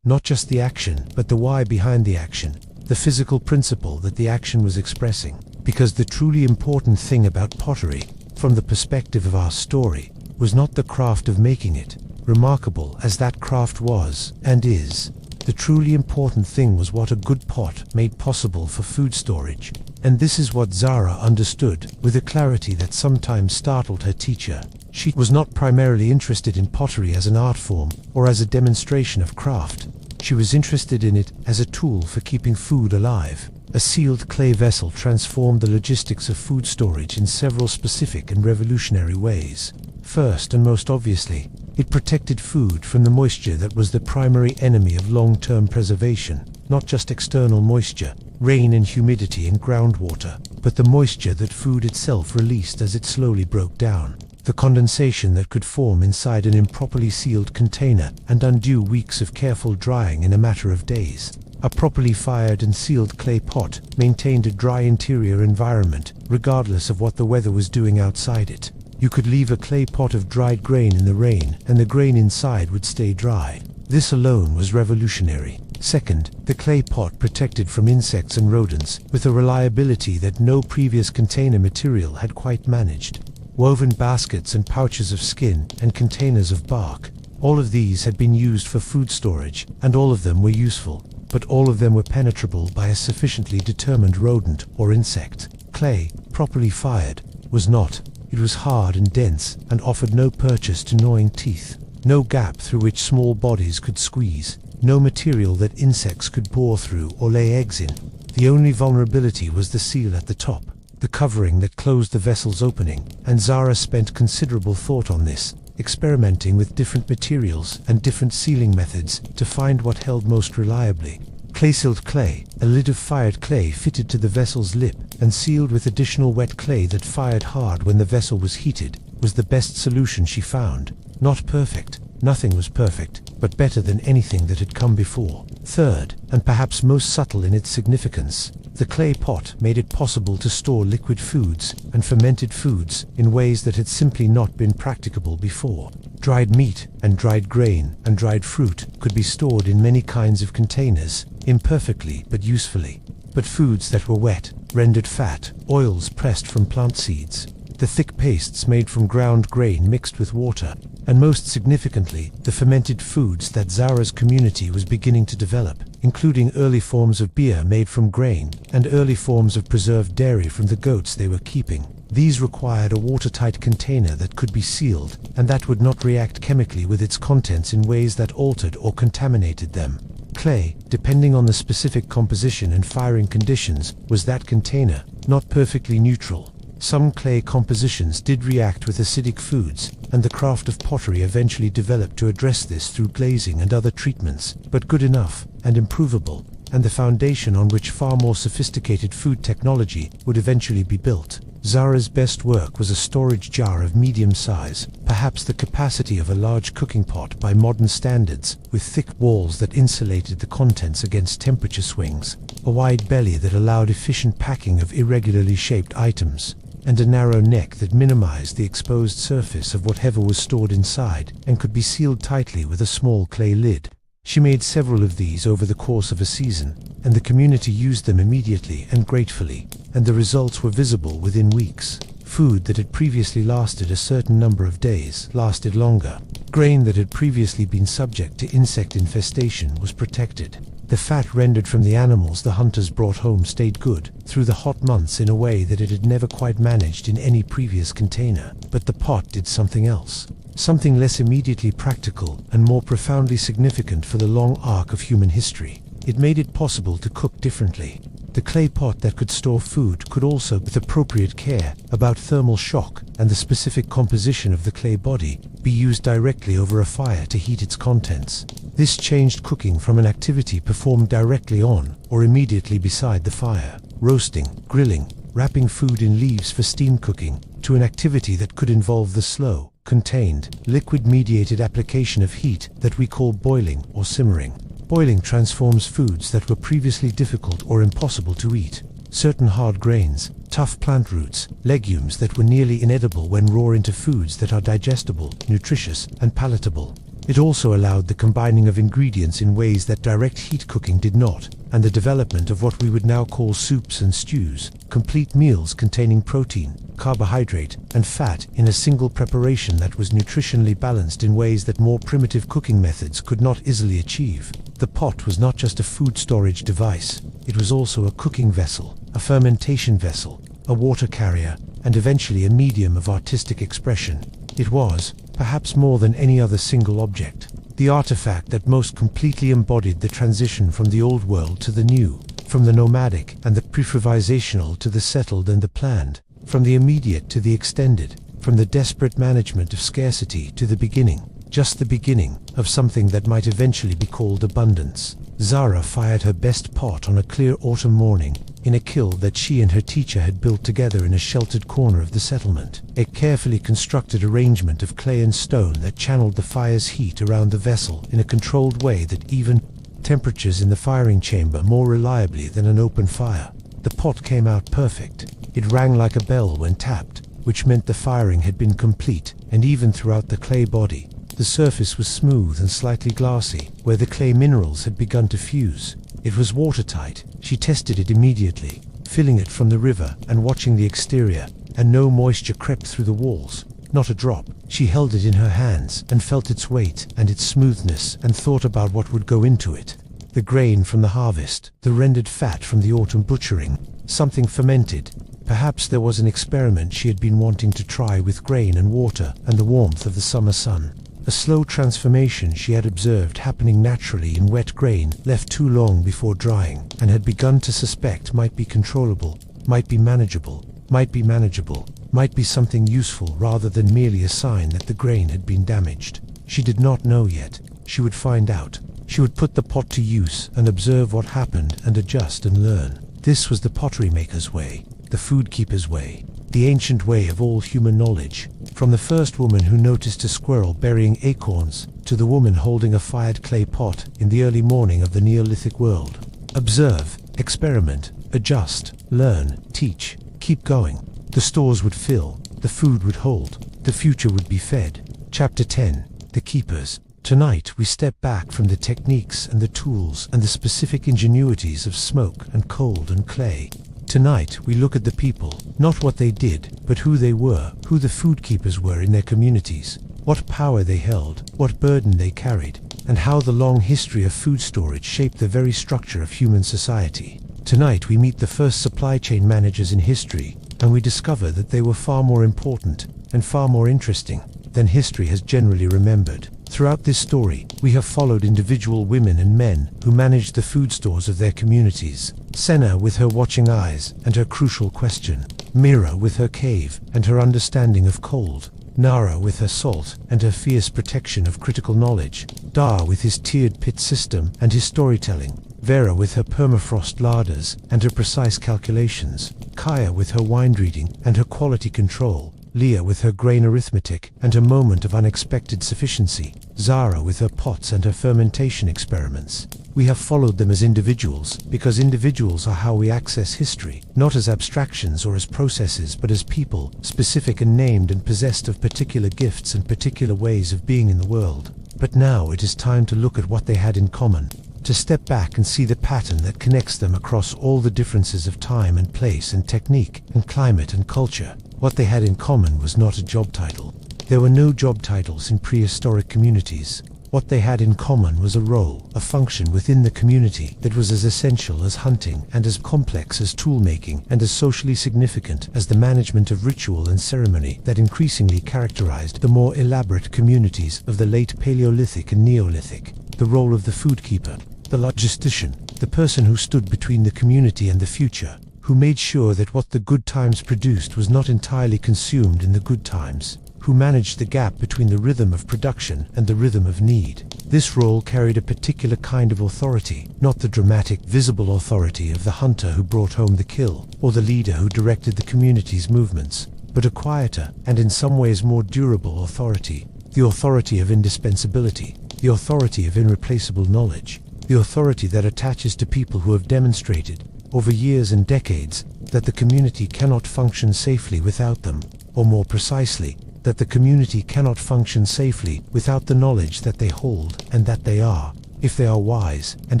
not just the action, but the why behind the action, the physical principle that the action was expressing. Because the truly important thing about pottery, from the perspective of our story, was not the craft of making it, remarkable as that craft was, and is. The truly important thing was what a good pot made possible for food storage, and this is what Zara understood with a clarity that sometimes startled her teacher. She was not primarily interested in pottery as an art form or as a demonstration of craft. She was interested in it as a tool for keeping food alive. A sealed clay vessel transformed the logistics of food storage in several specific and revolutionary ways. First and most obviously, it protected food from the moisture that was the primary enemy of long-term preservation, not just external moisture, rain and humidity and groundwater, but the moisture that food itself released as it slowly broke down, the condensation that could form inside an improperly sealed container and undo weeks of careful drying in a matter of days. A properly fired and sealed clay pot maintained a dry interior environment, regardless of what the weather was doing outside it. You could leave a clay pot of dried grain in the rain, and the grain inside would stay dry. This alone was revolutionary. Second, the clay pot protected from insects and rodents with a reliability that no previous container material had quite managed. Woven baskets and pouches of skin and containers of bark. All of these had been used for food storage, and all of them were useful, but all of them were penetrable by a sufficiently determined rodent or insect. Clay, properly fired, was not. It was hard and dense and offered no purchase to gnawing teeth, no gap through which small bodies could squeeze, no material that insects could bore through or lay eggs in. The only vulnerability was the seal at the top, the covering that closed the vessel's opening, and Zara spent considerable thought on this, experimenting with different materials and different sealing methods to find what held most reliably. Clay-sealed clay, a lid of fired clay fitted to the vessel's lip and sealed with additional wet clay that fired hard when the vessel was heated, was the best solution she found. Not perfect, nothing was perfect, but better than anything that had come before. Third, and perhaps most subtle in its significance, the clay pot made it possible to store liquid foods and fermented foods in ways that had simply not been practicable before. Dried meat and dried grain and dried fruit could be stored in many kinds of containers, imperfectly but usefully. But foods that were wet, rendered fat, oils pressed from plant seeds, the thick pastes made from ground grain mixed with water, and most significantly, the fermented foods that Zara's community was beginning to develop, including early forms of beer made from grain, and early forms of preserved dairy from the goats they were keeping. These required a watertight container that could be sealed, and that would not react chemically with its contents in ways that altered or contaminated them. Clay, depending on the specific composition and firing conditions, was that container, not perfectly neutral. Some clay compositions did react with acidic foods, and the craft of pottery eventually developed to address this through glazing and other treatments, but good enough and improvable, and the foundation on which far more sophisticated food technology would eventually be built. Zara's best work was a storage jar of medium size, perhaps the capacity of a large cooking pot by modern standards, with thick walls that insulated the contents against temperature swings, a wide belly that allowed efficient packing of irregularly shaped items, and a narrow neck that minimized the exposed surface of whatever was stored inside and could be sealed tightly with a small clay lid. She made several of these over the course of a season, and the community used them immediately and gratefully, and the results were visible within weeks. Food that had previously lasted a certain number of days lasted longer. Grain that had previously been subject to insect infestation was protected. The fat rendered from the animals the hunters brought home stayed good through the hot months in a way that it had never quite managed in any previous container. But the pot did something else. Something less immediately practical and more profoundly significant for the long arc of human history. It made it possible to cook differently. The clay pot that could store food could also, with appropriate care about thermal shock and the specific composition of the clay body, be used directly over a fire to heat its contents. This changed cooking from an activity performed directly on or immediately beside the fire, roasting, grilling, wrapping food in leaves for steam cooking, to an activity that could involve the slow, contained, liquid-mediated application of heat that we call boiling or simmering. Boiling transforms foods that were previously difficult or impossible to eat. Certain hard grains, tough plant roots, legumes that were nearly inedible when raw into foods that are digestible, nutritious, and palatable. It also allowed the combining of ingredients in ways that direct heat cooking did not, and the development of what we would now call soups and stews, complete meals containing protein, carbohydrate, and fat in a single preparation that was nutritionally balanced in ways that more primitive cooking methods could not easily achieve. The pot was not just a food storage device, it was also a cooking vessel, a fermentation vessel, a water carrier, and eventually a medium of artistic expression. It was, perhaps more than any other single object, the artifact that most completely embodied the transition from the old world to the new, from the nomadic and the pre-civilizational to the settled and the planned, from the immediate to the extended, from the desperate management of scarcity to the beginning, just the beginning, of something that might eventually be called abundance. Zara fired her best pot on a clear autumn morning, in a kiln that she and her teacher had built together in a sheltered corner of the settlement, a carefully constructed arrangement of clay and stone that channeled the fire's heat around the vessel in a controlled way that even temperatures in the firing chamber more reliably than an open fire. The pot came out perfect. It rang like a bell when tapped, which meant the firing had been complete, and even throughout the clay body, the surface was smooth and slightly glassy, where the clay minerals had begun to fuse. It was watertight. She tested it immediately, filling it from the river and watching the exterior, and no moisture crept through the walls. Not a drop. She held it in her hands and felt its weight and its smoothness and thought about what would go into it. The grain from the harvest, the rendered fat from the autumn butchering, something fermented. Perhaps there was an experiment she had been wanting to try with grain and water and the warmth of the summer sun. A slow transformation she had observed happening naturally in wet grain left too long before drying, and had begun to suspect might be controllable, might be manageable, might be something useful rather than merely a sign that the grain had been damaged. She did not know yet. She would find out. She would put the pot to use and observe what happened and adjust and learn. This was the pottery maker's way, the food keeper's way, the ancient way of all human knowledge. From the first woman who noticed a squirrel burying acorns, to the woman holding a fired clay pot in the early morning of the Neolithic world. Observe, experiment, adjust, learn, teach, keep going. The stores would fill, the food would hold, the future would be fed. Chapter 10. The Keepers. Tonight we step back from the techniques and the tools and the specific ingenuities of smoke and cold and clay. Tonight we look at the people, not what they did, but who they were, who the food keepers were in their communities, what power they held, what burden they carried, and how the long history of food storage shaped the very structure of human society. Tonight we meet the first supply chain managers in history, and we discover that they were far more important and far more interesting than history has generally remembered. Throughout this story, we have followed individual women and men who managed the food stores of their communities. Senna with her watching eyes and her crucial question. Mira with her cave and her understanding of cold. Nara with her salt and her fierce protection of critical knowledge. Dar with his tiered pit system and his storytelling. Vera with her permafrost larders and her precise calculations. Kaya with her wine reading and her quality control. Leah with her grain arithmetic and her moment of unexpected sufficiency. Zara with her pots and her fermentation experiments. We have followed them as individuals, because individuals are how we access history, not as abstractions or as processes, but as people, specific and named and possessed of particular gifts and particular ways of being in the world. But now it is time to look at what they had in common, to step back and see the pattern that connects them across all the differences of time and place and technique and climate and culture. What they had in common was not a job title. There were no job titles in prehistoric communities. What they had in common was a role, a function within the community that was as essential as hunting and as complex as tool-making and as socially significant as the management of ritual and ceremony that increasingly characterized the more elaborate communities of the late Paleolithic and Neolithic. The role of the food keeper, the logistician, the person who stood between the community and the future, who made sure that what the good times produced was not entirely consumed in the good times, who managed the gap between the rhythm of production and the rhythm of need. This role carried a particular kind of authority, not the dramatic, visible authority of the hunter who brought home the kill, or the leader who directed the community's movements, but a quieter, and in some ways more durable authority, the authority of indispensability, the authority of irreplaceable knowledge, the authority that attaches to people who have demonstrated, over years and decades, that the community cannot function safely without them, or more precisely, that the community cannot function safely without the knowledge that they hold and that they are, if they are wise, and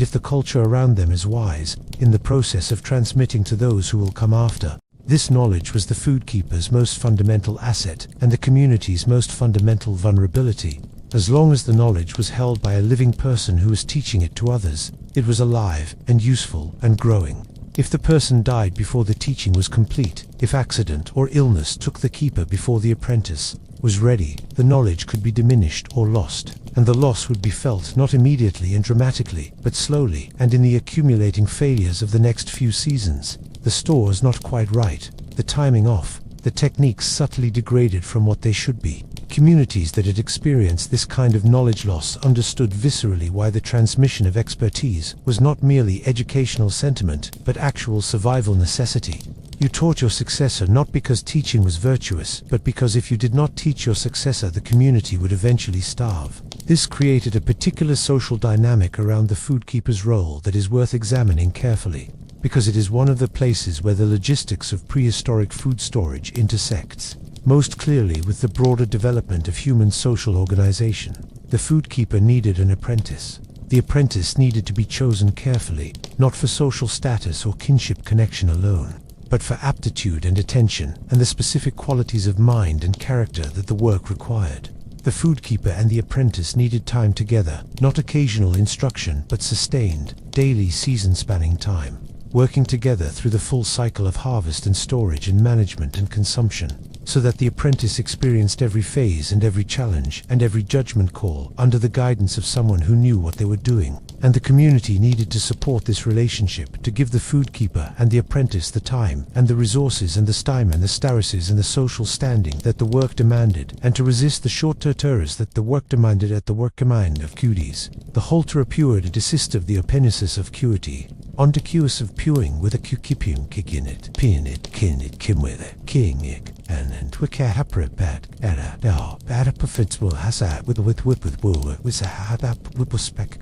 if the culture around them is wise, in the process of transmitting to those who will come after. This knowledge was the food keeper's most fundamental asset and the community's most fundamental vulnerability. As long as the knowledge was held by a living person who was teaching it to others, it was alive and useful and growing. If the person died before the teaching was complete, if accident or illness took the keeper before the apprentice was ready, the knowledge could be diminished or lost, and the loss would be felt not immediately and dramatically, but slowly, and in the accumulating failures of the next few seasons. The stores not quite right, the timing off, the techniques subtly degraded from what they should be. Communities that had experienced this kind of knowledge loss understood viscerally why the transmission of expertise was not merely educational sentiment, but actual survival necessity. You taught your successor not because teaching was virtuous, but because if you did not teach your successor, the community would eventually starve. This created a particular social dynamic around the food keeper's role that is worth examining carefully, because it is one of the places where the logistics of prehistoric food storage intersects. most clearly with the broader development of human social organization. The food keeper needed an apprentice. The apprentice needed to be chosen carefully, not for social status or kinship connection alone, but for aptitude and attention, and the specific qualities of mind and character that the work required. The food keeper and the apprentice needed time together, not occasional instruction, but sustained, daily season-spanning time, working together through the full cycle of harvest and storage and management and consumption, so that the apprentice experienced every phase and every challenge and every judgment call under the guidance of someone who knew what they were doing. And the community needed to support this relationship, to give the food keeper and the apprentice the time and the resources and the stime and the statuses and the social standing that the work demanded, and to resist the short terrors that the work demanded at the work command of cuties. The whole to apure to desist of the openesis of cuity, on to cues of pewing with a kipum kick in it, pin it, kin it, kim with it, king it, and twick a hapra bad, bad a perfectable has a with whip with wool, with a had up whip spec.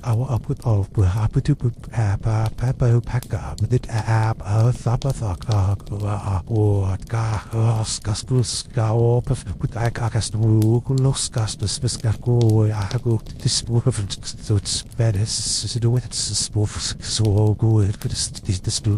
Our up with all will happen to papa pack up with it ab thapa or gaskus go up with I cast los gastus piscaco I go this so it's better to do it so good this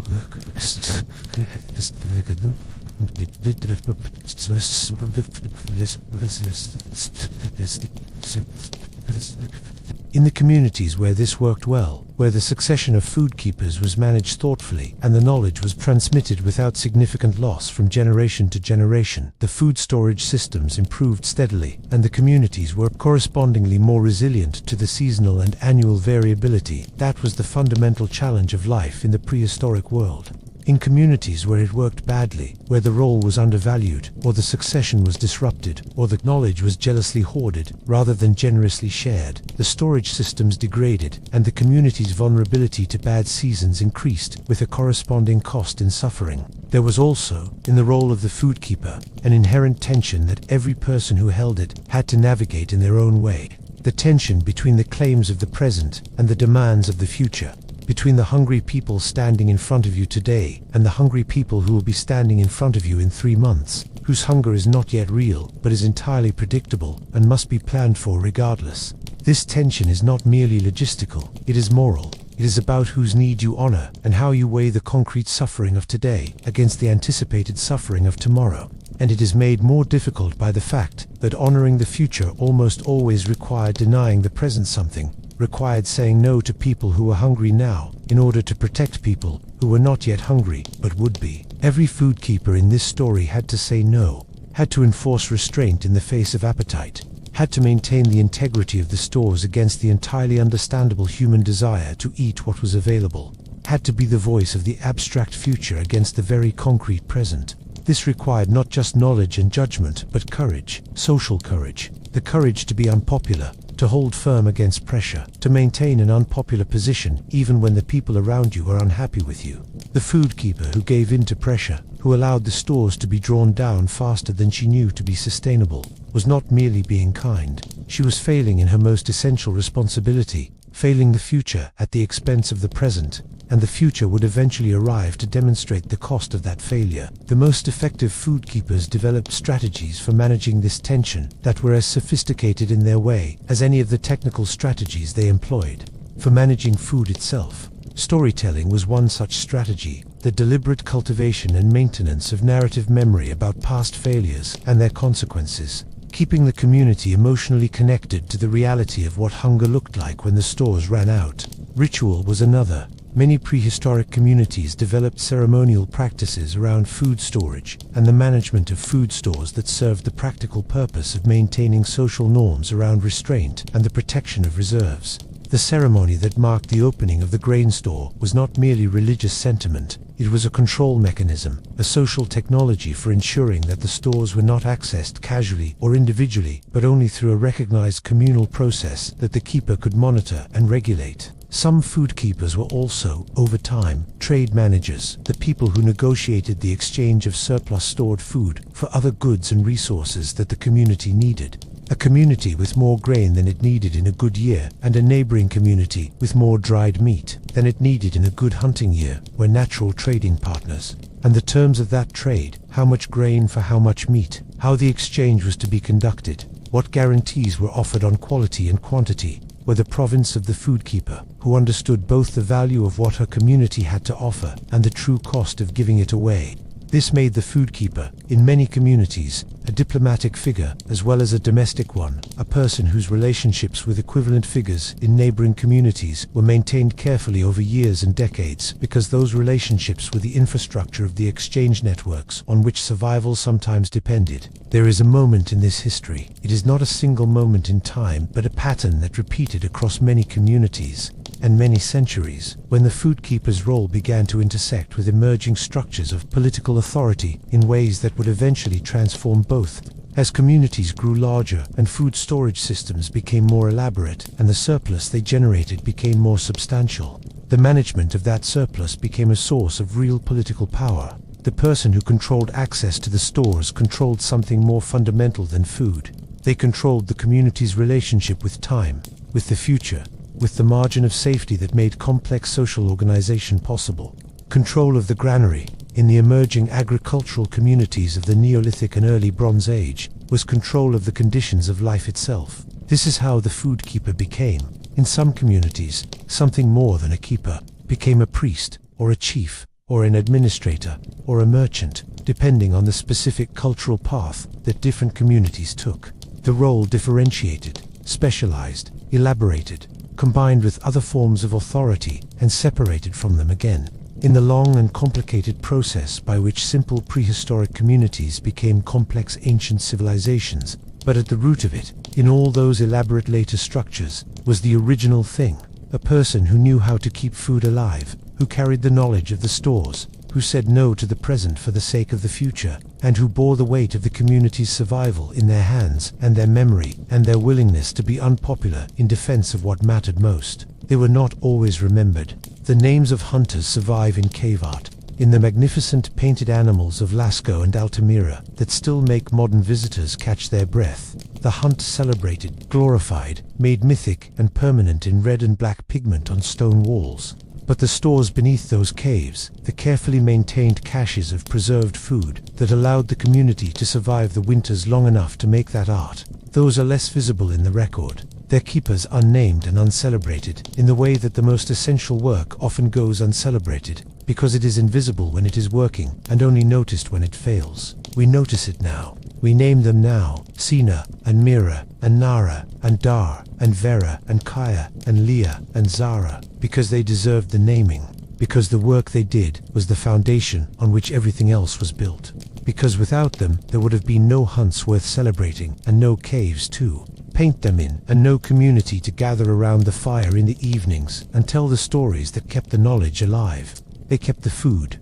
in the communities where this worked well, where the succession of food keepers was managed thoughtfully and the knowledge was transmitted without significant loss from generation to generation, the food storage systems improved steadily, and the communities were correspondingly more resilient to the seasonal and annual variability. That was the fundamental challenge of life in the prehistoric world. In communities where it worked badly, where the role was undervalued, or the succession was disrupted, or the knowledge was jealously hoarded rather than generously shared, the storage systems degraded, and the community's vulnerability to bad seasons increased, with a corresponding cost in suffering. There was also, in the role of the food keeper, an inherent tension that every person who held it had to navigate in their own way. The tension between the claims of the present and the demands of the future, between the hungry people standing in front of you today and the hungry people who will be standing in front of you in 3 months, whose hunger is not yet real, but is entirely predictable and must be planned for regardless. This tension is not merely logistical, it is moral. It is about whose need you honor and how you weigh the concrete suffering of today against the anticipated suffering of tomorrow. And it is made more difficult by the fact that honoring the future almost always required denying the present something, required saying no to people who were hungry now in order to protect people who were not yet hungry but would be. Every food keeper in this story had to say no, had to enforce restraint in the face of appetite, had to maintain the integrity of the stores against the entirely understandable human desire to eat what was available, had to be the voice of the abstract future against the very concrete present. This required not just knowledge and judgment, but courage, social courage, the courage to be unpopular, to hold firm against pressure, to maintain an unpopular position even when the people around you are unhappy with you. The food keeper who gave in to pressure, who allowed the stores to be drawn down faster than she knew to be sustainable, was not merely being kind. She was failing in her most essential responsibility, failing the future at the expense of the present, and the future would eventually arrive to demonstrate the cost of that failure. The most effective food keepers developed strategies for managing this tension that were as sophisticated in their way as any of the technical strategies they employed. For managing food itself, storytelling was one such strategy, the deliberate cultivation and maintenance of narrative memory about past failures and their consequences, keeping the community emotionally connected to the reality of what hunger looked like when the stores ran out. Ritual was another. Many prehistoric communities developed ceremonial practices around food storage and the management of food stores that served the practical purpose of maintaining social norms around restraint and the protection of reserves. The ceremony that marked the opening of the grain store was not merely religious sentiment, it was a control mechanism, a social technology for ensuring that the stores were not accessed casually or individually, but only through a recognized communal process that the keeper could monitor and regulate. Some food keepers were also, over time, trade managers, the people who negotiated the exchange of surplus stored food for other goods and resources that the community needed. A community with more grain than it needed in a good year, and a neighboring community with more dried meat than it needed in a good hunting year, were natural trading partners. and the terms of that trade, how much grain for how much meat, how the exchange was to be conducted, what guarantees were offered on quality and quantity, were the province of the food keeper, who understood both the value of what her community had to offer and the true cost of giving it away. This made the food keeper, in many communities, a diplomatic figure as well as a domestic one, a person whose relationships with equivalent figures in neighboring communities were maintained carefully over years and decades, because those relationships were the infrastructure of the exchange networks on which survival sometimes depended. There is a moment in this history. It is not a single moment in time, but a pattern that repeated across many communities and many centuries, when the food keeper's role began to intersect with emerging structures of political authority in ways that would eventually transform both. As communities grew larger and food storage systems became more elaborate and the surplus they generated became more substantial, the management of that surplus became a source of real political power. The person who controlled access to the stores controlled something more fundamental than food. They controlled the community's relationship with time, with the future, with the margin of safety that made complex social organization possible. Control of the granary, in the emerging agricultural communities of the Neolithic and early Bronze Age, was control of the conditions of life itself. This is how the food keeper became, in some communities, something more than a keeper, became a priest, or a chief, or an administrator, or a merchant, depending on the specific cultural path that different communities took. The role differentiated, specialized, elaborated, combined with other forms of authority, and separated from them again, in the long and complicated process by which simple prehistoric communities became complex ancient civilizations. But at the root of it, in all those elaborate later structures, was the original thing, a person who knew how to keep food alive, who carried the knowledge of the stores, who said no to the present for the sake of the future, and who bore the weight of the community's survival in their hands, and their memory, and their willingness to be unpopular in defense of what mattered most. They were not always remembered. The names of hunters survive in cave art, in the magnificent painted animals of Lascaux and Altamira that still make modern visitors catch their breath. The hunt celebrated, glorified, made mythic and permanent in red and black pigment on stone walls. But the stores beneath those caves, the carefully maintained caches of preserved food that allowed the community to survive the winters long enough to make that art, those are less visible in the record, their keepers unnamed and uncelebrated, in the way that the most essential work often goes uncelebrated, because it is invisible when it is working and only noticed when it fails. We notice it now. We name them now, Senna and Mira and Nara and Dar and Vera and Kaya and Leah and Zara, because they deserved the naming, because the work they did was the foundation on which everything else was built, because without them there would have been no hunts worth celebrating and no caves to paint them in, and no community to gather around the fire in the evenings and tell the stories that kept the knowledge alive. They kept the food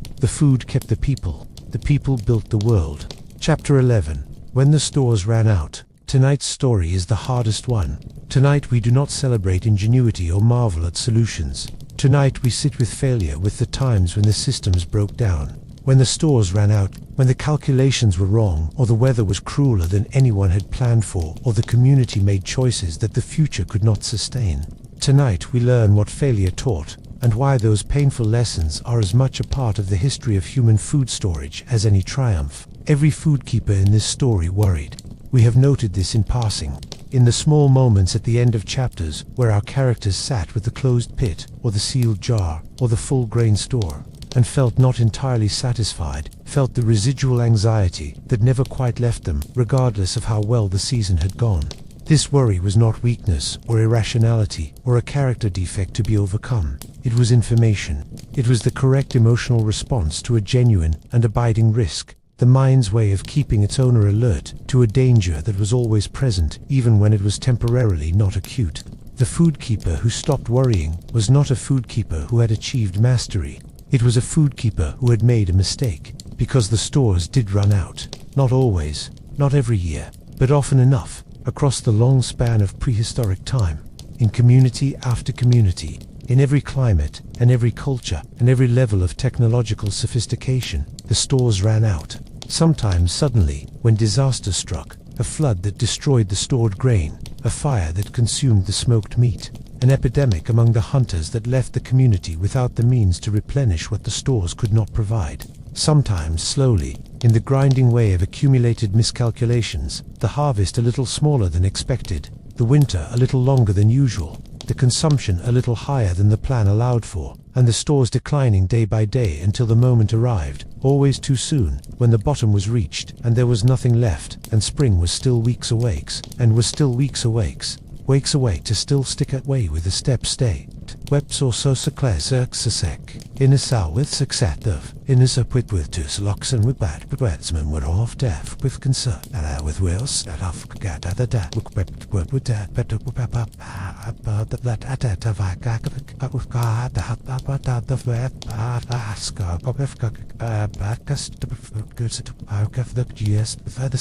kept the people built the world. Chapter 11. When the stores ran out. Tonight's story is the hardest one. Tonight we do not celebrate ingenuity or marvel at solutions. Tonight we sit with failure, with the times when the systems broke down, when the stores ran out, when the calculations were wrong, or the weather was crueler than anyone had planned for, or the community made choices that the future could not sustain. Tonight we learn what failure taught, and why those painful lessons are as much a part of the history of human food storage as any triumph. Every food keeper in this story worried. We have noted this in passing, in the small moments at the end of chapters where our characters sat with the closed pit, or the sealed jar, or the full grain store, and felt not entirely satisfied, felt the residual anxiety that never quite left them, regardless of how well the season had gone. This worry was not weakness or irrationality or a character defect to be overcome. It was information. It was the correct emotional response to a genuine and abiding risk, the mind's way of keeping its owner alert to a danger that was always present, even when it was temporarily not acute. The food keeper who stopped worrying was not a food keeper who had achieved mastery. It was a food keeper who had made a mistake, because the stores did run out. Not always, not every year, but often enough, across the long span of prehistoric time, in community after community, in every climate and every culture and every level of technological sophistication, the stores ran out. Sometimes suddenly, when disaster struck, a flood that destroyed the stored grain, a fire that consumed the smoked meat, an epidemic among the hunters that left the community without the means to replenish what the stores could not provide. sometimes slowly, in the grinding way of accumulated miscalculations, the harvest a little smaller than expected, the winter a little longer than usual, the consumption a little higher than the plan allowed for, and the stores declining day by day until the moment arrived, always too soon, when the bottom was reached, and there was nothing left, and spring was still weeks away, and was still weeks away to still stick away with a step stay. Weps or so sek, in a sow with success of, in a supwit with two slocks and with bad, but wedsman were off deaf with concern, and with wheels, that off gat at the dad, with that, better papa, that at a vac, with God, the hot papa, the web, ask, backus, the goods to park of the GS, for the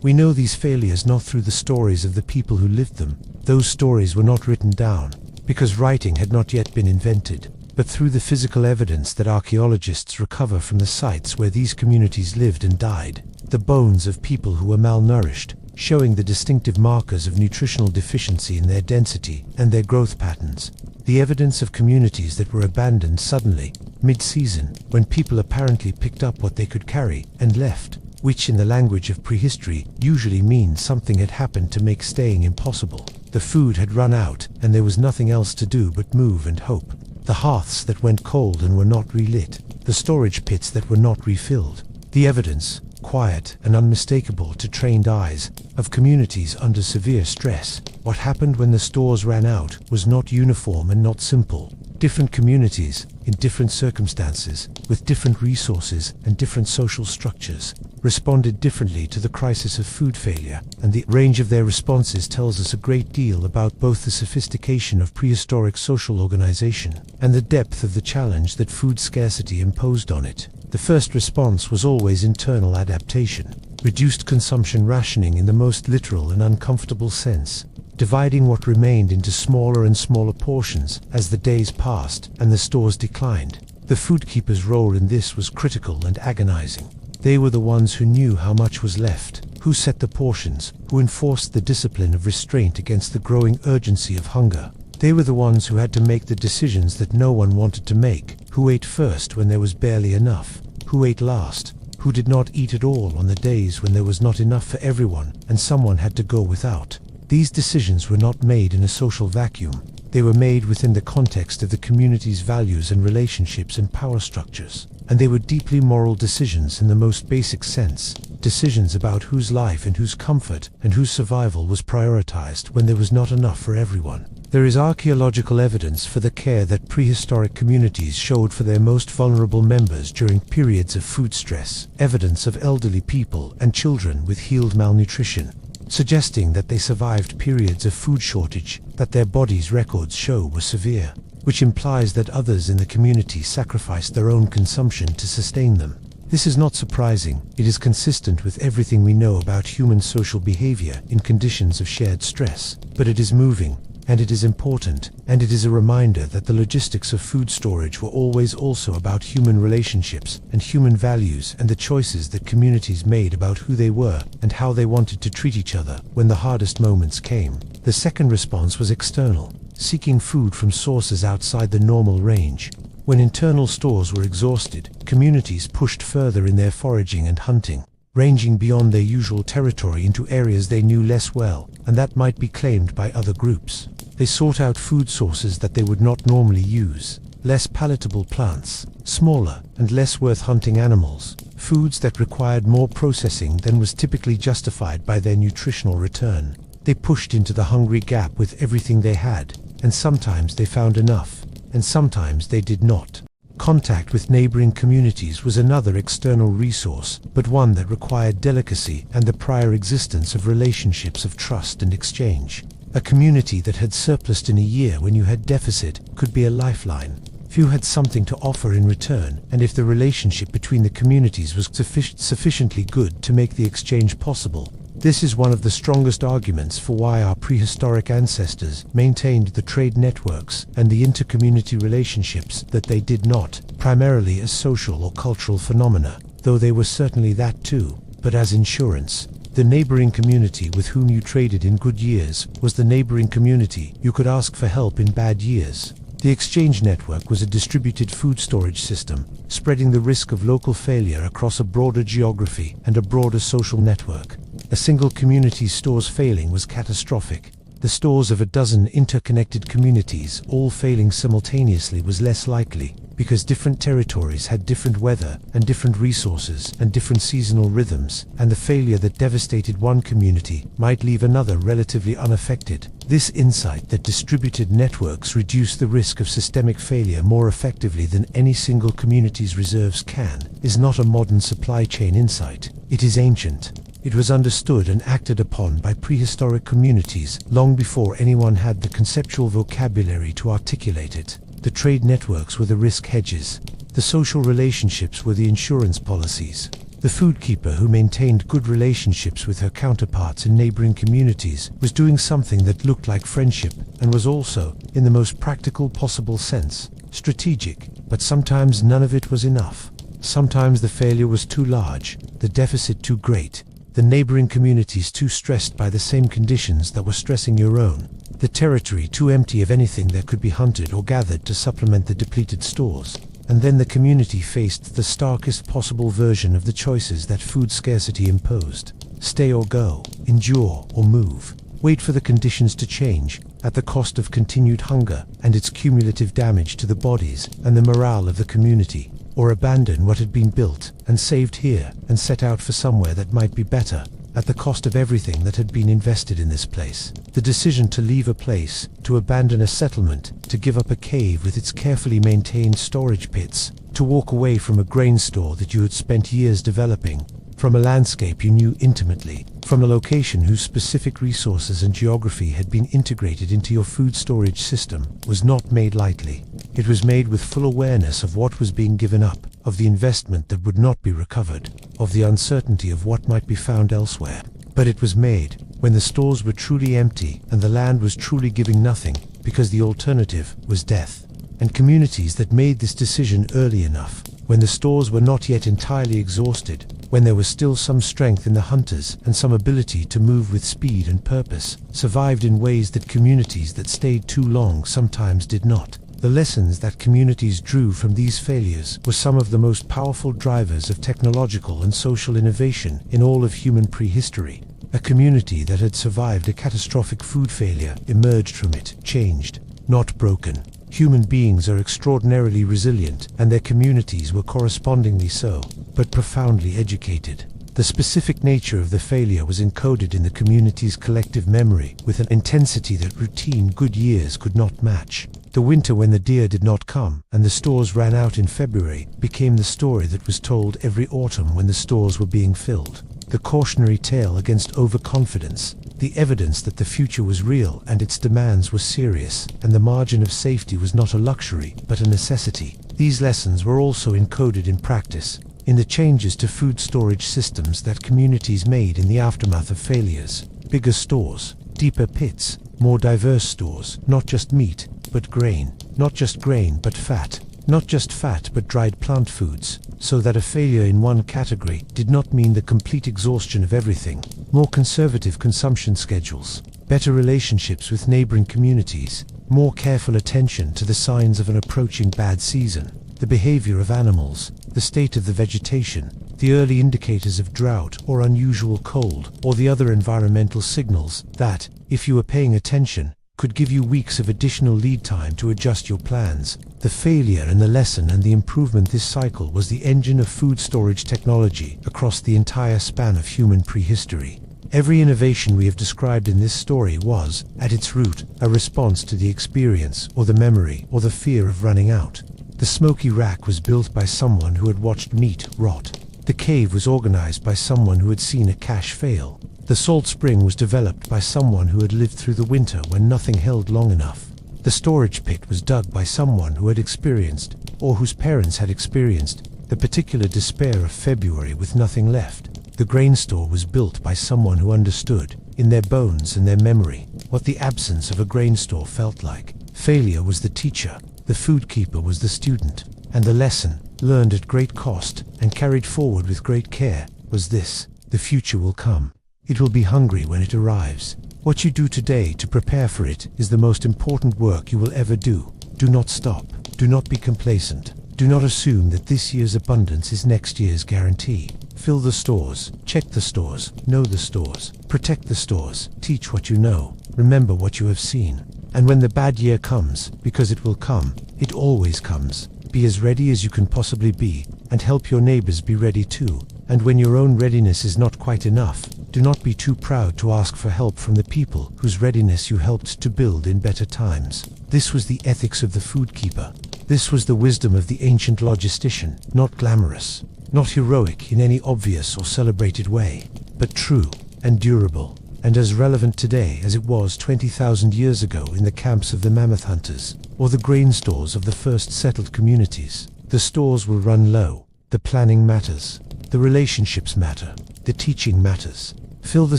We know these failures not through the stories of the people who lived them. Those stories were not written down, because writing had not yet been invented, but through the physical evidence that archaeologists recover from the sites where these communities lived and died. The bones of people who were malnourished, showing the distinctive markers of nutritional deficiency in their density and their growth patterns. The evidence of communities that were abandoned suddenly, mid-season, when people apparently picked up what they could carry and left, which in the language of prehistory usually means something had happened to make staying impossible. The food had run out, and there was nothing else to do but move and hope. The hearths that went cold and were not relit, the storage pits that were not refilled. The evidence, quiet and unmistakable to trained eyes, of communities under severe stress. What happened when the stores ran out was not uniform and not simple. Different communities, in different circumstances, with different resources and different social structures, responded differently to the crisis of food failure, and the range of their responses tells us a great deal about both the sophistication of prehistoric social organization and the depth of the challenge that food scarcity imposed on it. The first response was always internal adaptation, reduced consumption rationing in the most literal and uncomfortable sense, dividing what remained into smaller and smaller portions as the days passed and the stores declined. The foodkeeper's role in this was critical and agonizing. They were the ones who knew how much was left, who set the portions, who enforced the discipline of restraint against the growing urgency of hunger. They were the ones who had to make the decisions that no one wanted to make, who ate first when there was barely enough, who ate last, who did not eat at all on the days when there was not enough for everyone and someone had to go without. These decisions were not made in a social vacuum. They were made within the context of the community's values and relationships and power structures. And they were deeply moral decisions in the most basic sense. Decisions about whose life and whose comfort and whose survival was prioritized when there was not enough for everyone. There is archaeological evidence for the care that prehistoric communities showed for their most vulnerable members during periods of food stress. Evidence of elderly people and children with healed malnutrition, suggesting that they survived periods of food shortage that their bodies' records show were severe, which implies that others in the community sacrificed their own consumption to sustain them. This is not surprising. It is consistent with everything we know about human social behavior in conditions of shared stress, but it is moving, and it is important, and it is a reminder that the logistics of food storage were always also about human relationships and human values and the choices that communities made about who they were and how they wanted to treat each other when the hardest moments came. The second response was external, seeking food from sources outside the normal range. When internal stores were exhausted, communities pushed further in their foraging and hunting, ranging beyond their usual territory into areas they knew less well and that might be claimed by other groups. They sought out food sources that they would not normally use, less palatable plants, smaller and less worth hunting animals, foods that required more processing than was typically justified by their nutritional return. They pushed into the hungry gap with everything they had, and sometimes they found enough, and sometimes they did not. Contact with neighboring communities was another external resource, but one that required delicacy and the prior existence of relationships of trust and exchange. A community that had surplus in a year when you had deficit could be a lifeline. Few had something to offer in return, and if the relationship between the communities was sufficiently good to make the exchange possible. This is one of the strongest arguments for why our prehistoric ancestors maintained the trade networks and the inter-community relationships that they did not, primarily as social or cultural phenomena, though they were certainly that too, but as insurance. The neighboring community with whom you traded in good years was the neighboring community you could ask for help in bad years. The exchange network was a distributed food storage system, spreading the risk of local failure across a broader geography and a broader social network. A single community's stores failing was catastrophic. The stores of a dozen interconnected communities all failing simultaneously was less likely, because different territories had different weather and different resources and different seasonal rhythms, and the failure that devastated one community might leave another relatively unaffected. This insight that distributed networks reduce the risk of systemic failure more effectively than any single community's reserves can is not a modern supply chain insight. It is ancient. It was understood and acted upon by prehistoric communities long before anyone had the conceptual vocabulary to articulate it. The trade networks were the risk hedges. The social relationships were the insurance policies. The food keeper who maintained good relationships with her counterparts in neighboring communities was doing something that looked like friendship and was also, in the most practical possible sense, strategic. But sometimes none of it was enough. Sometimes the failure was too large, the deficit too great, the neighboring communities too stressed by the same conditions that were stressing your own, the territory too empty of anything that could be hunted or gathered to supplement the depleted stores. And then the community faced the starkest possible version of the choices that food scarcity imposed. Stay or go, endure or move, wait for the conditions to change, at the cost of continued hunger and its cumulative damage to the bodies and the morale of the community, or abandon what had been built and saved here and set out for somewhere that might be better, at the cost of everything that had been invested in this place. The decision to leave a place, to abandon a settlement, to give up a cave with its carefully maintained storage pits, to walk away from a grain store that you had spent years developing, from a landscape you knew intimately, from a location whose specific resources and geography had been integrated into your food storage system, was not made lightly. It was made with full awareness of what was being given up, of the investment that would not be recovered, of the uncertainty of what might be found elsewhere. But it was made when the stores were truly empty and the land was truly giving nothing, because the alternative was death. And communities that made this decision early enough, when the stores were not yet entirely exhausted, when there was still some strength in the hunters and some ability to move with speed and purpose, survived in ways that communities that stayed too long sometimes did not. The lessons that communities drew from these failures were some of the most powerful drivers of technological and social innovation in all of human prehistory. A community that had survived a catastrophic food failure emerged from it, changed, not broken. Human beings are extraordinarily resilient, and their communities were correspondingly so, but profoundly educated. The specific nature of the failure was encoded in the community's collective memory with an intensity that routine good years could not match. The winter when the deer did not come and the stores ran out in February became the story that was told every autumn when the stores were being filled. The cautionary tale against overconfidence, the evidence that the future was real and its demands were serious, and the margin of safety was not a luxury but a necessity. These lessons were also encoded in practice, in the changes to food storage systems that communities made in the aftermath of failures. Bigger stores, deeper pits, more diverse stores, not just meat, but grain, not just grain but fat, not just fat but dried plant foods, so that a failure in one category did not mean the complete exhaustion of everything. More conservative consumption schedules, better relationships with neighboring communities, more careful attention to the signs of an approaching bad season, the behavior of animals, the state of the vegetation, the early indicators of drought or unusual cold, or the other environmental signals that, if you were paying attention, could give you weeks of additional lead time to adjust your plans. The failure and the lesson and the improvement this cycle was the engine of food storage technology across the entire span of human prehistory. Every innovation we have described in this story was, at its root, a response to the experience, or the memory, or the fear of running out. The smoky rack was built by someone who had watched meat rot. The cave was organized by someone who had seen a cache fail. The salt spring was developed by someone who had lived through the winter when nothing held long enough. The storage pit was dug by someone who had experienced, or whose parents had experienced, the particular despair of February with nothing left. The grain store was built by someone who understood, in their bones and their memory, what the absence of a grain store felt like. Failure was the teacher, the food keeper was the student, and the lesson, learned at great cost and carried forward with great care, was this: the future will come. It will be hungry when it arrives. What you do today to prepare for it is the most important work you will ever do. Do not stop. Do not be complacent. Do not assume that this year's abundance is next year's guarantee. Fill the stores, check the stores, know the stores, protect the stores, teach what you know, remember what you have seen. And when the bad year comes, because it will come, it always comes, be as ready as you can possibly be, and help your neighbors be ready too. And when your own readiness is not quite enough, do not be too proud to ask for help from the people whose readiness you helped to build in better times. This was the ethics of the food keeper. This was the wisdom of the ancient logistician, not glamorous, not heroic in any obvious or celebrated way, but true and durable, and as relevant today as it was 20,000 years ago in the camps of the Mammoth hunters, or the grain stores of the first settled communities. The stores will run low. The planning matters. The relationships matter. The teaching matters. Fill the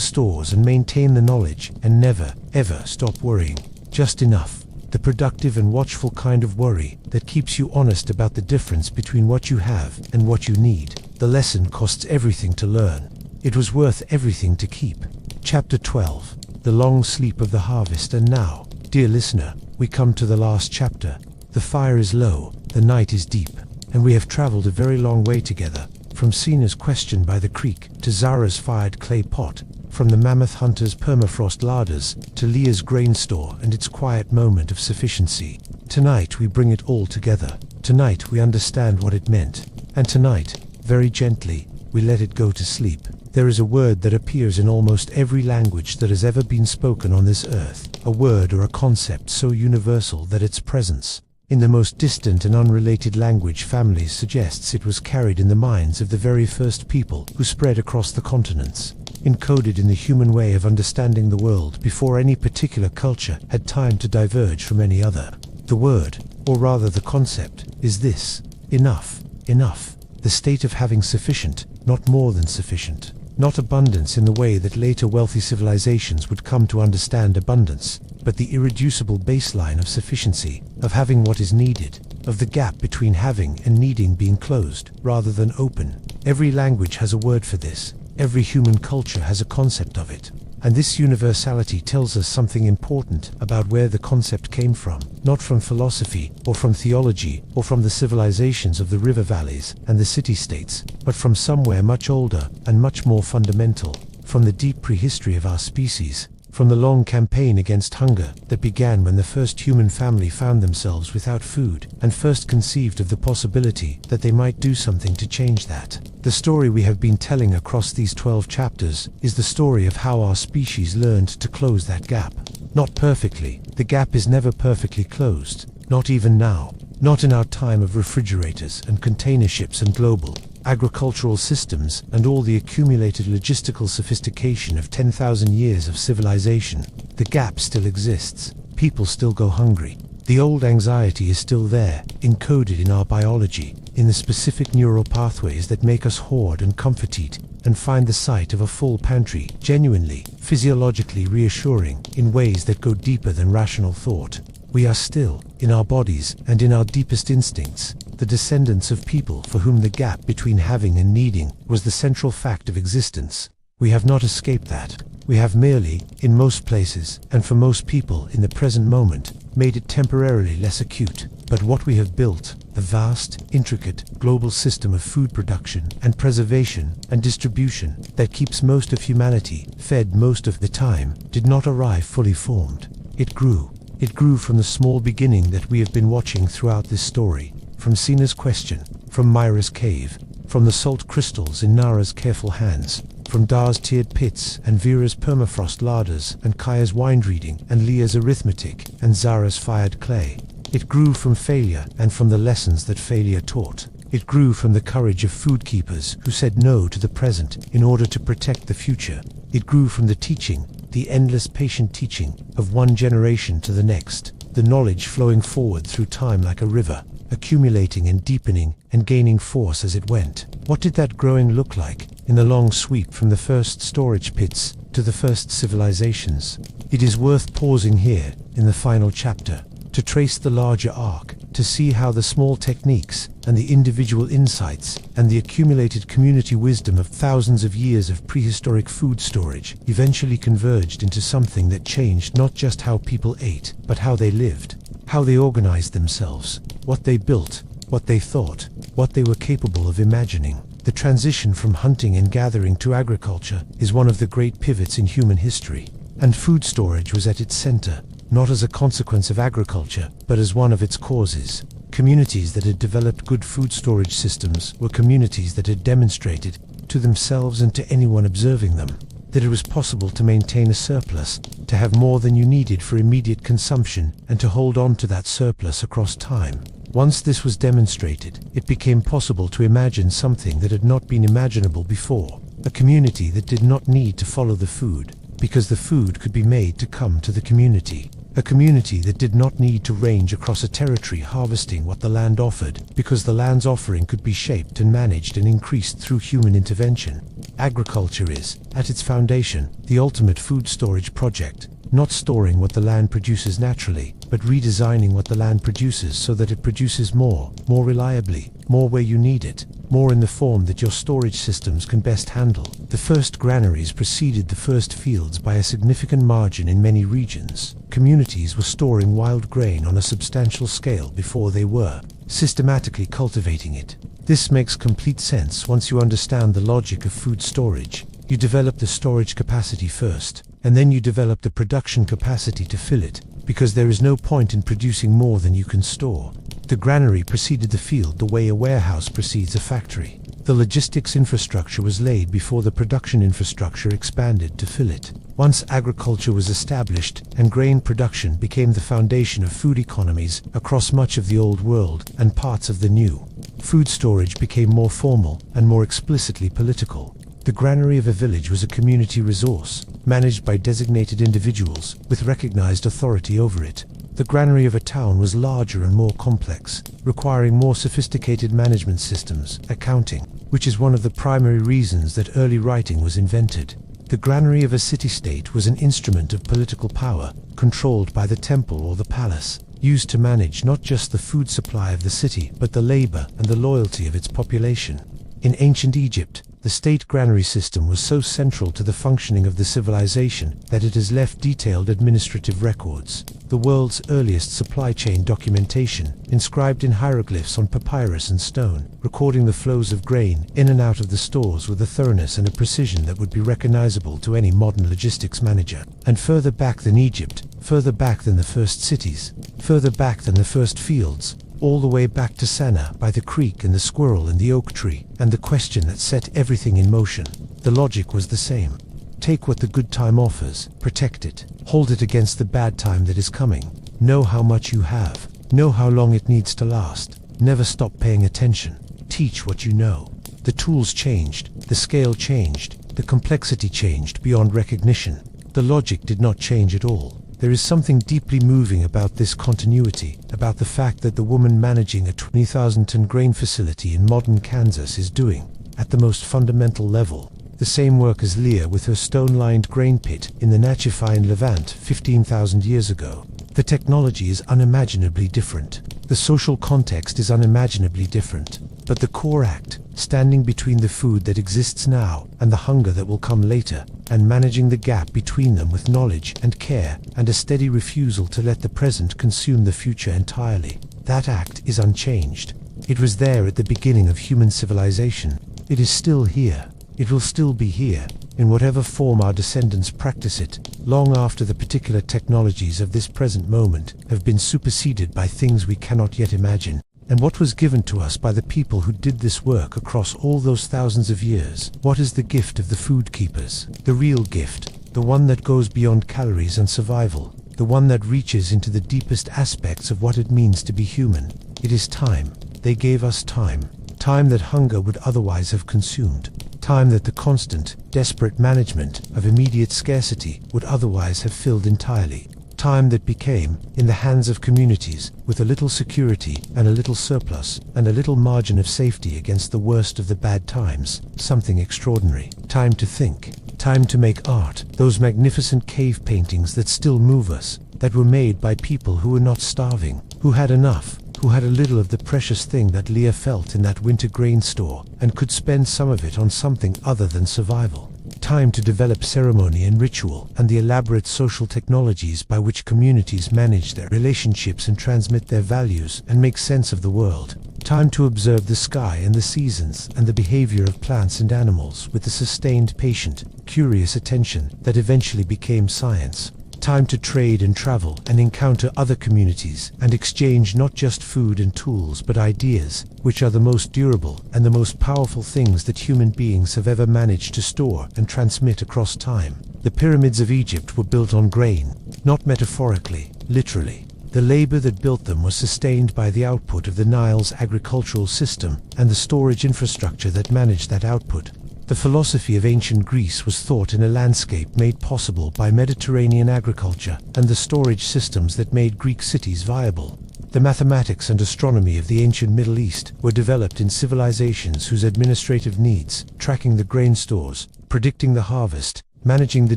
stores and maintain the knowledge, and never, ever stop worrying. Just enough. The productive and watchful kind of worry that keeps you honest about the difference between what you have and what you need. The lesson costs everything to learn. It was worth everything to keep. Chapter 12. The long sleep of the harvest. And now, dear listener, we come to the last chapter. The fire is low, the night is deep, and we have traveled a very long way together, from Senna's question by the creek to Zara's fired clay pot, from the Mammoth hunter's permafrost larders to Leah's grain store and its quiet moment of sufficiency. Tonight we bring it all together. Tonight we understand what it meant. And tonight, very gently, we let it go to sleep. There is a word that appears in almost every language that has ever been spoken on this earth, a word or a concept so universal that its presence, in the most distant and unrelated language families, suggests it was carried in the minds of the very first people who spread across the continents, encoded in the human way of understanding the world before any particular culture had time to diverge from any other. The word, or rather the concept, is this: enough, enough, the state of having sufficient, not more than sufficient. Not abundance in the way that later wealthy civilizations would come to understand abundance, but the irreducible baseline of sufficiency, of having what is needed, of the gap between having and needing being closed rather than open. Every language has a word for this. Every human culture has a concept of it. And this universality tells us something important about where the concept came from, not from philosophy, or from theology, or from the civilizations of the river valleys and the city-states, but from somewhere much older and much more fundamental, from the deep prehistory of our species, from the long campaign against hunger that began when the first human family found themselves without food and first conceived of the possibility that they might do something to change that. The story we have been telling across these 12 chapters is the story of how our species learned to close that gap. Not perfectly. The gap is never perfectly closed. Not even now. Not in our time of refrigerators and container ships and global agricultural systems and all the accumulated logistical sophistication of 10,000 years of civilization. The gap still exists. People still go hungry. The old anxiety is still there, encoded in our biology, in the specific neural pathways that make us hoard and comfort eat, and find the sight of a full pantry genuinely, physiologically reassuring in ways that go deeper than rational thought. We are still, in our bodies and in our deepest instincts, the descendants of people for whom the gap between having and needing was the central fact of existence. We have not escaped that. We have merely, in most places, and for most people in the present moment, made it temporarily less acute. But what we have built, the vast, intricate, global system of food production and preservation and distribution that keeps most of humanity fed most of the time, did not arrive fully formed. It grew. It grew from the small beginning that we have been watching throughout this story, from Senna's question, from Mira's cave, from the salt crystals in Nara's careful hands, from Dar's tiered pits and Vera's permafrost larders and Kaya's wind reading and Leah's arithmetic and Zara's fired clay. It grew from failure and from the lessons that failure taught. It grew from the courage of food keepers who said no to the present in order to protect the future. It grew from the teaching, the endless patient teaching, of one generation to the next, the knowledge flowing forward through time like a river, accumulating and deepening and gaining force as it went. What did that growing look like in the long sweep from the first storage pits to the first civilizations? It is worth pausing here, in the final chapter, to trace the larger arc, to see how the small techniques and the individual insights and the accumulated community wisdom of thousands of years of prehistoric food storage eventually converged into something that changed not just how people ate, but how they lived, how they organized themselves, what they built, what they thought, what they were capable of imagining. The transition from hunting and gathering to agriculture is one of the great pivots in human history, and food storage was at its center, not as a consequence of agriculture, but as one of its causes. Communities that had developed good food storage systems were communities that had demonstrated, to themselves and to anyone observing them, that it was possible to maintain a surplus, to have more than you needed for immediate consumption, and to hold on to that surplus across time. Once this was demonstrated, it became possible to imagine something that had not been imaginable before, a community that did not need to follow the food, because the food could be made to come to the community. A community that did not need to range across a territory harvesting what the land offered, because the land's offering could be shaped and managed and increased through human intervention. Agriculture is, at its foundation, the ultimate food storage project, not storing what the land produces naturally, but redesigning what the land produces so that it produces more reliably, more where you need it, more in the form that your storage systems can best handle. The first granaries preceded the first fields by a significant margin in many regions. Communities were storing wild grain on a substantial scale before they were systematically cultivating it. This makes complete sense once you understand the logic of food storage. You develop the storage capacity first, and then you develop the production capacity to fill it, because there is no point in producing more than you can store. The granary preceded the field the way a warehouse precedes a factory. The logistics infrastructure was laid before the production infrastructure expanded to fill it. Once agriculture was established and grain production became the foundation of food economies across much of the Old World and parts of the New, food storage became more formal and more explicitly political. The granary of a village was a community resource, managed by designated individuals with recognized authority over it. The granary of a town was larger and more complex, requiring more sophisticated management systems, accounting, which is one of the primary reasons that early writing was invented. The granary of a city-state was an instrument of political power, controlled by the temple or the palace, used to manage not just the food supply of the city, but the labor and the loyalty of its population. In ancient Egypt, the state granary system was so central to the functioning of the civilization that it has left detailed administrative records. The world's earliest supply chain documentation, inscribed in hieroglyphs on papyrus and stone, recording the flows of grain in and out of the stores with a thoroughness and a precision that would be recognizable to any modern logistics manager. And further back than Egypt, further back than the first cities, further back than the first fields, all the way back to Senna, by the creek and the squirrel and the oak tree, and the question that set everything in motion. The logic was the same. Take what the good time offers, protect it, hold it against the bad time that is coming. Know how much you have, know how long it needs to last, never stop paying attention, teach what you know. The tools changed, the scale changed, the complexity changed beyond recognition. The logic did not change at all. There is something deeply moving about this continuity, about the fact that the woman managing a 20,000-ton grain facility in modern Kansas is doing, at the most fundamental level, the same work as Leah with her stone-lined grain pit in the Nachify Levant 15,000 years ago. The technology is unimaginably different. The social context is unimaginably different. But the core act, standing between the food that exists now and the hunger that will come later, and managing the gap between them with knowledge and care and a steady refusal to let the present consume the future entirely, that act is unchanged. It was there at the beginning of human civilization. It is still here. It will still be here, in whatever form our descendants practice it, long after the particular technologies of this present moment have been superseded by things we cannot yet imagine. And what was given to us by the people who did this work across all those thousands of years? What is the gift of the food keepers? The real gift, the one that goes beyond calories and survival, the one that reaches into the deepest aspects of what it means to be human. It is time. They gave us time. Time that hunger would otherwise have consumed. Time that the constant, desperate management of immediate scarcity would otherwise have filled entirely. Time that became, in the hands of communities, with a little security and a little surplus and a little margin of safety against the worst of the bad times, something extraordinary. Time to think. Time to make art. Those magnificent cave paintings that still move us, that were made by people who were not starving, who had enough, who had a little of the precious thing that Leah felt in that winter grain store, and could spend some of it on something other than survival. Time to develop ceremony and ritual, and the elaborate social technologies by which communities manage their relationships and transmit their values and make sense of the world. Time to observe the sky and the seasons and the behavior of plants and animals with the sustained, patient, curious attention that eventually became science. Time to trade and travel and encounter other communities and exchange not just food and tools but ideas, which are the most durable and the most powerful things that human beings have ever managed to store and transmit across time. The pyramids of Egypt were built on grain, not metaphorically, literally. The labor that built them was sustained by the output of the Nile's agricultural system and the storage infrastructure that managed that output. The philosophy of ancient Greece was thought in a landscape made possible by Mediterranean agriculture and the storage systems that made Greek cities viable. The mathematics and astronomy of the ancient Middle East were developed in civilizations whose administrative needs, tracking the grain stores, predicting the harvest, managing the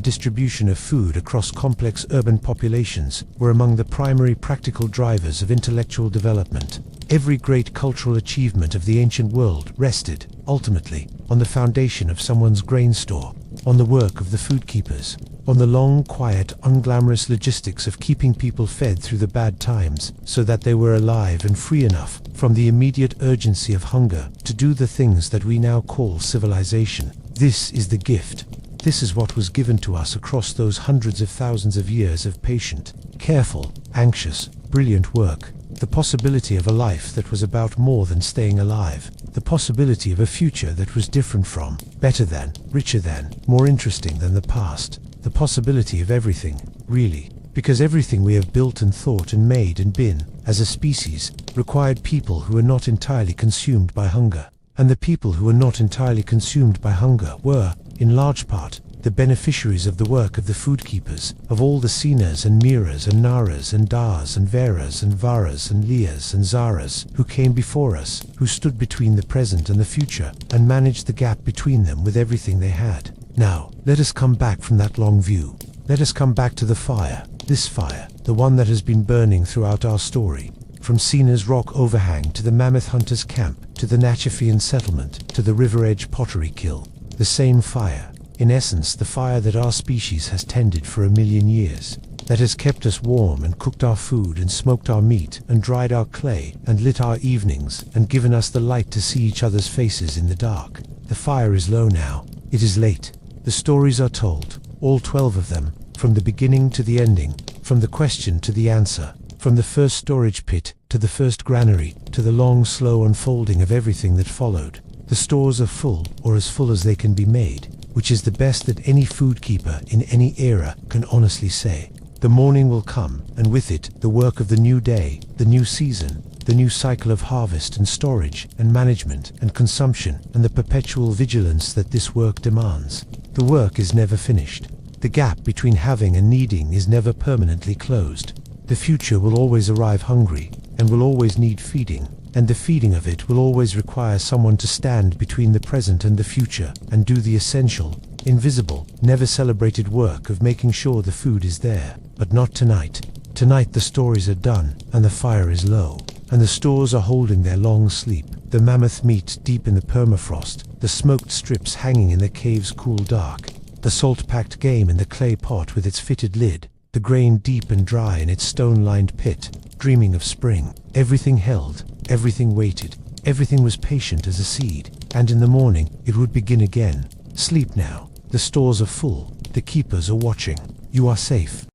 distribution of food across complex urban populations, were among the primary practical drivers of intellectual development. Every great cultural achievement of the ancient world rested, ultimately, on the foundation of someone's grain store, on the work of the food keepers, on the long, quiet, unglamorous logistics of keeping people fed through the bad times, so that they were alive and free enough, from the immediate urgency of hunger, to do the things that we now call civilization. This is the gift. This is what was given to us across those hundreds of thousands of years of patient, careful, anxious, brilliant work. The possibility of a life that was about more than staying alive. The possibility of a future that was different from, better than, richer than, more interesting than the past. The possibility of everything, really. Because everything we have built and thought and made and been, as a species, required people who were not entirely consumed by hunger. And the people who were not entirely consumed by hunger were, in large part, the beneficiaries of the work of the food keepers, of all the Sennas and Miras and Naras and Dars and Veras and Varas and Leahs and Zaras who came before us, who stood between the present and the future, and managed the gap between them with everything they had. Now, let us come back from that long view. Let us come back to the fire, this fire, the one that has been burning throughout our story. From Senna's rock overhang to the Mammoth hunters' camp, to the Nachafian settlement, to the river edge pottery kiln. The same fire. In essence, the fire that our species has tended for 1,000,000 years, that has kept us warm and cooked our food and smoked our meat and dried our clay and lit our evenings and given us the light to see each other's faces in the dark. The fire is low now. It is late. The stories are told, all 12 of them, from the beginning to the ending, from the question to the answer, from the first storage pit to the first granary, to the long, slow unfolding of everything that followed. The stores are full, or as full as they can be made, which is the best that any food keeper in any era can honestly say. The morning will come, and with it, the work of the new day, the new season, the new cycle of harvest and storage and management and consumption, and the perpetual vigilance that this work demands. The work is never finished. The gap between having and needing is never permanently closed. The future will always arrive hungry, and will always need feeding, and the feeding of it will always require someone to stand between the present and the future, and do the essential, invisible, never celebrated work of making sure the food is there. But not tonight. Tonight the stories are done, and the fire is low, and the stores are holding their long sleep. The mammoth meat deep in the permafrost, the smoked strips hanging in the cave's cool dark, the salt-packed game in the clay pot with its fitted lid, the grain deep and dry in its stone-lined pit, dreaming of spring. Everything held, everything waited, everything was patient as a seed, and in the morning it would begin again. Sleep now. The stores are full, the keepers are watching. You are safe.